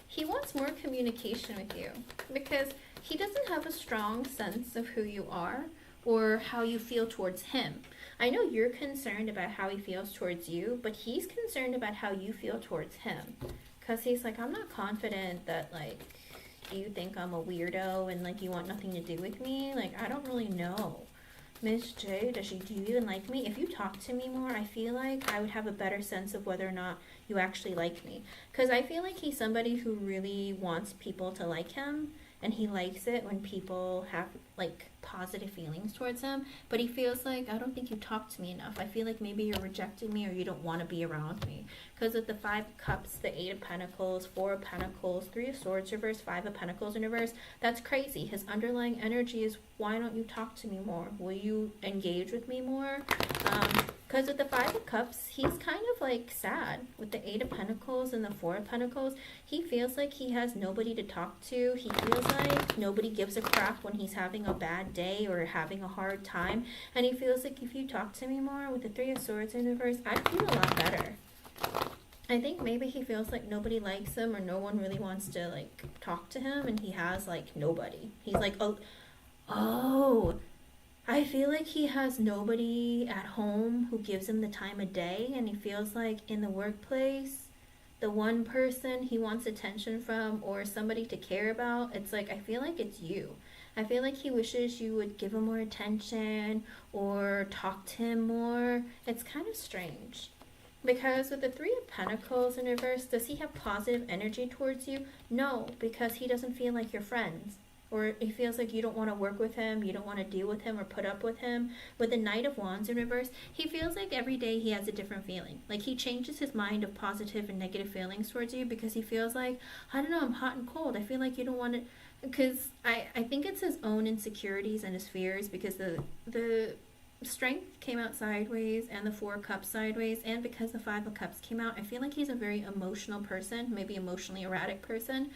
He wants more communication with you because he doesn't have a strong sense of who you are or how you feel towards him. I know you're concerned about how he feels towards you, but he's concerned about how you feel towards him. Because he's like, I'm not confident that, like, you think I'm a weirdo and, like, you want nothing to do with me. Like, I don't really know. Miss J, do you even like me? If you talk to me more, I feel like I would have a better sense of whether or not you actually like me. Because I feel like he's somebody who really wants people to like him, and he likes it when people have, like, positive feelings towards him. But he feels like, I don't think you talk to me enough. I feel like maybe you're rejecting me or you don't want to be around me. Because with the 5 of Cups, the 8 of Pentacles, 4 of Pentacles, 3 of Swords reverse, 5 of Pentacles in reverse, that's crazy. His underlying energy is, why don't you talk to me more? Will you engage with me more? Because with the 5 of Cups, he's kind of like sad. With the 8 of Pentacles and the 4 of Pentacles, he feels like he has nobody to talk to. He feels like nobody gives a crap when he's having a bad day or having a hard time. And he feels like if you talk to me more, with the 3 of Swords in reverse, I'd feel a lot better. I think maybe he feels like nobody likes him or no one really wants to, like, talk to him, and he has, like, nobody. He's like, oh, I feel like he has nobody at home who gives him the time of day, and he feels like in the workplace, the one person he wants attention from or somebody to care about, it's like, I feel like it's you. I feel like he wishes you would give him more attention or talk to him more. It's kind of strange. Because with the 3 of Pentacles in reverse, does he have positive energy towards you? No, because he doesn't feel like you're friends. or he feels like you don't want to work with him, you don't want to deal with him or put up with him. With the Knight of Wands in reverse, he feels like every day he has a different feeling. Like he changes his mind of positive and negative feelings towards you because he feels like, I don't know, I'm hot and cold. I feel like you don't want to, because I think it's his own insecurities and his fears, because the Strength came out sideways and the Four of Cups sideways, and because the Five of Cups came out, I feel like he's a very emotional person, maybe emotionally erratic person.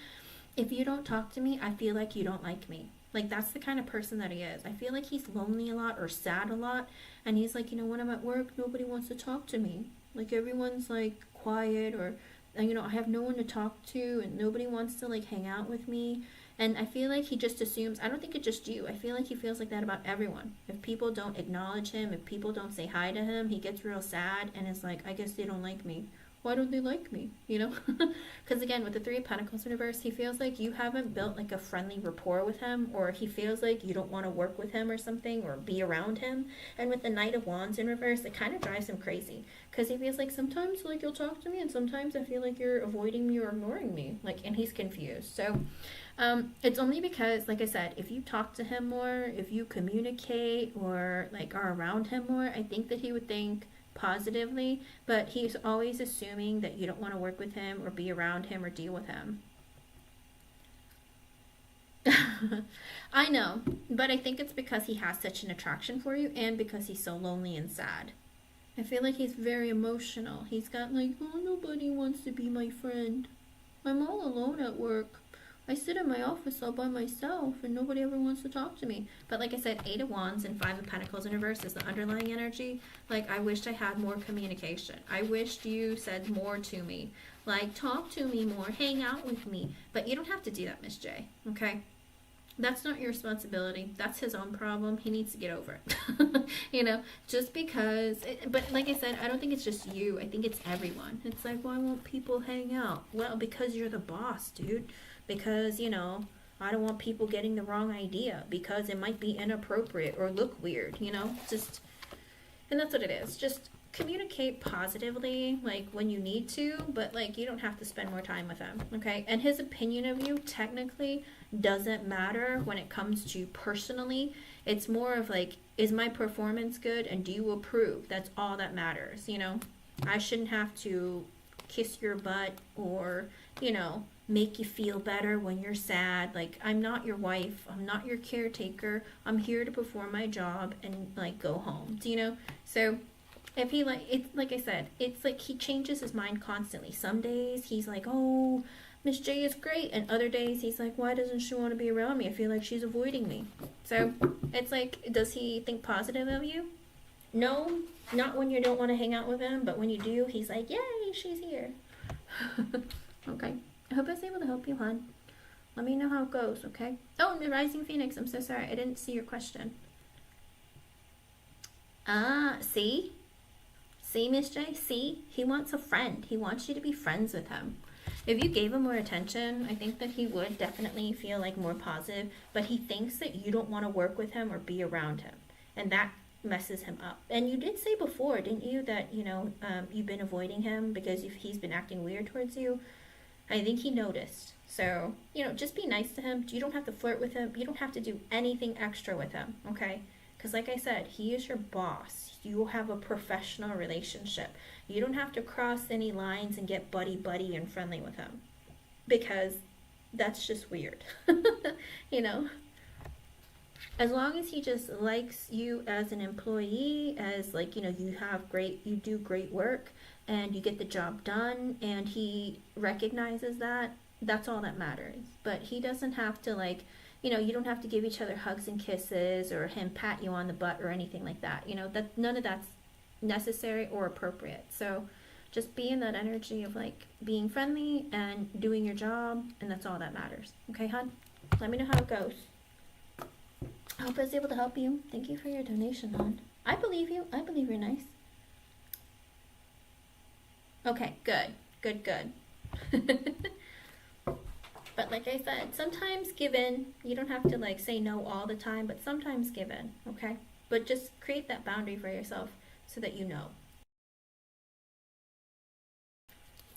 If you don't talk to me, I feel like you don't like me. Like that's the kind of person that he is. I feel like he's lonely a lot or sad a lot, and he's like, when I'm at work, nobody wants to talk to me. Like everyone's like quiet, or I have no one to talk to, and nobody wants to like hang out with me. And I feel like he just assumes, I don't think it's just you. I feel like he feels like that about everyone. If people don't acknowledge him, if people don't say hi to him, he gets real sad and is like, I guess they don't like me. Why don't they like me? Because again, with the Three of Pentacles in reverse, he feels like you haven't built like a friendly rapport with him, or he feels like you don't want to work with him or something, or be around him. And with the Knight of Wands in reverse, it kind of drives him crazy, because he feels like sometimes like you'll talk to me and sometimes I feel like you're avoiding me or ignoring me, and he's confused. So it's only because, like I said, if you talk to him more, if you communicate or like are around him more, I think that he would think positively, but he's always assuming that you don't want to work with him or be around him or deal with him. I know, but I think it's because he has such an attraction for you and because he's so lonely and sad. I feel like he's very emotional. He's got like, oh, nobody wants to be my friend. I'm all alone at work. I sit in my office all by myself and nobody ever wants to talk to me. But like I said, Eight of Wands and Five of Pentacles in reverse is the underlying energy. Like, I wished I had more communication. I wished you said more to me. Like, talk to me more, hang out with me. But you don't have to do that, Miss J, okay? That's not your responsibility. That's his own problem. He needs to get over it. Just because, but like I said, I don't think it's just you. I think it's everyone. It's like, why won't people hang out? Well, because you're the boss, dude. Because, I don't want people getting the wrong idea, because it might be inappropriate or look weird, just, and that's what it is. Just communicate positively, like when you need to, but like you don't have to spend more time with him, okay? And his opinion of you technically doesn't matter when it comes to personally. It's more of like, is my performance good and do you approve? That's all that matters. I shouldn't have to kiss your butt or make you feel better when you're sad. Like, I'm not your wife, I'm not your caretaker, I'm here to perform my job and like go home. So if he like I said, it's like he changes his mind constantly. Some days he's like, oh, Miss J is great, and other days he's like, why doesn't she want to be around me? I feel like she's avoiding me. So it's like, does he think positive of you? No, not when you don't want to hang out with him, but when you do, he's like, yay, she's here. Okay, I hope I was able to help you, hon. Let me know how it goes, okay? Oh, and the Rising Phoenix, I'm so sorry, I didn't see your question. See, Miss J, see, he wants a friend. He wants you to be friends with him. If you gave him more attention, I think that he would definitely feel like more positive, but he thinks that you don't want to work with him or be around him, and that messes him up. And you did say before, didn't you, that you've been avoiding him because he's been acting weird towards you. I think he noticed. So just be nice to him. You don't have to flirt with him. You don't have to do anything extra with him, okay? Because like I said, he is your boss. You have a professional relationship. You don't have to cross any lines and get buddy and friendly with him, because that's just weird. As long as he just likes you as an employee, as like, you do great work and you get the job done, and he recognizes that, that's all that matters. But he doesn't have to you don't have to give each other hugs and kisses or him pat you on the butt or anything like that. That none of that's necessary or appropriate. So just be in that energy of like being friendly and doing your job, and that's all that matters. Okay, hon? Let me know how it goes. I hope I was able to help you. Thank you for your donation, hon. I believe you. I believe you're nice. Okay, good. But like I said, sometimes give in. You don't have to say no all the time, but sometimes give in, okay? But just create that boundary for yourself so that you know.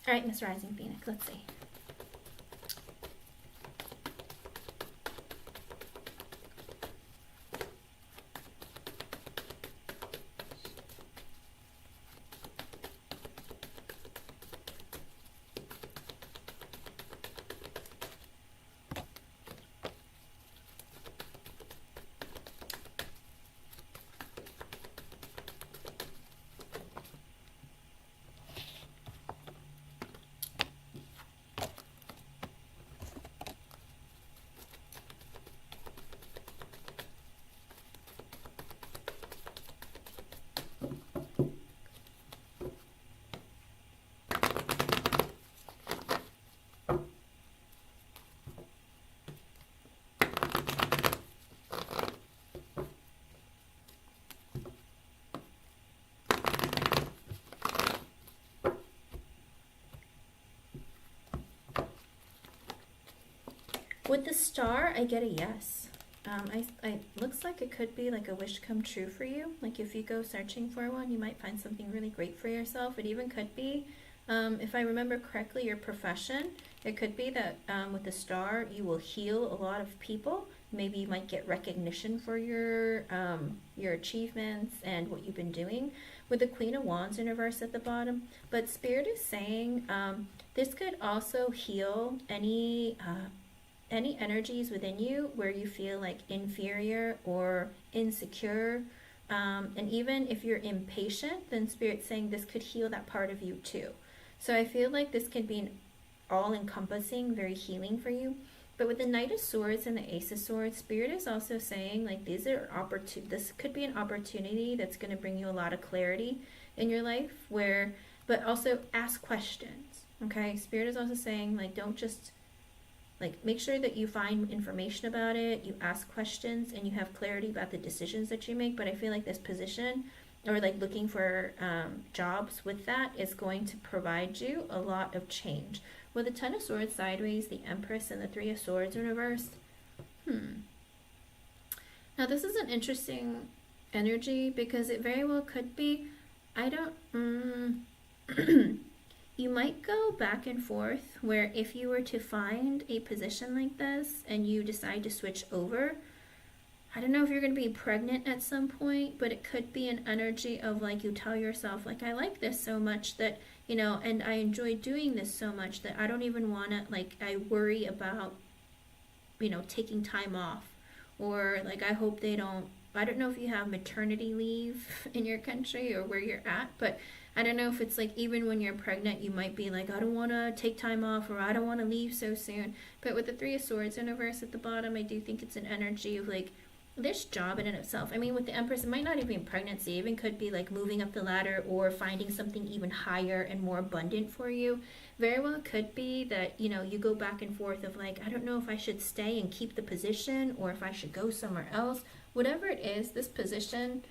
All right, Miss Rising Phoenix, let's see. With the star, I get a yes. I looks like it could be like a wish come true for you. Like if you go searching for one, you might find something really great for yourself. It even could be, if I remember correctly, your profession. It could be that with the star, you will heal a lot of people. Maybe you might get recognition for your achievements and what you've been doing. With the Queen of Wands in reverse at the bottom, but Spirit is saying this could also heal any energies within you where you feel like inferior or insecure. And even if you're impatient, then Spirit's saying this could heal that part of you too. So I feel like this could be an all-encompassing, very healing for you. But with the Knight of Swords and the Ace of Swords, Spirit is also saying like this could be an opportunity that's going to bring you a lot of clarity in your life, but also ask questions. Okay, Spirit is also saying like don't just like make sure that you find information about it, you ask questions, and you have clarity about the decisions that you make. But I feel like this position or like looking for jobs with that is going to provide you a lot of change. With the Ten of Swords sideways, the Empress, and the Three of Swords in reverse. Now this is an interesting energy because it very well could be, you might go back and forth where if you were to find a position like this and you decide to switch over, I don't know if you're going to be pregnant at some point, but it could be an energy of like you tell yourself like I like this so much that, you know, and I enjoy doing this so much that I don't even want to, like I worry about, you know, taking time off, or like I hope they don't, I don't know if you have maternity leave in your country or where you're at, but I don't know if it's like even when you're pregnant, you might be like, I don't want to take time off or I don't want to leave so soon. But with the Three of Swords in reverse at the bottom, I do think it's an energy of like this job in and of itself. I mean, with the Empress, it might not even be pregnancy. It even could be like moving up the ladder or finding something even higher and more abundant for you. Very well could be that, you know, you go back and forth of like, I don't know if I should stay and keep the position or if I should go somewhere else. Whatever it is, this position,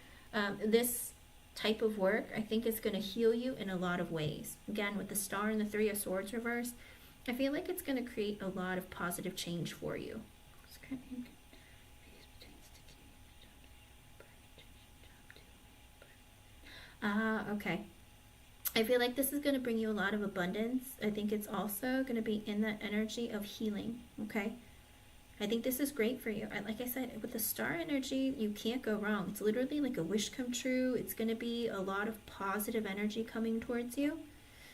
this type of work, I think is going to heal you in a lot of ways. Again, with the Star and the Three of Swords reverse, I feel like it's going to create a lot of positive change for you. Okay. I feel like this is going to bring you a lot of abundance. I think it's also going to be in that energy of healing, okay? I think this is great for you. Like I said, with the star energy, you can't go wrong. It's literally like a wish come true. It's going to be a lot of positive energy coming towards you.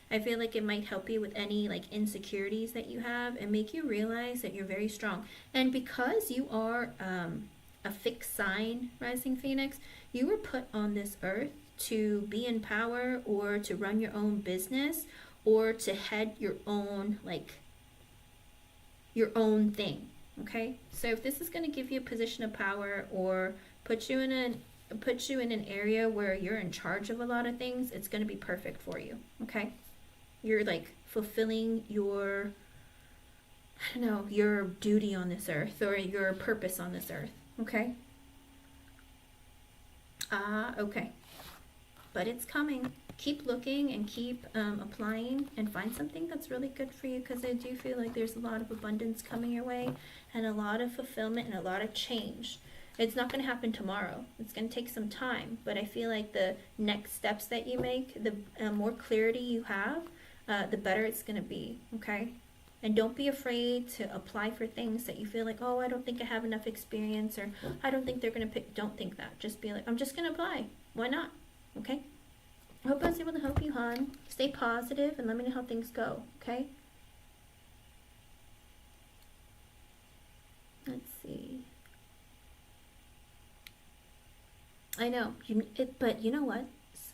I feel like it might help you with any like insecurities that you have and make you realize that you're very strong. And because you are a fixed sign, Rising Phoenix, you were put on this earth to be in power or to run your own business or to head your own thing. Okay, so if this is going to give you a position of power or put you in an area where you're in charge of a lot of things, it's going to be perfect for you. Okay, you're like fulfilling your, I don't know, your duty on this earth or your purpose on this earth. Okay. Okay. But it's coming. Keep looking and keep applying and find something that's really good for you, because I do feel like there's a lot of abundance coming your way and a lot of fulfillment and a lot of change. It's not going to happen tomorrow. It's going to take some time, but I feel like the next steps that you make, the more clarity you have, the better it's going to be, okay? And don't be afraid to apply for things that you feel like, oh, I don't think I have enough experience, or I don't think they're going to pick. Don't think that. Just be like, I'm just going to apply. Why not? Okay? I hope I was able to help you, hon. Stay positive and let me know how things go, okay? Let's see. I know, but you know what?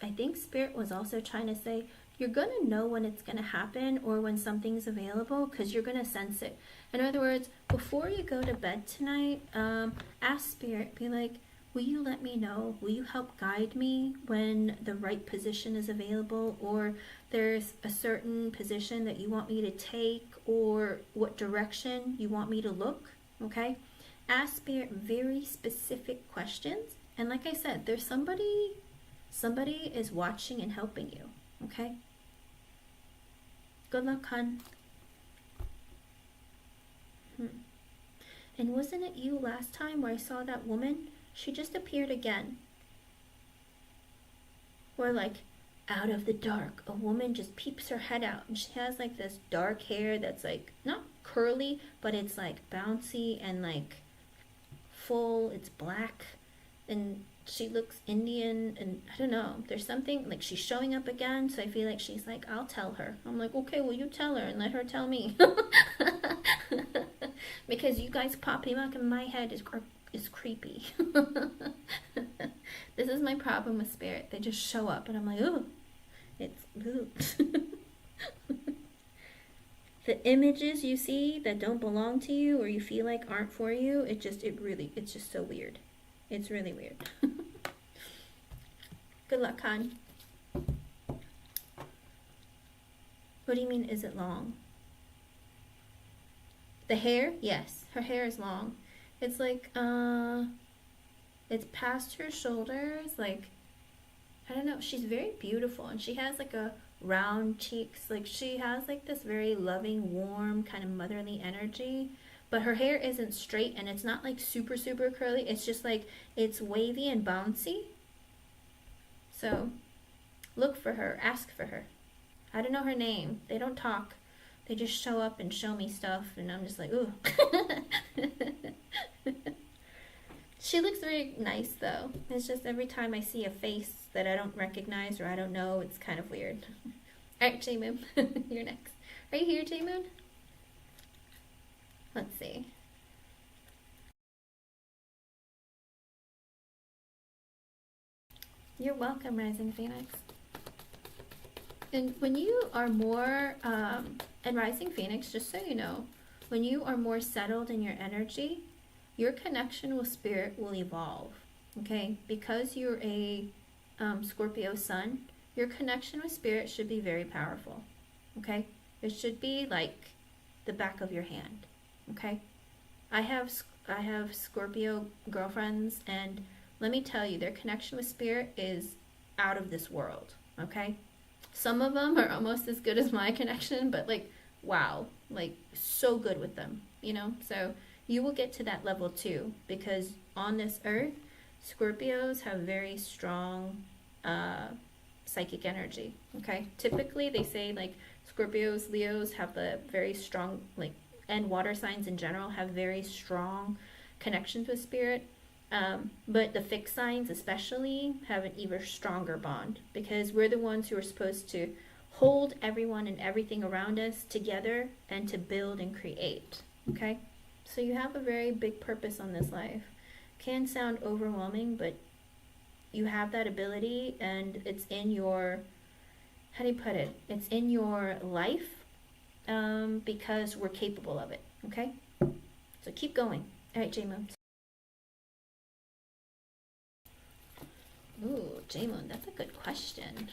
I think Spirit was also trying to say, you're going to know when it's going to happen or when something's available, because you're going to sense it. In other words, before you go to bed tonight, ask Spirit, be like, will you let me know? Will you help guide me when the right position is available, or there's a certain position that you want me to take, or what direction you want me to look, okay? Ask Spirit very specific questions. And like I said, there's somebody is watching and helping you, okay? Good luck, hon. And wasn't it you last time where I saw that woman? She just appeared again. Where, like, out of the dark, a woman just peeps her head out. And she has, like, this dark hair that's, like, not curly, but it's, like, bouncy and, like, full. It's black. And she looks Indian. And I don't know. There's something, like, she's showing up again. So I feel like she's like, I'll tell her. I'm like, okay, well, you tell her and let her tell me. Because you guys popping up in my head is creepy. This is my problem with spirit. They just show up and I'm like, ooh, it's ooh. The images you see that don't belong to you or you feel like aren't for you, it's just so weird. It's really weird. Good luck, hon. What do you mean, is it long? The hair? Yes, her hair is long. It's like, it's past her shoulders. Like, I don't know. She's very beautiful. And she has like a round cheeks. Like, she has like this very loving, warm, kind of motherly energy. But her hair isn't straight and it's not like super, super curly. It's just like, it's wavy and bouncy. So, look for her. Ask for her. I don't know her name. They don't talk. They just show up and show me stuff, and I'm just like, ooh. She looks very nice, though. It's just every time I see a face that I don't recognize or I don't know, it's kind of weird. All right, J-Moon, you're next. Are you here, J-Moon? Let's see. You're welcome, Rising Phoenix. And when you are more, and Rising Phoenix, just so you know, when you are more settled in your energy, your connection with spirit will evolve, okay? Because you're a Scorpio sun, your connection with spirit should be very powerful, okay? It should be like the back of your hand, okay? I have Scorpio girlfriends, and let me tell you, their connection with spirit is out of this world, okay? Some of them are almost as good as my connection, but like, wow, like so good with them, you know? So you will get to that level too, because on this earth, Scorpios have very strong psychic energy, okay? Typically, they say like Scorpios, Leos have a very strong, like, and water signs in general have very strong connections with spirit. But the fixed signs especially have an even stronger bond, because we're the ones who are supposed to hold everyone and everything around us together and to build and create, okay? So you have a very big purpose on this life. Can sound overwhelming, but you have that ability, and it's in your, how do you put it? It's in your life, because we're capable of it, okay? So keep going. All right, J-Moon. Ooh, J-Moon, that's a good question.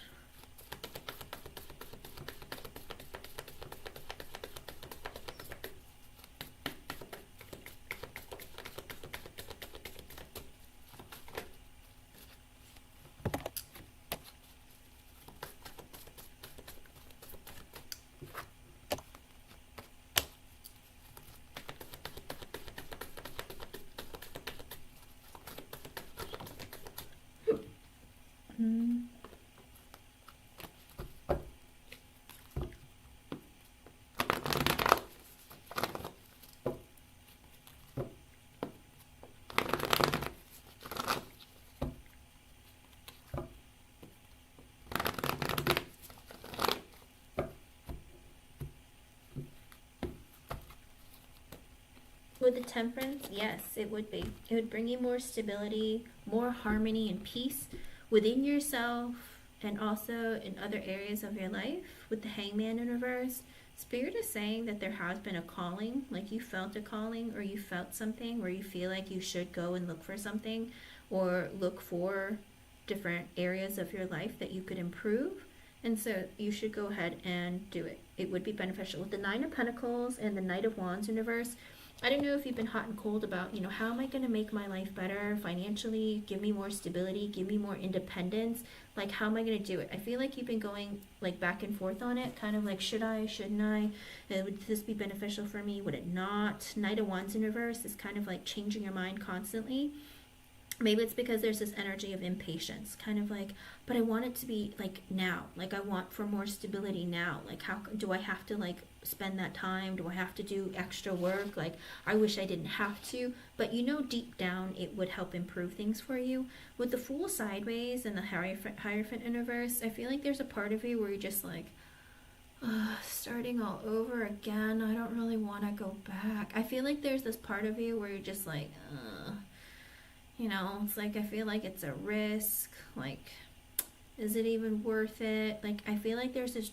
With the Temperance, yes, it would be. It would bring you more stability, more harmony and peace within yourself, and also in other areas of your life. With the Hangman in reverse, Spirit is saying that there has been a calling, like you felt a calling, or you felt something where you feel like you should go and look for something, or look for different areas of your life that you could improve. And so you should go ahead and do it. It would be beneficial. With the Nine of Pentacles and the Knight of Wands in reverse, I don't know if you've been hot and cold about, how am I going to make my life better financially, give me more stability, give me more independence? Like, how am I going to do it? I feel like you've been going like back and forth on it, kind of like, should I, shouldn't I? Would this be beneficial for me? Would it not? Knight of Wands in reverse is kind of like changing your mind constantly. Maybe it's because there's this energy of impatience, kind of like, but I want it to be like now. Like, I want for more stability now. Like, how do I have to like spend that time? Do I have to do extra work? Like, I wish I didn't have to, but deep down it would help improve things for you. With the Fool sideways and the Hierophant in reverse, I feel like there's a part of you where you're just like, starting all over again. I don't really want to go back. I feel like there's this part of you where you're just like, it's like, I feel like it's a risk. Like, is it even worth it? Like, I feel like there's this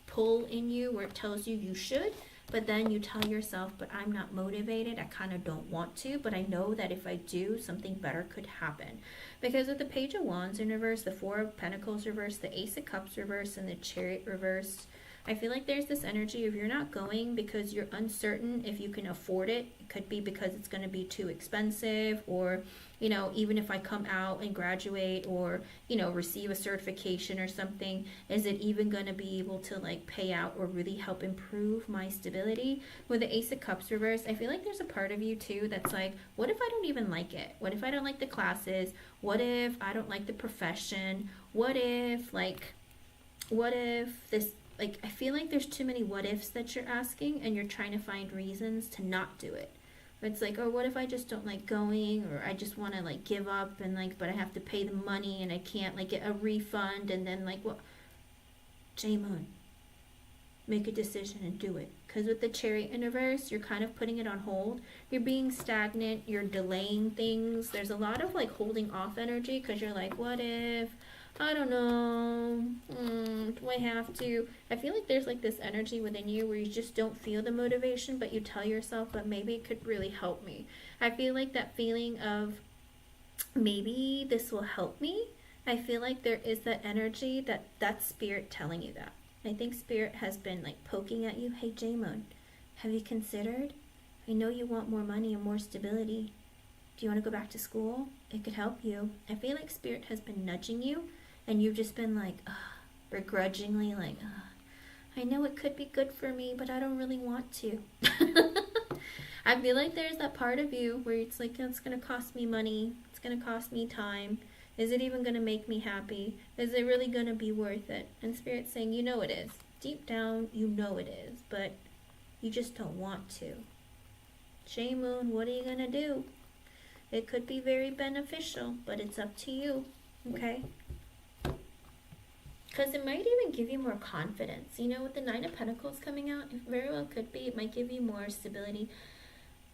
pull in you where it tells you you should, but then you tell yourself, but I'm not motivated. I kind of don't want to, but I know that if I do, something better could happen. Because with the Page of Wands in reverse, the Four of Pentacles reverse, the Ace of Cups reverse, and the Chariot reverse, I feel like there's this energy of you're not going because you're uncertain if you can afford it. It could be because it's going to be too expensive, or, even if I come out and graduate or, receive a certification or something, is it even going to be able to like pay out or really help improve my stability? With the Ace of Cups reverse, I feel like there's a part of you too that's like, what if I don't even like it? What if I don't like the classes? What if I don't like the profession? What if this, like, I feel like there's too many what ifs that you're asking, and you're trying to find reasons to not do it. It's like, oh, what if I just don't like going, or I just want to like give up, and like, but I have to pay the money and I can't like get a refund, and then like, what? J-Moon, make a decision and do it. Because with the Chariot in reverse, you're kind of putting it on hold. You're being stagnant. You're delaying things. There's a lot of like holding off energy because you're like, what if? I don't know. Do I have to? I feel like there's like this energy within you where you just don't feel the motivation, but you tell yourself, but maybe it could really help me. I feel like that feeling of maybe this will help me. I feel like there is that energy that's Spirit telling you that. I think Spirit has been like poking at you. Hey, J-Moon, have you considered? I know you want more money and more stability. Do you want to go back to school? It could help you. I feel like Spirit has been nudging you, and you've just been like, begrudgingly like, I know it could be good for me, but I don't really want to. I feel like there's that part of you where it's like, it's going to cost me money. It's going to cost me time. Is it even going to make me happy? Is it really going to be worth it? And Spirit's saying, it is. Deep down, it is, but you just don't want to. J-Moon, what are you going to do? It could be very beneficial, but it's up to you, okay? Because it might even give you more confidence. With the Nine of Pentacles coming out, it very well could be. It might give you more stability,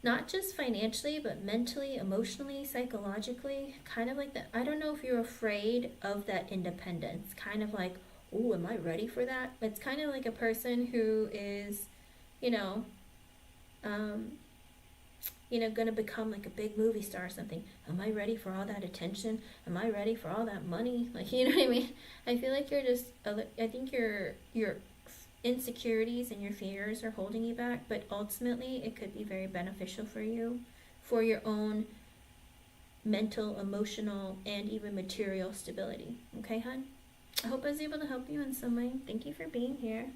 not just financially, but mentally, emotionally, psychologically. Kind of like that. I don't know if you're afraid of that independence. Kind of like, oh, am I ready for that? It's kind of like a person who is, going to become like a big movie star or something. Am I ready for all that attention? Am I ready for all that money? Like, you know what I mean? I feel like I think your insecurities and your fears are holding you back, but ultimately it could be very beneficial for you, for your own mental, emotional, and even material stability. Okay, hon? I hope I was able to help you in some way. Thank you for being here.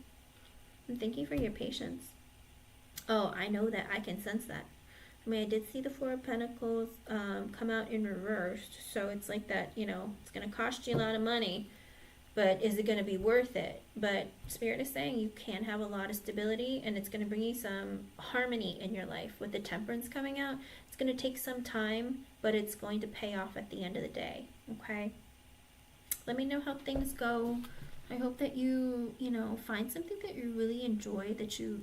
And thank you for your patience. Oh, I know that I can sense that. I mean, I did see the Four of Pentacles come out in reverse, so it's like that, it's going to cost you a lot of money, but is it going to be worth it? But Spirit is saying you can have a lot of stability, and it's going to bring you some harmony in your life. With the Temperance coming out, it's going to take some time, but it's going to pay off at the end of the day, okay? Let me know how things go. I hope that you, find something that you really enjoy, that you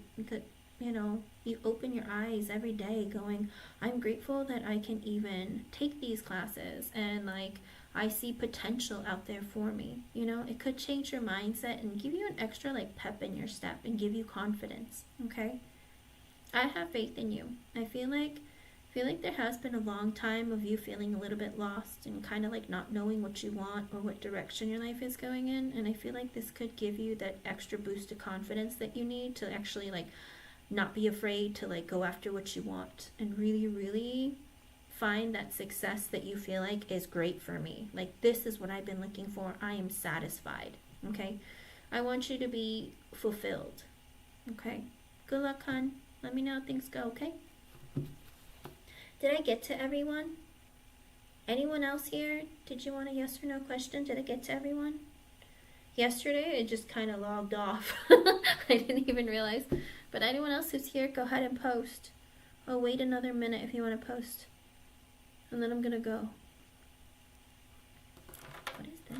open your eyes every day going, I'm grateful that I can even take these classes, and like, I see potential out there for me. It could change your mindset and give you an extra like pep in your step and give you confidence, okay? I have faith in you. I feel like there has been a long time of you feeling a little bit lost and kind of like not knowing what you want or what direction your life is going in, and I feel like this could give you that extra boost of confidence that you need to actually like not be afraid to like go after what you want and really, really find that success that you feel like is great for me. Like, this is what I've been looking for. I am satisfied. Okay. I want you to be fulfilled. Okay. Good luck, hon. Let me know how things go, okay? Did I get to everyone? Anyone else here? Did you want a yes or no question? Did I get to everyone? Yesterday, it just kind of logged off. I didn't even realize. But anyone else who's here, go ahead and post. I'll wait another minute if you want to post. And then I'm going to go. What is this?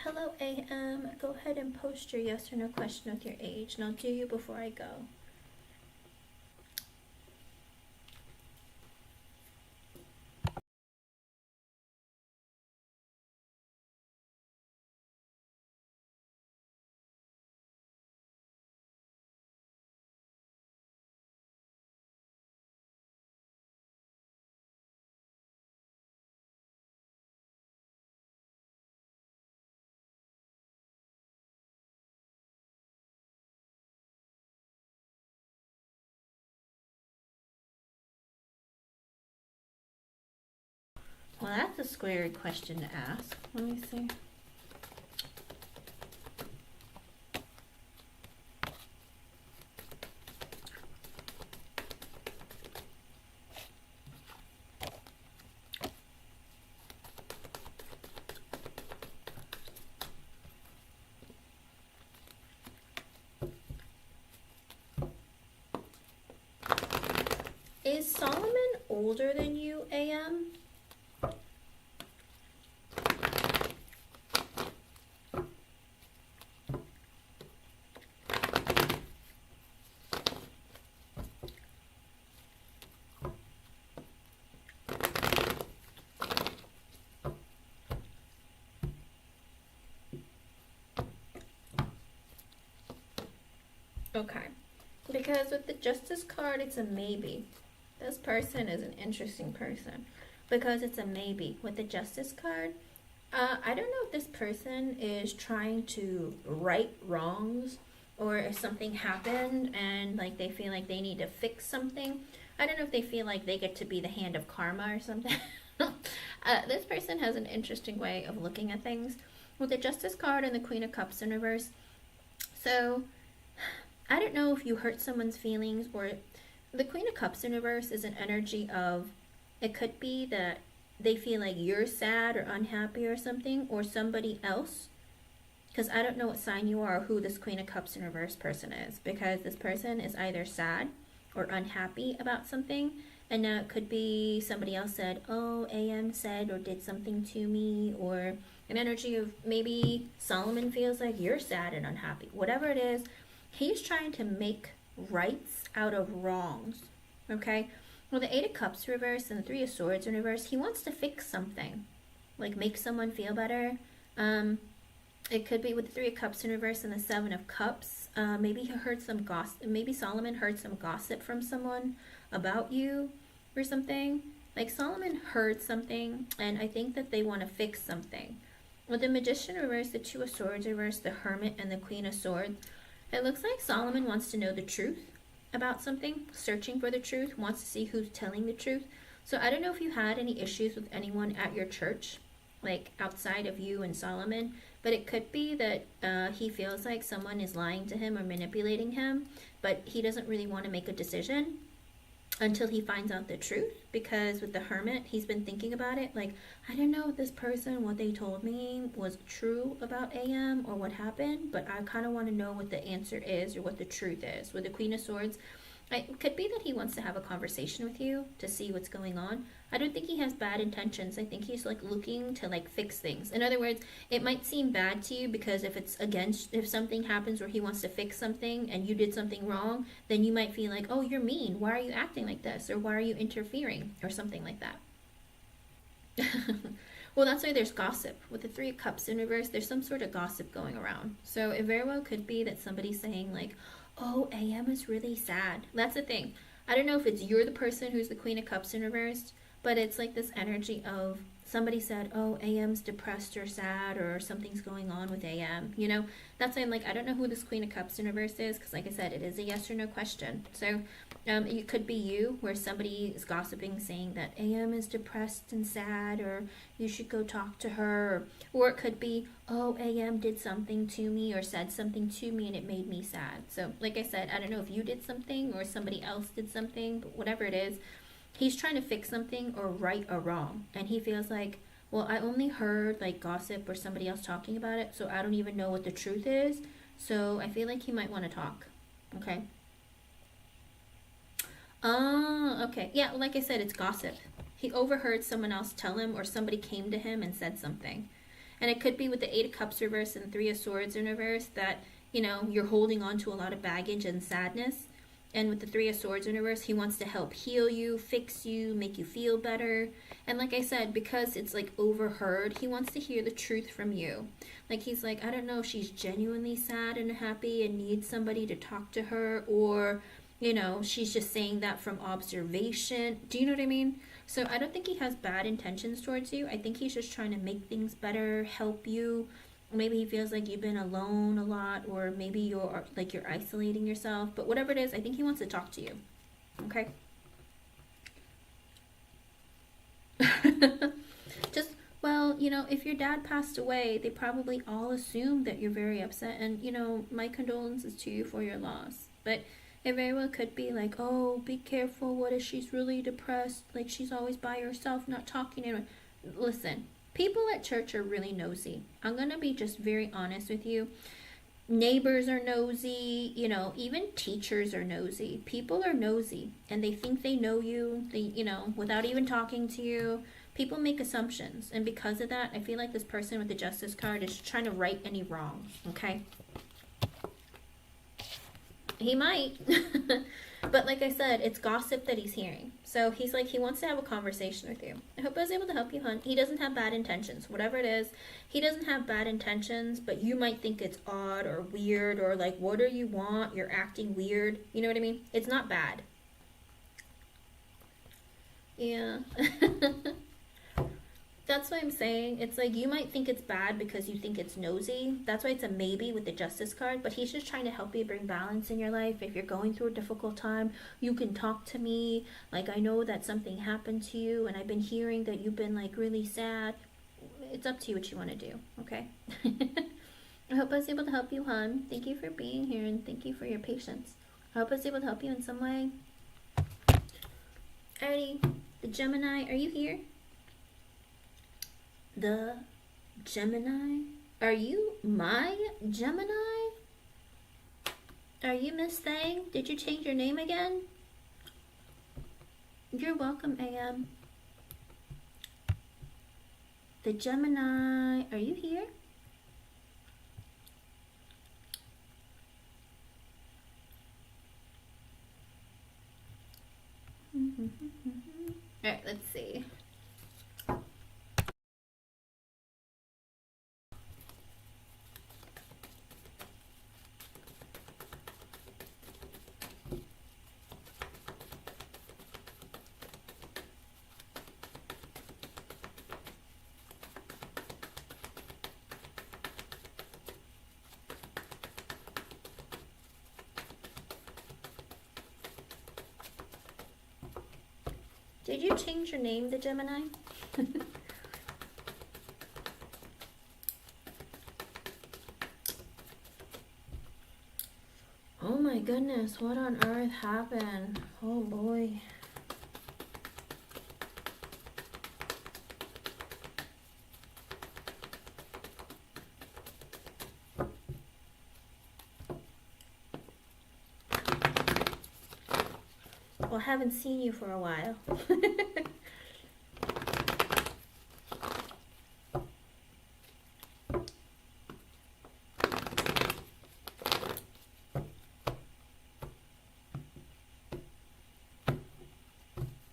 Hello, AM. Go ahead and post your yes or no question with your age, and I'll do you before I go. Well, that's a scary question to ask. Let me see. Is Solomon older than you, AM? Okay. Because with the Justice card, it's a maybe. This person is an interesting person because it's a maybe. With the Justice card, I don't know if this person is trying to right wrongs or if something happened and like they feel like they need to fix something. I don't know if they feel like they get to be the hand of karma or something. This person has an interesting way of looking at things. With the Justice card and the Queen of Cups in reverse. So, I don't know if you hurt someone's feelings or the Queen of Cups in reverse is an energy of, it could be that they feel like you're sad or unhappy or something, or somebody else. Because I don't know what sign you are or who this Queen of Cups in reverse person is. Because this person is either sad or unhappy about something. And now it could be somebody else said, oh, AM said or did something to me. Or an energy of maybe Solomon feels like you're sad and unhappy. Whatever it is, he's trying to make rights out of wrongs. Okay? Well, the Eight of Cups reverse and the Three of Swords in reverse, he wants to fix something. Like make someone feel better. It could be with the Three of Cups in reverse and the Seven of Cups. Maybe he heard some gossip. Maybe Solomon heard some gossip from someone about you or something. Like Solomon heard something, and I think that they want to fix something. With the Magician reverse, the Two of Swords reverse, the Hermit, and the Queen of Swords, it looks like Solomon wants to know the truth about something, searching for the truth, wants to see who's telling the truth. So I don't know if you had any issues with anyone at your church, like outside of you and Solomon, but it could be that he feels like someone is lying to him or manipulating him, but he doesn't really want to make a decision until he finds out the truth. Because with the Hermit, he's been thinking about it, like, I don't know if this person, what they told me was true about AM or what happened, but I kind of want to know what the answer is or what the truth is. With the Queen of Swords, it could be that he wants to have a conversation with you to see what's going on. I don't think he has bad intentions. I think he's like looking to like fix things. In other words, it might seem bad to you because if something happens where he wants to fix something and you did something wrong, then you might feel like, oh, you're mean. Why are you acting like this? Or why are you interfering? Or something like that. Well, that's why there's gossip. With the Three of Cups in reverse, there's some sort of gossip going around. So it very well could be that somebody's saying like, oh, AM is really sad. That's the thing. I don't know if it's you're the person who's the Queen of Cups in reverse, but it's like this energy of somebody said, oh, AM's depressed or sad or something's going on with AM. You know, that's why I'm like, I don't know who this Queen of Cups in reverse is because, like I said, it is a yes or no question. So it could be you where somebody is gossiping saying that AM is depressed and sad or you should go talk to her. Or it could be, oh, AM did something to me or said something to me and it made me sad. So like I said, I don't know if you did something or somebody else did something, but whatever it is, he's trying to fix something or right a wrong. And he feels like, well, I only heard like gossip or somebody else talking about it, so I don't even know what the truth is. So I feel like he might want to talk. Okay. Okay. Yeah, like I said, it's gossip. He overheard someone else tell him or somebody came to him and said something. And it could be with the Eight of Cups reverse and Three of Swords in reverse that, you know, you're holding on to a lot of baggage and sadness. And with the Three of Swords in reverse, he wants to help heal you, fix you, make you feel better. And like I said, because it's like overheard, he wants to hear the truth from you. Like he's like, I don't know if she's genuinely sad and happy and needs somebody to talk to her, or, you know, she's just saying that from observation. Do you know what I mean? So I don't think he has bad intentions towards you. I think he's just trying to make things better, help you. Maybe he feels like you've been alone a lot, or maybe you're isolating yourself. But whatever it is, I think he wants to talk to you. Okay? Just, well, you know, if your dad passed away, they probably all assume that you're very upset. And, you know, my condolences to you for your loss. But it very well could be like, oh, be careful. What if she's really depressed? Like, she's always by herself, not talking to anyone. Listen, people at church are really nosy. I'm going to be just very honest with you. Neighbors are nosy, you know, even teachers are nosy. People are nosy and they think they know you, you know, without even talking to you. People make assumptions, and because of that, I feel like this person with the Justice card is trying to right any wrong, okay? He might. But like I said, it's gossip that he's hearing. So he's like, he wants to have a conversation with you. I hope I was able to help you, hon. He doesn't have bad intentions. Whatever it is, he doesn't have bad intentions, but you might think it's odd or weird or like, what do you want? You're acting weird. You know what I mean? It's not bad. Yeah. That's what I'm saying. It's like you might think it's bad because you think it's nosy. That's why it's a maybe with the Justice card. But he's just trying to help you bring balance in your life. If you're going through a difficult time, you can talk to me. Like, I know that something happened to you, and I've been hearing that you've been, like, really sad. It's up to you what you want to do, okay? I hope I was able to help you, hon. Thank you for being here, and thank you for your patience. I hope I was able to help you in some way. Alrighty. The Gemini, are you here? The Gemini? Are you my Gemini? Are you Miss Thang? Did you change your name again? You're welcome, AM. The Gemini, are you here? Alright, let's see. Did you change your name to Gemini? Oh my goodness, what on earth happened? Oh boy. Well, I haven't seen you for a while.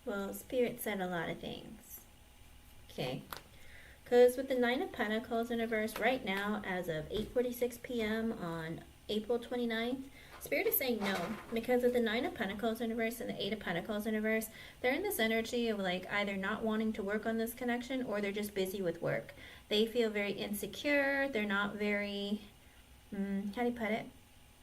Well, Spirit said a lot of things. Okay. Because with the Nine of Pentacles in reverse right now, as of 8:46 p.m. on April 29th, Spirit is saying no. Because of the Nine of Pentacles in reverse and the Eight of Pentacles in reverse, they're in this energy of like either not wanting to work on this connection or they're just busy with work. They feel very insecure. They're not very, how do you put it?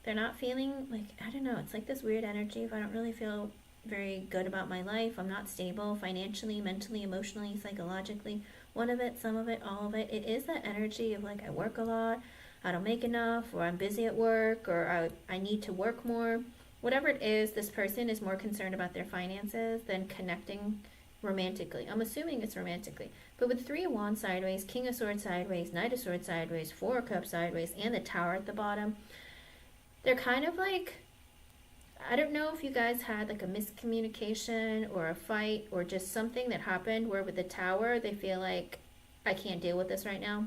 They're not feeling like, I don't know, it's like this weird energy of I don't really feel very good about my life. I'm not stable financially, mentally, emotionally, psychologically. One of it, some of it, all of it. It is that energy of like I work a lot, I don't make enough, or I'm busy at work, or I need to work more. Whatever it is, this person is more concerned about their finances than connecting romantically. I'm assuming it's romantically. But with Three of Wands sideways, King of Swords sideways, Knight of Swords sideways, Four of Cups sideways, and the Tower at the bottom, they're kind of like, I don't know if you guys had like a miscommunication or a fight or just something that happened where with the Tower, they feel like, I can't deal with this right now.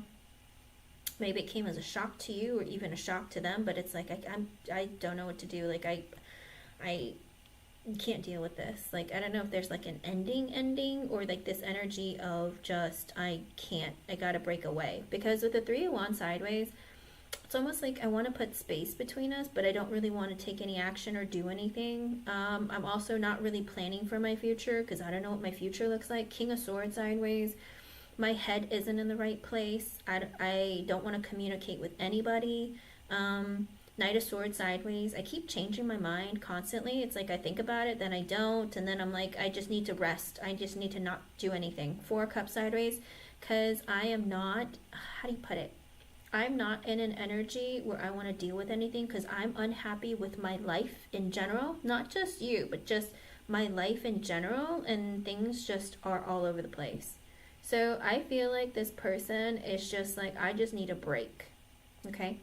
Maybe it came as a shock to you or even a shock to them, but it's like, I don't know what to do. Like, I can't deal with this. Like, I don't know if there's like an ending or like this energy of just, I can't, I gotta break away. Because with the Three of Wands sideways, it's almost like I want to put space between us, but I don't really want to take any action or do anything. I'm also not really planning for my future because I don't know what my future looks like. King of Swords sideways. My head isn't in the right place. I don't want to communicate with anybody. Knight of Swords sideways. I keep changing my mind constantly. It's like I think about it, then I don't, and then I'm like, I just need to rest. I just need to not do anything. Four of Cups sideways, because I am not, how do you put it? I'm not in an energy where I want to deal with anything because I'm unhappy with my life in general. Not just you, but just my life in general, and things just are all over the place. So I feel like this person is just like, I just need a break. Okay?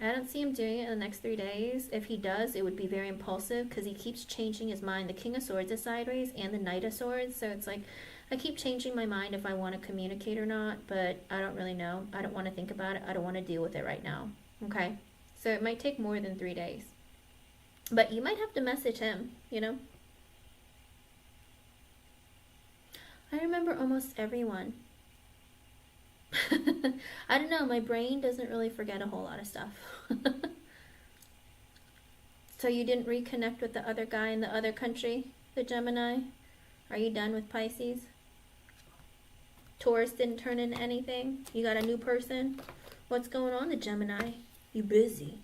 I don't see him doing it in the next 3 days. If he does, it would be very impulsive because he keeps changing his mind. The King of Swords is sideways and the Knight of Swords. So it's like, I keep changing my mind if I want to communicate or not, but I don't really know. I don't want to think about it. I don't want to deal with it right now. Okay? So it might take more than 3 days. But you might have to message him, you know? I remember almost everyone. I don't know, my brain doesn't really forget a whole lot of stuff. So you didn't reconnect with the other guy in the other country, the Gemini? Are you done with Pisces? Taurus didn't turn into anything? You got a new person? What's going on, the Gemini? You busy.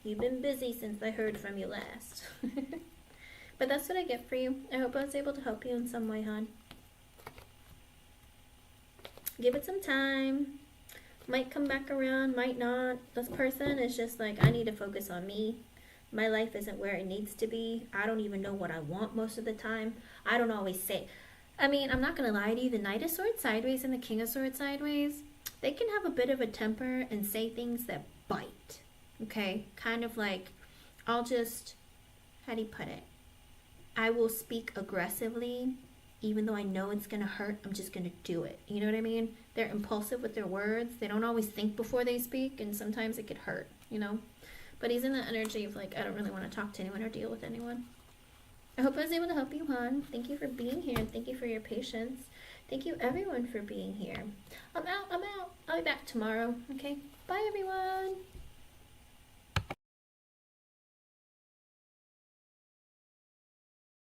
You've been busy since I heard from you last. But that's what I get for you. I hope I was able to help you in some way, hon. Give it some time. Might come back around, might not. This person is just like, I need to focus on me. My life isn't where it needs to be. I don't even know what I want most of the time. I don't always say. I mean, I'm not going to lie to you. The Knight of Swords sideways and the King of Swords sideways, they can have a bit of a temper and say things that bite. Okay? Kind of like, I'll just, how do you put it? I will speak aggressively. Even though I know it's going to hurt, I'm just going to do it. You know what I mean? They're impulsive with their words. They don't always think before they speak, and sometimes it could hurt, you know? But he's in the energy of like, I don't really want to talk to anyone or deal with anyone. I hope I was able to help you, hon. Thank you for being here, and thank you for your patience. Thank you, everyone, for being here. I'm out. I'll be back tomorrow, okay? Bye, everyone.